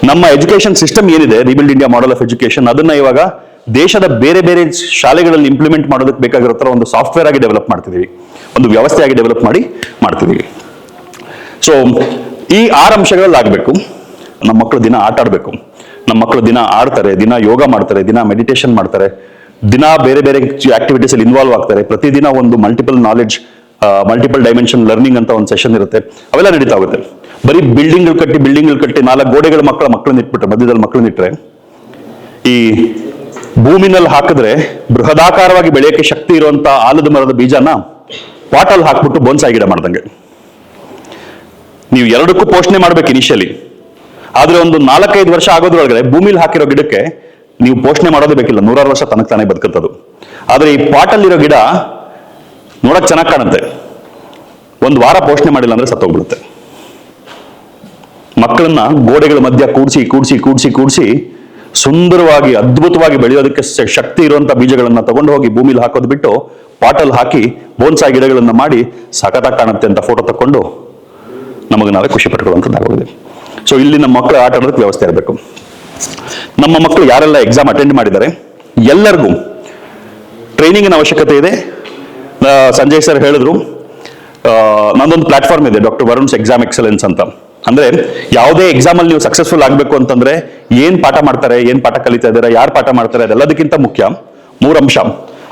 S1: ನಮ್ಮ ಎಜುಕೇಶನ್ ಸಿಸ್ಟಮ್ ಏನಿದೆ, rebuild India model of education, ಅದನ್ನ ಇವಾಗ ದೇಶದ ಬೇರೆ ಬೇರೆ ಶಾಲೆಗಳಲ್ಲಿ ಇಂಪ್ಲಿಮೆಂಟ್ ಮಾಡೋದಕ್ಕೆ ಬೇಕಾಗಿರೋ ತರ ಒಂದು ಸಾಫ್ಟ್ವೇರ್ ಆಗಿ ಡೆವಲಪ್ ಮಾಡ್ತಿದೀವಿ, ಒಂದು ವ್ಯವಸ್ಥೆಯಾಗಿ ಡೆವಲಪ್ ಮಾಡ್ತಿದೀವಿ. ಸೊ ಈ 6 ಅಂಶಗಳಲ್ಲಿ ಆಗ್ಬೇಕು. ನಮ್ಮ ಮಕ್ಕಳು ದಿನ ಆಟ ಆಡ್ಬೇಕು, ನಮ್ಮ ಮಕ್ಕಳು ದಿನ ಆಡ್ತಾರೆ, ದಿನ ಯೋಗ ಮಾಡ್ತಾರೆ, ದಿನ ಮೆಡಿಟೇಷನ್ ಮಾಡ್ತಾರೆ, ದಿನ ಬೇರೆ ಬೇರೆ ಆಕ್ಟಿವಿಟೀಸ್ ಅಲ್ಲಿ ಇನ್ವಾಲ್ವ್ ಆಗ್ತಾರೆ. ಪ್ರತಿದಿನ ಒಂದು multiple knowledge, multiple dimension learning ಅಂತ ಒಂದು ಸೆಷನ್ ಇರುತ್ತೆ. ಅವೆಲ್ಲ ನಡೀತಾ ಹೋಗುತ್ತೆ. ಬರೀ ಬಿಲ್ಡಿಂಗ್ ಕಟ್ಟಿ 4 ಗೋಡೆಗಳ ಮಕ್ಕಳನ್ನ ಇಟ್ಬಿಟ್ರೆ, ಮಧ್ಯದಲ್ಲಿ ಮಕ್ಕಳನ್ನ ಇಟ್ರೆ, ಈ ಭೂಮಿನಲ್ಲಿ ಹಾಕಿದ್ರೆ ಬೃಹದಾಕಾರವಾಗಿ ಬೆಳೆಯಕ್ಕೆ ಶಕ್ತಿ ಇರುವಂತ ಆಲದ ಮರದ ಬೀಜನ ಪಾಟಲ್ಲಿ ಹಾಕ್ಬಿಟ್ಟು ಬೋನ್ಸಾಯಿ ಗಿಡ ಮಾಡ್ದಂಗೆ. ನೀವು 2ಕ್ಕೂ ಪೋಷಣೆ ಮಾಡ್ಬೇಕು ಇನಿಷಿಯಲಿ. ಆದ್ರೆ ಒಂದು 4-5 ವರ್ಷ ಆಗೋದ್ರೊಳಗಡೆ ಭೂಮಿಲಿ ಹಾಕಿರೋ ಗಿಡಕ್ಕೆ ನೀವು ಪೋಷಣೆ ಮಾಡೋದೇ ಬೇಕಿಲ್ಲ, 100 ವರ್ಷ ತನಕ ತಾನೇ ಬದುಕುತ್ತದು. ಆದ್ರೆ ಈ ಪಾಟಲ್ಲಿರೋ ಗಿಡ ನೋಡಕ್ ಚೆನ್ನಾಗಿ ಕಾಣುತ್ತೆ, 1 ವಾರ ಪೋಷಣೆ ಮಾಡಿಲ್ಲ ಅಂದ್ರೆ ಸತ್ತೋಗ್ಬಿಡುತ್ತೆ. ಮಕ್ಕಳನ್ನ ಗೋಡೆಗಳ ಮಧ್ಯ ಕೂಡಿಸಿ ಸುಂದರವಾಗಿ ಅದ್ಭುತವಾಗಿ ಬೆಳೆಯೋದಕ್ಕೆ ಶಕ್ತಿ ಇರುವಂತ ಬೀಜಗಳನ್ನ ತಗೊಂಡು ಹೋಗಿ ಭೂಮಿಲಿ ಹಾಕೋದು ಬಿಟ್ಟು ಪಾಟಲ್ಲಿ ಹಾಕಿ ಬೋನ್ಸಾಯಿ ಗಿಡಗಳನ್ನ ಮಾಡಿ ಸಖತ್ತಾಗಿ ಕಾಣುತ್ತೆ ಅಂತ ಫೋಟೋ ತಕೊಂಡು ನಮಗೆ ನಾವೇ ಖುಷಿ ಪಟ್ಕೊಳ್ಳುವಂಥದ್ದಾಗೋಗಿದೆ. ಸೊ ಇಲ್ಲಿ ನಮ್ಮ ಮಕ್ಕಳು ಆಟ ಆಡೋದಕ್ಕೆ ವ್ಯವಸ್ಥೆ ಇರಬೇಕು. ನಮ್ಮ ಮಕ್ಕಳು ಯಾರೆಲ್ಲ ಎಕ್ಸಾಮ್ ಅಟೆಂಡ್ ಮಾಡಿದ್ದಾರೆ ಎಲ್ಲರಿಗೂ ಟ್ರೈನಿಂಗಿನ ಅವಶ್ಯಕತೆ ಇದೆ. ಸಂಜಯ್ ಸರ್ ಹೇಳಿದ್ರು, ನಂದೊಂದು ಪ್ಲಾಟ್ಫಾರ್ಮ್ ಇದೆ, ಡಾಕ್ಟರ್ ವರುಣ್ಸ್ ಎಕ್ಸಾಮ್ ಎಕ್ಸಲೆನ್ಸ್ ಅಂತ. ಅಂದ್ರೆ ಯಾವುದೇ ಎಕ್ಸಾಮ್ ಅಲ್ಲಿ ನೀವು ಸಕ್ಸಸ್ಫುಲ್ ಆಗಬೇಕು ಅಂತಂದ್ರೆ ಏನ್ ಪಾಠ ಮಾಡ್ತಾರೆ, ಏನ್ ಪಾಠ ಕಲಿತಾ ಇದ್ದಾರೆ, ಯಾರು ಪಾಠ ಮಾಡ್ತಾರೆ, ಅದೆಲ್ಲದಕ್ಕಿಂತ ಮುಖ್ಯ 3 ಅಂಶ.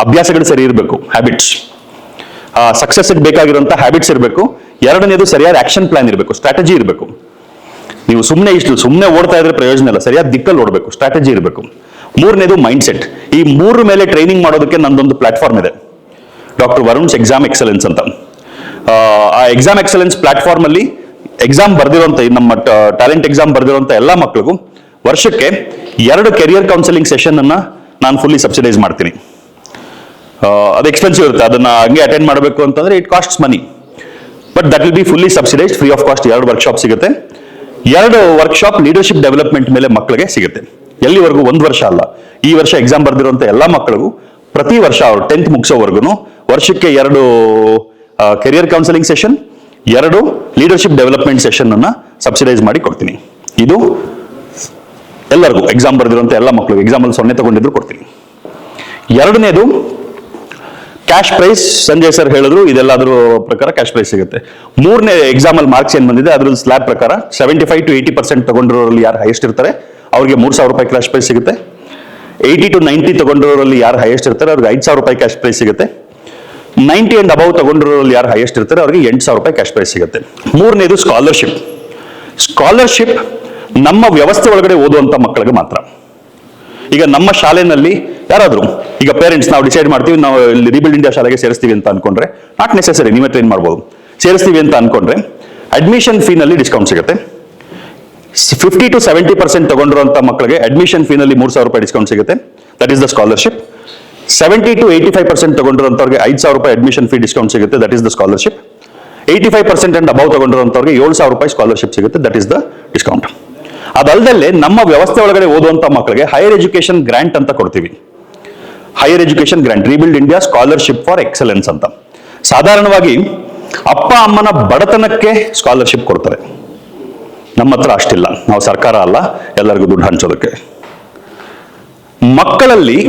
S1: ಅಭ್ಯಾಸಗಳು ಸರಿ ಇರಬೇಕು, ಹ್ಯಾಬಿಟ್ಸ್. ಸಕ್ಸಸ್ಗೆ ಬೇಕಾಗಿರುವಂತಹ ಹ್ಯಾಬಿಟ್ಸ್ ಇರಬೇಕು. ಎರಡನೇದು ಸರಿಯಾದ ಆಕ್ಷನ್ ಪ್ಲಾನ್ ಇರಬೇಕು, ಸ್ಟ್ರಾಟಜಿ ಇರಬೇಕು. ನೀವು ಸುಮ್ಮನೆ ಓಡ್ತಾ ಇದ್ರೆ ಪ್ರಯೋಜನ ಇಲ್ಲ, ಸರಿಯಾದ ದಿಕ್ಕಲ್ಲಿ ಓಡಬೇಕು, ಸ್ಟ್ರಾಟಜಿ ಇರಬೇಕು. ಮೂರನೇದು ಮೈಂಡ್ ಸೆಟ್. ಈ ಮೂರ ಮೇಲೆ ಟ್ರೈನಿಂಗ್ ಮಾಡೋದಕ್ಕೆ ನಂದೊಂದು ಪ್ಲಾಟ್ಫಾರ್ಮ್ ಇದೆ, ಡಾಕ್ಟರ್ ವರುಣ್ಸ್ ಎಕ್ಸಾಮ್ ಎಕ್ಸಲೆನ್ಸ್ ಅಂತ. ಆ ಎಕ್ಸಾಮ್ ಎಕ್ಸಲೆನ್ಸ್ ಪ್ಲಾಟ್ಫಾರ್ಮ್ ಅಲ್ಲಿ ಎಕ್ಸಾಮ್ ಬರ್ದಿರುವಂತ, ನಮ್ಮ ಟ್ಯಾಲೆಂಟ್ ಎಕ್ಸಾಮ್ ಬರ್ದಿರುವಂತ ಎಲ್ಲಾ ಮಕ್ಕಳಿಗೂ ವರ್ಷಕ್ಕೆ 2 ಕೆರಿಯರ್ ಕೌನ್ಸಿಲಿಂಗ್ ಸೆಷನ್ ಅನ್ನ ನಾನು ಫುಲ್ಲಿ ಸಬ್ಸಿಡೈಸ್ ಮಾಡ್ತೀನಿ. ಅದು ಎಕ್ಸ್ಪೆನ್ಸಿವ್ ಇರುತ್ತೆ, ಅದನ್ನ ಹಂಗೆ ಅಟೆಂಡ್ ಮಾಡಬೇಕು ಅಂತಂದ್ರೆ it costs money, but that will be fully subsidised, free of cost. 2 workshop ಸಿಗುತ್ತೆ. 2 ವರ್ಕ್ಶಾಪ್ ಲೀಡರ್ಶಿಪ್ ಡೆವಲಪ್ಮೆಂಟ್ ಮೇಲೆ ಮಕ್ಕಳಿಗೆ ಸಿಗುತ್ತೆ. ಎಲ್ಲಿವರೆಗೂ? 1 ವರ್ಷ ಅಲ್ಲ, ಈ ವರ್ಷ ಎಕ್ಸಾಮ್ ಬರ್ದಿರುವಂತ ಎಲ್ಲಾ ಮಕ್ಕಳಿಗೂ ಪ್ರತಿ ವರ್ಷ ಅವ್ರು 10th ಮುಗಿಸೋವರೆಗೂ ವರ್ಷಕ್ಕೆ 2 career counselling session, 2 leadership development session ಅನ್ನ ಸಬ್ಸಿಡೈಸ್ ಮಾಡಿ ಕೊಡ್ತೀನಿ. ಇದು ಎಲ್ಲರಿಗೂ, ಎಕ್ಸಾಮ್ ಬರ್ದಿರುವಂತ ಎಲ್ಲ ಮಕ್ಕಳು, ಎಕ್ಸಾಮ್ ಅಲ್ಲಿ 0 ತಗೊಂಡಿದ್ರು ಕೊಡ್ತೀನಿ. ಎರಡನೇದು ಕ್ಯಾಶ್ ಪ್ರೈಸ್. ಸಂಜಯ್ ಸರ್ ಹೇಳಿದ್ರು, ಇದೆಲ್ಲದ್ರ ಪ್ರಕಾರ ಕ್ಯಾಶ್ ಪ್ರೈಸ್ ಸಿಗುತ್ತೆ. ಮೂರನೇ ಎಕ್ಸಾಮ್ ಅಲ್ಲಿ ಮಾರ್ಕ್ಸ್ ಏನ್ ಬಂದಿದೆ ಅದ್ರ ಸ್ಲ್ಯಾಬ್ ಪ್ರಕಾರ 75 to 80% ತಗೊಂಡಿರೋರಲ್ಲಿ ಯಾರು ಹೈಯೆಸ್ಟ್ ಇರ್ತಾರೆ ಅವ್ರಿಗೆ 3,000 ರೂಪಾಯಿ ಕ್ಯಾಶ್ ಪ್ರೈಸ್ ಸಿಗುತ್ತೆ. 80 to 90 ತಗೊಂಡಿರೋರಲ್ಲಿ ಯಾರು ಹೈಯೆಸ್ಟ್ ಇರ್ತಾರೆ ಅವ್ರಿಗೆ 5,000 ರೂಪಾಯಿ ಕ್ಯಾಶ್ ಪ್ರೈಸ್ ಸಿಗುತ್ತೆ. 90 and ಅಬೌವ್ ತಗೊಂಡಿರೋರಲ್ಲಿ ಯಾರು ಹೈಯೆಸ್ಟ್ ಇರ್ತಾರೆ ಅವ್ರಿಗೆ 8,000 ರೂಪಾಯಿ ಕ್ಯಾಶ್ ಪ್ರೈಸ್ ಸಿಗುತ್ತೆ. ಮೂರನೇದು ಸ್ಕಾಲರ್ಶಿಪ್. ಸ್ಕಾಲರ್ಶಿಪ್ ನಮ್ಮ ವ್ಯವಸ್ಥೆ ಒಳಗಡೆ ಓದುವಂತ ಮಕ್ಕಳಿಗೆ ಮಾತ್ರ. ಈಗ ನಮ್ಮ ಶಾಲೆನಲ್ಲಿ ಯಾರಾದ್ರೂ, ಈಗ ಪೇರೆಂಟ್ಸ್ ನಾವು ಡಿಸೈಡ್ ಮಾಡ್ತೀವಿ, ನಾವು ರಿಬಿಲ್ಡ್ ಇಂಡಿಯಾ ಶಾಲೆಗೆ ಸೇರಿಸ್ತೀವಿ ಅಂತ ಅನ್ಕೊಂಡ್ರೆ, ನಾಟ್ ನೆಸೆಸರಿ, ನೀವೇ ಟ್ರೈನ್ ಮಾಡ್ಬೋದು. ಸೇರಿಸ್ತೀವಿ ಅಂತ ಅನ್ಕೊಂಡ್ರೆ ಅಡ್ಮಿಷನ್ ಫೀನಲ್ಲಿ ಡಿಸ್ಕೌಂಟ್ ಸಿಗುತ್ತೆ. 50 to 70% ತಗೊಂಡಿರುವಂತ ಮಕ್ಕಳಿಗೆ ಅಡ್ಮಿಷನ್ ಫೀನಲ್ಲಿ 3,000 ರೂಪಾಯಿ ಡಿಸ್ಕೌಂಟ್ ಸಿಗುತ್ತೆ. That is the scholarship. 70 to 85% ತಗೊಂಡಿರುವಂತವ್ರಿಗೆ 5,000 ರೂಪಾಯಿ ಅಡ್ಮಿಷನ್ ಫೀ ಡಿಸ್ಕೌಂಟ್ ಸಿಗುತ್ತೆ. That is the scholarship. 85% and above ತಗೊಂಡಿರುವಂತವ್ರಿಗೆ 7,000 ರೂಪಾಯಿ ಸ್ಕಾಲರ್ಶಿಪ್ ಸಿಗುತ್ತೆ. That is the discount. ಅದಲ್ಲದೆ ನಮ್ಮ ವ್ಯವಸ್ಥೆ ಒಳಗಡೆ ಓದುವಂತ ಮಕ್ಕಳಿಗೆ ಹೈಯರ್ ಎಜುಕೇಶನ್ ಗ್ರಾಂಟ್ ಅಂತ ಕೊಡ್ತೀವಿ. Higher education grant, rebuild India scholarship for excellence ಅಂತ. ಸಾಧಾರಣವಾಗಿ ಅಪ್ಪ ಅಮ್ಮನ ಬಡತನಕ್ಕೆ ಸ್ಕಾಲರ್ಶಿಪ್ ಕೊಡ್ತಾರೆ. ನಮ್ಮ ಹತ್ರ ಅಷ್ಟಿಲ್ಲ, ನಾವು ಸರ್ಕಾರ ಅಲ್ಲ ಎಲ್ಲರಿಗೂ ದುಡ್ಡು ಹಂಚೋದಕ್ಕೆ. ಮಕ್ಕಳಲ್ಲಿ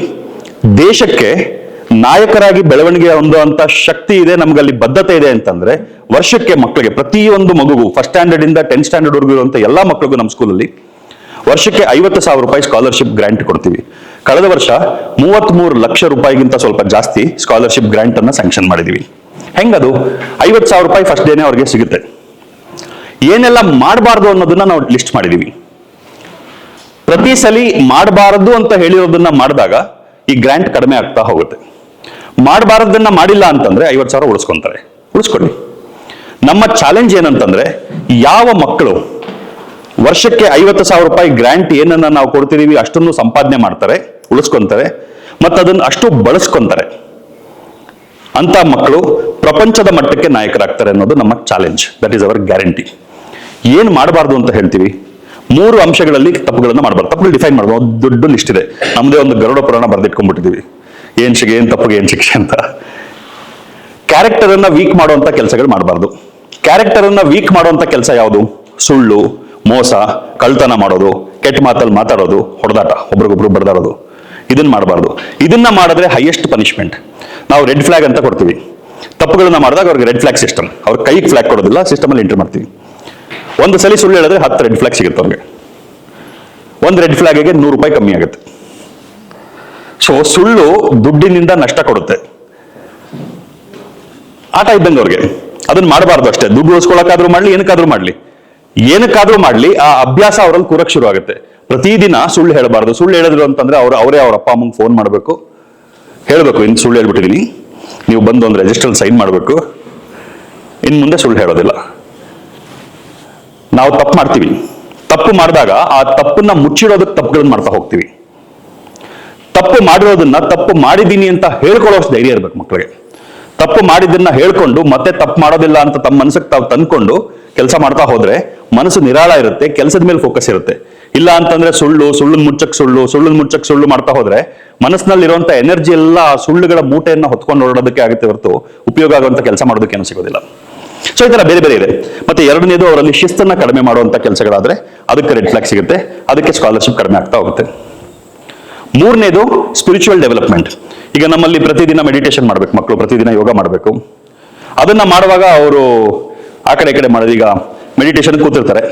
S1: ದೇಶಕ್ಕೆ ನಾಯಕರಾಗಿ ಬೆಳವಣಿಗೆ ಹೊಂದುವಂತ ಶಕ್ತಿ ಇದೆ, ನಮ್ಗಲ್ಲಿ ಬದ್ಧತೆ ಇದೆ ಅಂತಂದ್ರೆ ವರ್ಷಕ್ಕೆ ಮಕ್ಕಳಿಗೆ, ಪ್ರತಿಯೊಂದು ಮಗುಗೂ ಫಸ್ಟ್ ಸ್ಟ್ಯಾಂಡರ್ಡ್ ಇಂದ 10th ಸ್ಟ್ಯಾಂಡರ್ಡ್ ವರೆಗೂ ಇರುವಂತ ಎಲ್ಲಾ ಮಕ್ಕಳಿಗೂ ನಮ್ಮ ಸ್ಕೂಲಲ್ಲಿ ವರ್ಷಕ್ಕೆ 50,000 ರೂಪಾಯಿ ಸ್ಕಾಲರ್ಶಿಪ್ ಗ್ರಾಂಟ್ ಕೊಡ್ತೀವಿ. ಕಳೆದ ವರ್ಷ 33 ಲಕ್ಷ ರೂಪಾಯಿಗಿಂತ ಸ್ವಲ್ಪ ಜಾಸ್ತಿ ಸ್ಕಾಲರ್ಶಿಪ್ ಗ್ರಾಂಟ್ ಅನ್ನ ಸ್ಯಾಂಕ್ಷನ್ ಮಾಡಿದೀವಿ. ಹೆಂಗದು? 50,000 ರೂಪಾಯಿ ಫಸ್ಟ್ ಡೇನೆ ಅವ್ರಿಗೆ ಸಿಗುತ್ತೆ. ಏನೆಲ್ಲ ಮಾಡಬಾರ್ದು ಅನ್ನೋದನ್ನ ನಾವು ಲಿಸ್ಟ್ ಮಾಡಿದೀವಿ. ಪ್ರತಿ ಸಲ ಮಾಡಬಾರದು ಅಂತ ಹೇಳಿರೋದನ್ನ ಮಾಡಿದಾಗ ಈ ಗ್ರಾಂಟ್ ಕಡಿಮೆ ಆಗ್ತಾ ಹೋಗುತ್ತೆ. ಮಾಡಬಾರದನ್ನ ಮಾಡಿಲ್ಲ ಅಂತಂದ್ರೆ 50,000 ಉಳಿಸ್ಕೊಂತಾರೆ. ಉಳಿಸ್ಕೊಳ್ಳಿ. ನಮ್ಮ ಚಾಲೆಂಜ್ ಏನಂತಂದ್ರೆ, ಯಾವ ಮಕ್ಕಳು ವರ್ಷಕ್ಕೆ 50,000 ರೂಪಾಯಿ ಗ್ರಾಂಟ್ ಏನನ್ನ ನಾವು ಕೊಡ್ತಿದೀವಿ ಅಷ್ಟನ್ನು ಸಂಪಾದನೆ ಮಾಡ್ತಾರೆ, ಉಳಿಸ್ಕೊಂತಾರೆ, ಮತ್ತು ಅದನ್ನು ಅಷ್ಟು ಬಳಸ್ಕೊಂತಾರೆ, ಅಂತ ಮಕ್ಕಳು ಪ್ರಪಂಚದ ಮಟ್ಟಕ್ಕೆ ನಾಯಕರಾಗ್ತಾರೆ ಅನ್ನೋದು ನಮ್ಮ challenge. That is our guarantee. ಏನ್ ಮಾಡಬಾರ್ದು ಅಂತ ಹೇಳ್ತೀವಿ? 3 ಅಂಶಗಳಲ್ಲಿ ತಪ್ಪುಗಳನ್ನ ಮಾಡಬಾರ್ದು. ತಪ್ಪುಗಳು ಡಿಫೈನ್ ಮಾಡಬಹುದು. ದೊಡ್ಡ ಲಿಸ್ಟ್ ಇದೆ. ನಮ್ದೇ ಒಂದು ಗರುಡ ಪುರಾಣ ಬರ್ದಿಟ್ಕೊಂಡ್ಬಿಟ್ಟಿದೀವಿ, ಏನ್ ಶಿಕ್ಷೆ, ಏನ್ ತಪ್ಪಿಗೆ ಏನ್ ಶಿಕ್ಷೆ ಅಂತ. ಕ್ಯಾರೆಕ್ಟರ್ ಅನ್ನ ವೀಕ್ ಮಾಡುವಂತ ಕೆಲಸಗಳು ಮಾಡಬಾರ್ದು. ಕ್ಯಾರೆಕ್ಟರ್ ಅನ್ನ ವೀಕ್ ಮಾಡುವಂತ ಕೆಲಸ ಯಾವುದು? ಸುಳ್ಳು, ಮೋಸ, ಕಳ್ತನ ಮಾಡೋದು, ಕೆಟ್ಟ ಮಾತಲ್ಲಿ ಮಾತಾಡೋದು, ಹೊಡೆದಾಟ, ಒಬ್ರಿಗೊಬ್ರು ಬಡ್ದಾಡೋದು, ಇದನ್ನ ಮಾಡಬಾರ್ದು. ಇದನ್ನ ಮಾಡಿದ್ರೆ ಹೈಯೆಸ್ಟ್ ಪನಿಷ್ಮೆಂಟ್. ನಾವು ರೆಡ್ ಫ್ಲಾಗ್ ಅಂತ ಕೊಡ್ತೀವಿ. ತಪ್ಪುಗಳನ್ನ ಮಾಡಿದಾಗ ಅವ್ರಿಗೆ ರೆಡ್ ಫ್ಲಾಗ್ ಸಿಸ್ಟಮ್, ಅವ್ರ ಕೈಗೆ ಫ್ಲಾಗ್ ಕೊಡೋದಿಲ್ಲ, ಸಿಸ್ಟಮ್ ಅಲ್ಲಿ ಎಂಟ್ರಿ ಮಾಡ್ತೀವಿ. ಒಂದು ಸಲ ಸುಳ್ಳು ಹೇಳಿದ್ರೆ 10 ರೆಡ್ ಫ್ಲಾಗ್ ಸಿಗುತ್ತೆ ಅವ್ರಿಗೆ. ಒಂದು ರೆಡ್ ಫ್ಲಾಗ್ಗೆ 100 ರೂಪಾಯಿ ಕಮ್ಮಿ ಆಗುತ್ತೆ. ಸೊ ಸುಳ್ಳು ದುಡ್ಡಿನಿಂದ ನಷ್ಟ ಕೊಡುತ್ತೆ. ಆಟ ಇದ್ದಂಗೆ ಅವ್ರಿಗೆ. ಅದನ್ನ ಮಾಡಬಾರ್ದು ಅಷ್ಟೇ. ದುಡ್ಡು ಉಳಿಸ್ಕೊಳಕ್ಕಾದ್ರೂ ಮಾಡ್ಲಿ, ಏನಕ್ಕಾದ್ರೂ ಮಾಡ್ಲಿ, ಆ ಅಭ್ಯಾಸ ಅವರಲ್ಲಿ ಕೂರಕ್ ಶುರು ಆಗುತ್ತೆ. ಪ್ರತಿದಿನ ಸುಳ್ಳು ಹೇಳಬಾರ್ದು. ಸುಳ್ಳು ಹೇಳಿದ್ರು ಅಂತಂದ್ರೆ ಅವರೇ ಅವ್ರ ಅಪ್ಪ ಅಮ್ಮಂಗೆ ಫೋನ್ ಮಾಡಬೇಕು, ಹೇಳಬೇಕು, ಇನ್ನು ಸುಳ್ಳು ಹೇಳ್ಬಿಟ್ಟಿದೀನಿ, ನೀವು ಬಂದು ಒಂದು ರಿಜಿಸ್ಟರ್ ಸೈನ್ ಮಾಡಬೇಕು, ಇನ್ನು ಮುಂದೆ ಸುಳ್ಳು ಹೇಳೋದಿಲ್ಲ. ನಾವು ತಪ್ಪು ಮಾಡ್ತೀವಿ. ತಪ್ಪು ಮಾಡಿದಾಗ ಆ ತಪ್ಪನ್ನ ಮುಚ್ಚಿಡೋದಕ್ಕೆ ತಪ್ಪುಗಳನ್ನ ಮಾಡ್ತಾ ಹೋಗ್ತೀವಿ. ತಪ್ಪು ಮಾಡಿರೋದನ್ನ ತಪ್ಪು ಮಾಡಿದೀನಿ ಅಂತ ಹೇಳ್ಕೊಳ್ಳೋಷ್ಟು ಧೈರ್ಯ ಇರ್ಬೇಕು ಮಕ್ಕಳಿಗೆ. ತಪ್ಪು ಮಾಡಿದ್ದನ್ನ ಹೇಳ್ಕೊಂಡು ಮತ್ತೆ ತಪ್ಪು ಮಾಡೋದಿಲ್ಲ ಅಂತ ತಮ್ಮ ಮನಸ್ಸಿಗೆ ತಾವು ತಂದ್ಕೊಂಡು ಕೆಲಸ ಮಾಡ್ತಾ ಹೋದ್ರೆ ಮನಸ್ಸು ನಿರಾಳ ಇರುತ್ತೆ, ಕೆಲಸದ ಮೇಲೆ ಫೋಕಸ್ ಇರುತ್ತೆ. ಇಲ್ಲ ಅಂತಂದ್ರೆ ಸುಳ್ಳನ್ನ ಮುಚ್ಚಕ್ ಸುಳ್ಳು ಮಾಡ್ತಾ ಹೋದ್ರೆ ಮನಸ್ಸಿನಲ್ಲಿರುವಂತ ಎನರ್ಜಿ ಎಲ್ಲ ಸುಳ್ಳುಗಳ ಮೂಟೆಯನ್ನ ಹೊತ್ಕೊಂಡು ಓಡೋದಕ್ಕೆ ಆಗುತ್ತೆ ಹೊರತು ಉಪಯೋಗ ಆಗುವಂತ ಕೆಲಸ ಮಾಡೋದಕ್ಕೇನು ಸಿಗೋದಿಲ್ಲ. ಸೊ ಈ ತರ ಬೇರೆ ಬೇರೆ ಇದೆ. ಮತ್ತೆ ಎರಡನೇದು, ಅವರಲ್ಲಿ ಶಿಸ್ತನ್ನ ಕಡಿಮೆ ಮಾಡುವಂತ ಕೆಲಸಗಳಾದ್ರೆ ಅದಕ್ಕೆ ರೆಡ್ ಫ್ಲಾಗ್ ಸಿಗುತ್ತೆ, ಅದಕ್ಕೆ ಸ್ಕಾಲರ್ಶಿಪ್ ಕಡಿಮೆ ಆಗ್ತಾ ಹೋಗುತ್ತೆ. ಮೂರನೇದು ಸ್ಪಿರಿಚುವಲ್ ಡೆವಲಪ್ಮೆಂಟ್. ಈಗ ನಮ್ಮಲ್ಲಿ ಪ್ರತಿದಿನ ಮೆಡಿಟೇಷನ್ ಮಾಡ್ಬೇಕು ಮಕ್ಕಳು, ಪ್ರತಿದಿನ ಯೋಗ ಮಾಡಬೇಕು. ಅದನ್ನ ಮಾಡುವಾಗ ಅವರು ಆ ಕಡೆ ಈ ಕಡೆ ಮಾಡೋದು. ಈಗ ಮೆಡಿಟೇಷನ್ ಕೂತಿರ್ತಾರೆ,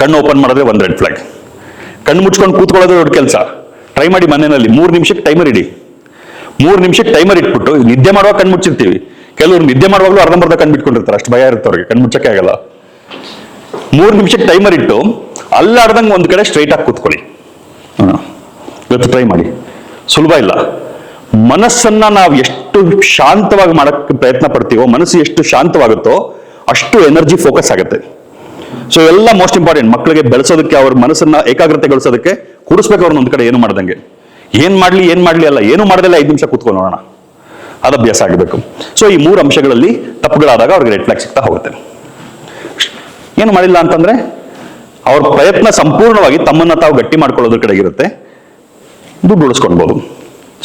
S1: ಕಣ್ಣು ಓಪನ್ ಮಾಡಿದ್ರೆ 1 ರೆಡ್ ಫ್ಲಾಗ್. ಕಣ್ಣು ಮುಚ್ಕೊಂಡು ಕೂತ್ಕೊಳ್ಳೋದು ದೊಡ್ಡ ಕೆಲಸ. ಟ್ರೈ ಮಾಡಿ ಮನೆಯಲ್ಲಿ 3 ನಿಮಿಷಕ್ಕೆ ಟೈಮರ್ ಇಡಿ. 3 ನಿಮಿಷಕ್ಕೆ ಟೈಮರ್ ಇಟ್ಬಿಟ್ಟು ನಿದ್ದೆ ಮಾಡುವಾಗ ಕಣ್ ಮುಚ್ಚಿರ್ತೀವಿ, ಕೆಲವರು ನಿದ್ದೆ ಮಾಡುವಾಗಲೂ ಅರ್ಧಂಬರ್ಧ ಕಣ್ ಬಿಟ್ಕೊಂಡಿರ್ತಾರೆ, ಅಷ್ಟು ಭಯ ಇರುತ್ತೆ ಅವ್ರಿಗೆ, ಕಣ್ ಮುಚ್ಚಕ್ಕೆ ಆಗಲ್ಲ. 3 ನಿಮಿಷಕ್ಕೆ ಟೈಮರ್ ಇಟ್ಟು ಅಲ್ಲಾಡ್ದಂಗೆ ಒಂದ್ ಕಡೆ ಸ್ಟ್ರೈಟ್ ಆಗಿ ಕೂತ್ಕೊಳ್ಳಿ. ಇವತ್ತು ಟ್ರೈ ಮಾಡಿ, ಸುಲಭ ಇಲ್ಲ. ಮನಸ್ಸನ್ನ ನಾವು ಎಷ್ಟು ಶಾಂತವಾಗಿ ಮಾಡಕ್ಕೆ ಪ್ರಯತ್ನ ಪಡ್ತೀವೋ, ಮನಸ್ಸು ಎಷ್ಟು ಶಾಂತವಾಗುತ್ತೋ ಅಷ್ಟು ಎನರ್ಜಿ ಫೋಕಸ್ ಆಗುತ್ತೆ. ಸೊ ಎಲ್ಲ ಮೋಸ್ಟ್ ಇಂಪಾರ್ಟೆಂಟ್. ಮಕ್ಕಳಿಗೆ ಬೆಳೆಸೋದಕ್ಕೆ, ಅವ್ರ ಮನಸ್ಸನ್ನ ಏಕಾಗ್ರತೆಗೊಳಿಸೋದಕ್ಕೆ ಕೂರಿಸ್ಬೇಕು ಅವ್ರನ್ನ ಒಂದ್ ಕಡೆ ಏನು ಮಾಡ್ದಂಗೆ. ಏನ್ ಮಾಡ್ಲಿ ಅಲ್ಲ, ಏನು ಮಾಡದಲ್ಲ 5 ನಿಮಿಷ ಕೂತ್ಕೊಂಡು ನೋಡೋಣ, ಅದು ಅಭ್ಯಾಸ ಆಗಬೇಕು. ಸೊ ಈ 3 ಅಂಶಗಳಲ್ಲಿ ತಪ್ಪುಗಳಾದಾಗ ಅವ್ರಿಗೆ ರೆಡ್ ಫ್ಲಾಗ್ ಸಿಗ್ತಾ ಹೋಗುತ್ತೆ. ಏನು ಮಾಡಿಲ್ಲ ಅಂತಂದ್ರೆ ಅವ್ರ ಪ್ರಯತ್ನ ಸಂಪೂರ್ಣವಾಗಿ ತಮ್ಮನ್ನ ತಾವು ಗಟ್ಟಿ ಮಾಡ್ಕೊಳ್ಳೋದ್ರ ಕಡೆಗಿರುತ್ತೆ, ದುಡ್ಡು ಉಳಿಸ್ಕೊಳ್ಬಹುದು.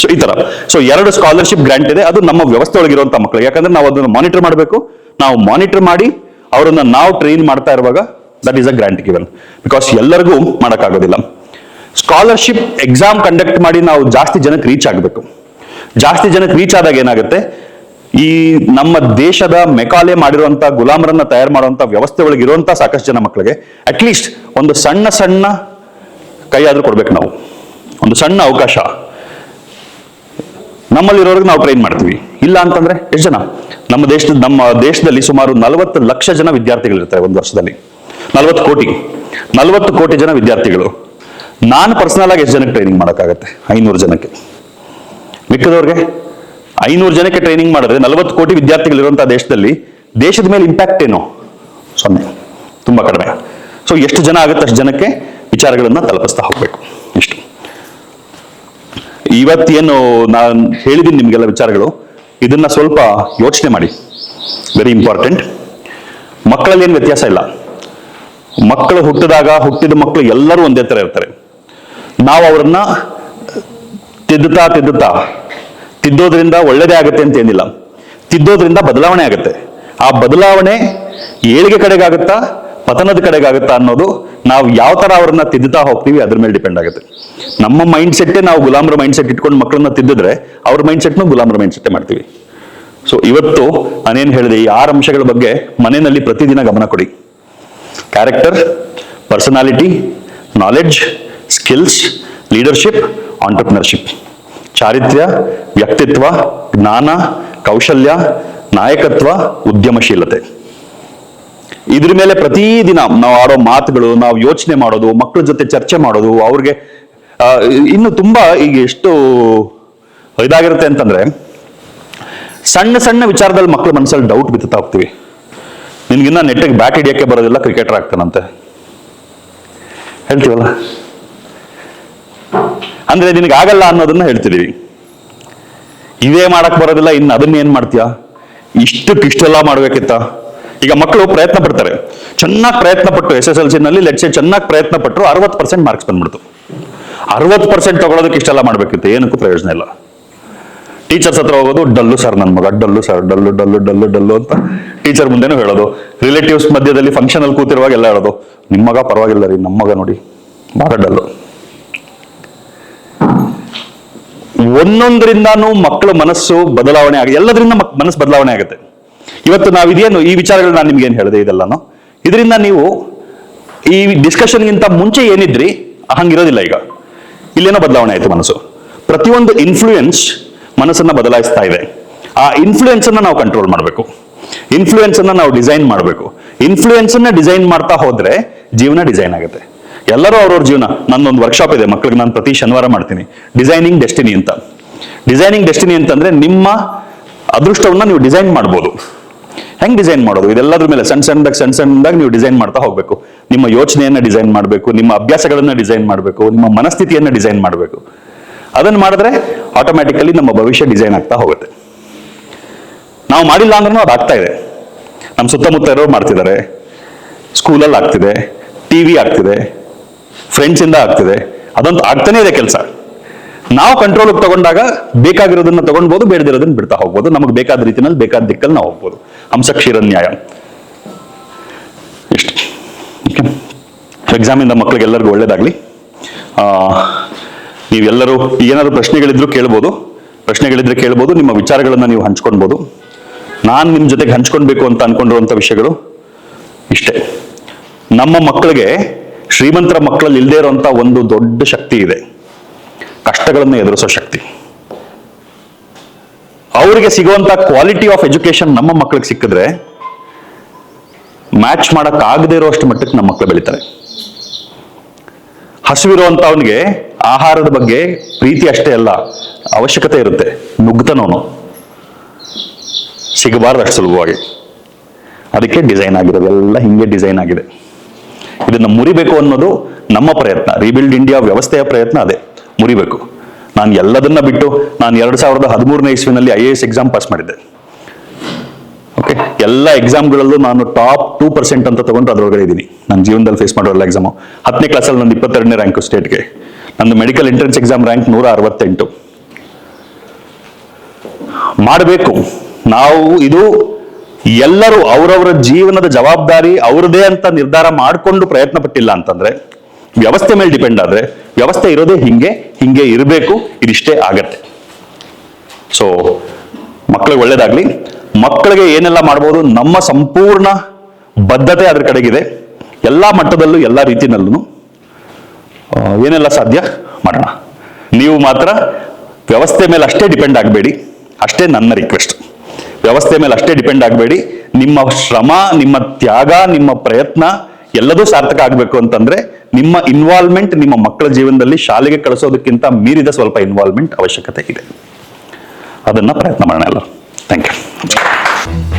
S1: ಸೊ ಈ ತರ. ಸೊ 2 ಸ್ಕಾಲರ್ಶಿಪ್ ಗ್ರಾಂಟ್ ಇದೆ, ಅದು ನಮ್ಮ ವ್ಯವಸ್ಥೆ ಒಳಗಿರುವಂತಹ ಮಕ್ಕಳಿಗೆ. ಯಾಕಂದ್ರೆ ನಾವು ಅದನ್ನು ಮಾನಿಟರ್ ಮಾಡಬೇಕು. ನಾವು ಮಾನಿಟರ್ ಮಾಡಿ ಅವರನ್ನ ನಾವು ಟ್ರೈನ್ ಮಾಡ್ತಾ ಇರುವಾಗ that is a grant given. Because ಎಲ್ಲರಿಗೂ ಮಾಡೋಕ್ಕಾಗೋದಿಲ್ಲ. ಸ್ಕಾಲರ್ಶಿಪ್ ಎಕ್ಸಾಮ್ ಕಂಡಕ್ಟ್ ಮಾಡಿ ನಾವು ಜಾಸ್ತಿ ಜನಕ್ಕೆ ರೀಚ್ ಆಗಬೇಕು. ಜಾಸ್ತಿ ಜನಕ್ಕೆ ರೀಚ್ ಆದಾಗ ಏನಾಗುತ್ತೆ, ಈ ನಮ್ಮ ದೇಶದ ಮೆಕಾಲೆ ಮಾಡಿರುವಂತ ಗುಲಾಮರನ್ನ ತಯಾರು ಮಾಡುವಂತ ವ್ಯವಸ್ಥೆ ಒಳಗೆ ಇರುವಂತ ಸಾಕಷ್ಟು ಜನ ಮಕ್ಕಳಿಗೆ ಅಟ್ಲೀಸ್ಟ್ ಒಂದು ಸಣ್ಣ ಸಣ್ಣ ಕೈ ಆದ್ರೂ ಕೊಡ್ಬೇಕು. ನಾವು ಒಂದು ಸಣ್ಣ ಅವಕಾಶ ನಮ್ಮಲ್ಲಿರೋರಿಗೆ ನಾವು ಟ್ರೈನ್ ಮಾಡ್ತೀವಿ. ಇಲ್ಲ ಅಂತಂದ್ರೆ ಎಷ್ಟು ಜನ ನಮ್ಮ ದೇಶದಲ್ಲಿ ಸುಮಾರು 40 ಲಕ್ಷ ಜನ ವಿದ್ಯಾರ್ಥಿಗಳಿರ್ತಾರೆ ಒಂದು ವರ್ಷದಲ್ಲಿ. 40 ಕೋಟಿ ಜನ ವಿದ್ಯಾರ್ಥಿಗಳು. ನಾನು ಪರ್ಸನಲ್ ಆಗಿ ಎಷ್ಟು ಜನಕ್ಕೆ ಟ್ರೈನಿಂಗ್ ಮಾಡೋಕ್ಕಾಗತ್ತೆ? 500 ಜನಕ್ಕೆ. ಮಿಕ್ಕದವ್ರಿಗೆ 500 ಜನಕ್ಕೆ ಟ್ರೈನಿಂಗ್ ಮಾಡಿದ್ರೆ 40 ಕೋಟಿ ವಿದ್ಯಾರ್ಥಿಗಳಿರುವಂತಹ ದೇಶದ ಮೇಲೆ ಇಂಪ್ಯಾಕ್ಟ್ ಏನು? 0, ತುಂಬಾ ಕಡಿಮೆ. ಸೊ ಎಷ್ಟು ಜನ ಆಗುತ್ತೆ ಅಷ್ಟು ಜನಕ್ಕೆ ವಿಚಾರಗಳನ್ನ ತಲುಪಿಸ್ತಾ ಹೋಗ್ಬೇಕು. ಇಷ್ಟು ಇವತ್ತೇನು ನಾನು ಹೇಳಿದ್ದೀನಿ ನಿಮ್ಗೆಲ್ಲ ವಿಚಾರಗಳು, ಇದನ್ನ ಸ್ವಲ್ಪ ಯೋಚನೆ ಮಾಡಿ. Very important. ಮಕ್ಕಳಲ್ಲಿ ಏನು ವ್ಯತ್ಯಾಸ ಇಲ್ಲ. ಮಕ್ಕಳು ಹುಟ್ಟಿದ ಮಕ್ಕಳು ಎಲ್ಲರೂ ಒಂದೇ ತರ ಇರ್ತಾರೆ. ನಾವು ಅವರನ್ನ ತಿದ್ದೋದ್ರಿಂದ ಒಳ್ಳೇದೇ ಆಗುತ್ತೆ ಅಂತ ಏನಿಲ್ಲ. ತಿದ್ದೋದ್ರಿಂದ ಬದಲಾವಣೆ ಆಗುತ್ತೆ. ಆ ಬದಲಾವಣೆ ಏಳಿಗೆ ಕಡೆಗಾಗುತ್ತಾ ಪತನದ ಕಡೆಗಾಗುತ್ತಾ ಅನ್ನೋದು ನಾವು ಯಾವ ತರ ಅವ್ರನ್ನ ತಿದ್ದುತ್ತಾ ಹೋಗ್ತೀವಿ ಅದ್ರ ಮೇಲೆ ಡಿಪೆಂಡ್ ಆಗುತ್ತೆ. ನಮ್ಮ ಮೈಂಡ್ ಸೆಟ್ಟೇ ನಾವು ಗುಲಾಮರ ಮೈಂಡ್ ಸೆಟ್ ಇಟ್ಕೊಂಡು ಮಕ್ಕಳನ್ನ ತಿದ್ದಿದ್ರೆ ಅವ್ರ ಮೈಂಡ್ ಸೆಟ್ನು ಗುಲಾಮರ ಮೈಂಡ್ ಸೆಟ್ಟೇ ಮಾಡ್ತೀವಿ. ಸೊ ಇವತ್ತು ನಾನೇನ್ ಹೇಳಿದೆ, ಈ 6 ಅಂಶಗಳ ಬಗ್ಗೆ ಮನೆಯಲ್ಲಿ ಪ್ರತಿದಿನ ಗಮನ ಕೊಡಿ. Character, personality, knowledge, skills, leadership, entrepreneurship. ಚಾರಿತ್ರ್ಯ, ವ್ಯಕ್ತಿತ್ವ, ಜ್ಞಾನ, ಕೌಶಲ್ಯ, ನಾಯಕತ್ವ, ಉದ್ಯಮಶೀಲತೆ. ಇದ್ರ ಮೇಲೆ ಪ್ರತಿದಿನ ನಾವು ಆಡೋ ಮಾತುಗಳು, ನಾವು ಯೋಚನೆ ಮಾಡೋದು, ಮಕ್ಕಳ ಜೊತೆ ಚರ್ಚೆ ಮಾಡೋದು, ಅವ್ರಿಗೆ ಇನ್ನು ತುಂಬಾ ಈಗ ಎಷ್ಟು ಇದಾಗಿರುತ್ತೆ ಅಂತಂದ್ರೆ, ಸಣ್ಣ ಸಣ್ಣ ವಿಚಾರದಲ್ಲಿ ಮಕ್ಕಳ ಮನಸ್ಸಲ್ಲಿ ಡೌಟ್ ಬಿತ್ತಾ ಹೋಗ್ತೀವಿ. ನಿನ್ಗಿನ್ನ ನೆಟ್ಟಿಗೆ ಬ್ಯಾಟ್ ಹಿಡಿಯಕ್ಕೆ ಬರೋದಿಲ್ಲ, ಕ್ರಿಕೆಟರ್ ಆಗ್ತಾನಂತೆ ಹೇಳ್ತೀವಲ್ಲ. ಅಂದ್ರೆ ನಿನಗೆ ಆಗಲ್ಲ ಅನ್ನೋದನ್ನ ಹೇಳ್ತಿದೀವಿ. ಇದೇ ಮಾಡಕ್ ಬರೋದಿಲ್ಲ, ಇನ್ನು ಅದನ್ನ ಏನ್ ಮಾಡ್ತೀಯಾ? ಇಷ್ಟೆಲ್ಲ ಮಾಡ್ಬೇಕಿತ್ತ? ಈಗ ಮಕ್ಕಳು ಪ್ರಯತ್ನ ಪಡ್ತಾರೆ, ಚೆನ್ನಾಗಿ ಪ್ರಯತ್ನ ಪಟ್ಟು SSLC ನಲ್ಲಿ ಲೆಟ್ಸೆ ಚೆನ್ನಾಗಿ ಪ್ರಯತ್ನ ಪಟ್ಟರು 60% ಮಾರ್ಕ್ಸ್ ಬಂದ್ಬಿಡ್ತು. 60% ತಗೊಳ್ಳೋದಕ್ಕೆ ಇಷ್ಟೆಲ್ಲ ಮಾಡ್ಬೇಕಿತ್ತು, ಏನಕ್ಕೂ ಪ್ರಯೋಜನ ಇಲ್ಲ. ಟೀಚರ್ಸ್ ಹತ್ರ ಹೋಗೋದು, ಡಲ್ಲು ಸರ್ ನನ್ನ ಮಗ, dull sir, dull dull dull dull ಅಂತ ಟೀಚರ್ ಮುಂದೆನೂ ಹೇಳೋದು. ರಿಲೇಟಿವ್ಸ್ ಮಧ್ಯದಲ್ಲಿ ಫಂಕ್ಷನ್ ಅಲ್ಲಿ ಕೂತಿರುವಾಗ ಎಲ್ಲ ಹೇಳೋದು, ನಿಮ್ಮ ಮಗ ಪರವಾಗಿಲ್ಲ ರೀ, ನಮ್ಮ ಮಗ ನೋಡಿ ಬಹಳ ಡಲ್ಲು. ಒಂದೊಂದರಿಂದಾನು ಮಕ್ಕಳ ಮನಸ್ಸು ಬದಲಾವಣೆ ಆಗುತ್ತೆ, ಎಲ್ಲದರಿಂದ ಮನಸ್ಸು ಬದಲಾವಣೆ ಆಗುತ್ತೆ. ಇವತ್ತು ನಾವಿದೇನು ಈ ವಿಚಾರಗಳು ನಾನು ನಿಮ್ಗೆ ಏನು ಹೇಳಿದೆ ಇದೆಲ್ಲಾನು, ಇದರಿಂದ ನೀವು ಈ ಡಿಸ್ಕಷನ್ಗಿಂತ ಮುಂಚೆ ಏನಿದ್ರಿ ಹಂಗಿರೋದಿಲ್ಲ. ಈಗ ಇಲ್ಲೇನೋ ಬದಲಾವಣೆ ಆಯ್ತು ಮನಸ್ಸು. ಪ್ರತಿಯೊಂದು ಇನ್ಫ್ಲೂಯೆನ್ಸ್ ಮನಸ್ಸನ್ನ ಬದಲಾಯಿಸ್ತಾ ಇದೆ. ಆ ಇನ್ಫ್ಲೂಯೆನ್ಸ್ ಅನ್ನ ನಾವು ಕಂಟ್ರೋಲ್ ಮಾಡಬೇಕು, ಇನ್ಫ್ಲೂಯೆನ್ಸ್ ಅನ್ನ ನಾವು ಡಿಸೈನ್ ಮಾಡಬೇಕು. ಇನ್ಫ್ಲೂಯೆನ್ಸ್ ಅನ್ನ ಡಿಸೈನ್ ಮಾಡ್ತಾ ಹೋದ್ರೆ ಜೀವನ ಡಿಸೈನ್ ಆಗುತ್ತೆ. ಎಲ್ಲರೂ ಅವ್ರವ್ರ ಜೀವನ. ನನ್ನೊಂದು ವರ್ಕ್ಶಾಪ್ ಇದೆ ಮಕ್ಕಳಿಗೆ, ನಾನು ಪ್ರತಿ ಶನಿವಾರ ಮಾಡ್ತೀನಿ, ಡಿಸೈನಿಂಗ್ ಡೆಸ್ಟಿನಿ ಅಂತ. ಡಿಸೈನಿಂಗ್ ಡೆಸ್ಟಿನಿ ಅಂತಂದ್ರೆ ನಿಮ್ಮ ಅದೃಷ್ಟವನ್ನ ನೀವು ಡಿಸೈನ್ ಮಾಡ್ಬೋದು. ಹೆಂಗ್ ಡಿಸೈನ್ ಮಾಡೋದು? ಇದೆಲ್ಲದ್ರ ಮೇಲೆ ಸಣ್ಣದಾಗಿ ನೀವು ಡಿಸೈನ್ ಮಾಡ್ತಾ ಹೋಗ್ಬೇಕು. ನಿಮ್ಮ ಯೋಚನೆಯನ್ನ ಡಿಸೈನ್ ಮಾಡಬೇಕು, ನಿಮ್ಮ ಅಭ್ಯಾಸಗಳನ್ನ ಡಿಸೈನ್ ಮಾಡಬೇಕು, ನಿಮ್ಮ ಮನಸ್ಥಿತಿಯನ್ನ ಡಿಸೈನ್ ಮಾಡಬೇಕು. ಅದನ್ನ ಮಾಡಿದ್ರೆ ಆಟೋಮ್ಯಾಟಿಕಲಿ ನಮ್ಮ ಭವಿಷ್ಯ ಡಿಸೈನ್ ಆಗ್ತಾ ಹೋಗುತ್ತೆ. ನಾವು ಮಾಡಿಲ್ಲ ಅಂದ್ರೂ ಅದು ಆಗ್ತಾ ಇದೆ. ನಮ್ಮ ಸುತ್ತಮುತ್ತ ಇರೋರು ಮಾಡ್ತಿದ್ದಾರೆ, ಸ್ಕೂಲಲ್ಲಿ ಆಗ್ತಿದೆ, TV ಆಗ್ತಿದೆ, ಫ್ರೆಂಡ್ಸ್ ಇಂದ ಆಗ್ತಿದೆ, ಅದಂತೂ ಆಗ್ತಾನೆ ಇದೆ ಕೆಲಸ. ನಾವು ಕಂಟ್ರೋಲ್ ತಗೊಂಡಾಗ ಬೇಕಾಗಿರೋದನ್ನ ತಗೊಂಡ್ಬೋದು, ಬೇಡದಿರೋದನ್ನ ಬಿಡ್ತಾ ಹೋಗ್ಬೋದು. ನಮಗೆ ಬೇಕಾದ ರೀತಿನಲ್ಲಿ ಬೇಕಾದ ದಿಕ್ಕಲ್ಲಿ ನಾವು ಹೋಗ್ಬೋದು. ಹಂಸ ಕ್ಷೀರ ನ್ಯಾಯ. ಇಷ್ಟು ಎಕ್ಸಾಮಿಂದ ಮಕ್ಕಳಿಗೆಲ್ಲರಿಗೂ ಒಳ್ಳೇದಾಗ್ಲಿ. ನೀವೆಲ್ಲರೂ ಏನಾದ್ರು ಪ್ರಶ್ನೆಗಳಿದ್ರು ಕೇಳ್ಬೋದು, ನಿಮ್ಮ ವಿಚಾರಗಳನ್ನ ನೀವು ಹಂಚ್ಕೊಳ್ಬೋದು. ನಾನು ನಿಮ್ಮ ಜೊತೆಗೆ ಹಂಚ್ಕೊಳ್ಬೇಕು ಅಂತ ಅನ್ಕೊಂಡಿರುವಂತ ವಿಷಯಗಳು ಇಷ್ಟೇ. ನಮ್ಮ ಮಕ್ಕಳಿಗೆ, ಶ್ರೀಮಂತರ ಮಕ್ಕಳಲ್ಲಿ ಇಲ್ಲದೆ ಇರುವಂತ ಒಂದು ದೊಡ್ಡ ಶಕ್ತಿ ಇದೆ, ಕಷ್ಟಗಳನ್ನು ಎದುರಿಸೋ ಶಕ್ತಿ. ಅವ್ರಿಗೆ ಸಿಗುವಂತ ಕ್ವಾಲಿಟಿ ಆಫ್ ಎಜುಕೇಶನ್ ನಮ್ಮ ಮಕ್ಕಳಿಗೆ ಸಿಕ್ಕಿದ್ರೆ ಮ್ಯಾಚ್ ಮಾಡಕ್ ಆಗದೆ ಇರೋಷ್ಟು ಮಟ್ಟಕ್ಕೆ ನಮ್ಮ ಮಕ್ಕಳು ಬೆಳಿತಾರೆ. ಹಸಿವಿರುವಂತ ಅವನಿಗೆ ಆಹಾರದ ಬಗ್ಗೆ ಪ್ರೀತಿ ಅಷ್ಟೇ ಅಲ್ಲ, ಅವಶ್ಯಕತೆ ಇರುತ್ತೆ, ನುಗ್ತಾನವನು, ಸಿಗಬಾರ್ದು ಅಷ್ಟು ಸುಲಭವಾಗಿ. ಅದಕ್ಕೆ ಡಿಸೈನ್ ಆಗಿರೋದು, ಎಲ್ಲ ಹಿಂಗೆ ಡಿಸೈನ್ ಆಗಿದೆ. ಇದನ್ನ ಮುರಿಬೇಕು ಅನ್ನೋದು ನಮ್ಮ ಪ್ರಯತ್ನ, ರೀಬಿಲ್ಡ್ ಇಂಡಿಯಾ ವ್ಯವಸ್ಥೆಯ ಪ್ರಯತ್ನ ಅದೇ, ಮುರಿಬೇಕು. ನಾನು ಎಲ್ಲದನ್ನ ಬಿಟ್ಟು ನಾನು 2013ನೇ ಇಸ್ವಿನಲ್ಲಿ IAS ಎಕ್ಸಾಮ್ ಪಾಸ್ ಮಾಡಿದ್ದೆ. ಓಕೆ, ಎಲ್ಲ ಎಕ್ಸಾಮ್ಗಳಲ್ಲೂ ನಾನು ಟಾಪ್ 2% ಅಂತ ತಗೊಂಡು ಅದ್ರೊಳಗಡೆ ಇದ್ದೀನಿ. ನನ್ನ ಜೀವನದಲ್ಲಿ ಫೇಸ್ ಮಾಡೋ ಎಲ್ಲ ಎಕ್ಸಾಮು. 10ನೇ ಕ್ಲಾಸಲ್ಲಿ ನಂದು 22ನೇ ರ್ಯಾಂಕು ಸ್ಟೇಟ್ಗೆ. ನಂದು ಮೆಡಿಕಲ್ ಎಂಟ್ರೆನ್ಸ್ ಎಕ್ಸಾಮ್ ರ್ಯಾಂಕ್ 168. ಮಾಡಬೇಕು ನಾವು. ಇದು ಎಲ್ಲರೂ ಅವರವರ ಜೀವನದ ಜವಾಬ್ದಾರಿ ಅವರದೇ ಅಂತ ನಿರ್ಧಾರ ಮಾಡಿಕೊಂಡು ಪ್ರಯತ್ನ ಪಟ್ಟಿಲ್ಲ ಅಂತಂದ್ರೆ, ವ್ಯವಸ್ಥೆ ಮೇಲೆ ಡಿಪೆಂಡ್ ಆದ್ರೆ, ವ್ಯವಸ್ಥೆ ಇರೋದೇ ಹಿಂಗೆ ಇರಬೇಕು, ಇದಿಷ್ಟೇ ಆಗತ್ತೆ. ಸೊ ಮಕ್ಕಳಿಗೆ ಒಳ್ಳೇದಾಗ್ಲಿ. ಮಕ್ಕಳಿಗೆ ಏನೆಲ್ಲ ಮಾಡ್ಬೋದು, ನಮ್ಮ ಸಂಪೂರ್ಣ ಬದ್ಧತೆ ಅದ್ರ ಕಡೆಗಿದೆ. ಎಲ್ಲಾ ಮಟ್ಟದಲ್ಲೂ ಎಲ್ಲಾ ರೀತಿನಲ್ಲೂ ಏನೆಲ್ಲ ಸಾಧ್ಯ ಮಾಡೋಣ. ನೀವು ಮಾತ್ರ ವ್ಯವಸ್ಥೆ ಮೇಲೆ ಅಷ್ಟೇ ಡಿಪೆಂಡ್ ಆಗಬೇಡಿ, ಅಷ್ಟೇ ನನ್ನ ರಿಕ್ವೆಸ್ಟ್. ವ್ಯವಸ್ಥೆ ಮೇಲೆ ಅಷ್ಟೇ ಡಿಪೆಂಡ್ ಆಗಬೇಡಿ. ನಿಮ್ಮ ಶ್ರಮ, ನಿಮ್ಮ ತ್ಯಾಗ, ನಿಮ್ಮ ಪ್ರಯತ್ನ ಎಲ್ಲದೂ ಸಾರ್ಥಕ ಆಗಬೇಕು ಅಂತಂದ್ರೆ ನಿಮ್ಮ ಇನ್ವಾಲ್ವ್ಮೆಂಟ್ ನಿಮ್ಮ ಮಕ್ಕಳ ಜೀವನದಲ್ಲಿ ಶಾಲೆಗೆ ಕಳಿಸೋದಕ್ಕಿಂತ ಮೀರಿದ ಸ್ವಲ್ಪ ಇನ್ವಾಲ್ವ್ಮೆಂಟ್ ಅವಶ್ಯಕತೆ ಇದೆ. ಅದನ್ನ ಪ್ರಯತ್ನ ಮಾಡೋಣ ಎಲ್ಲರೂ. Thank you.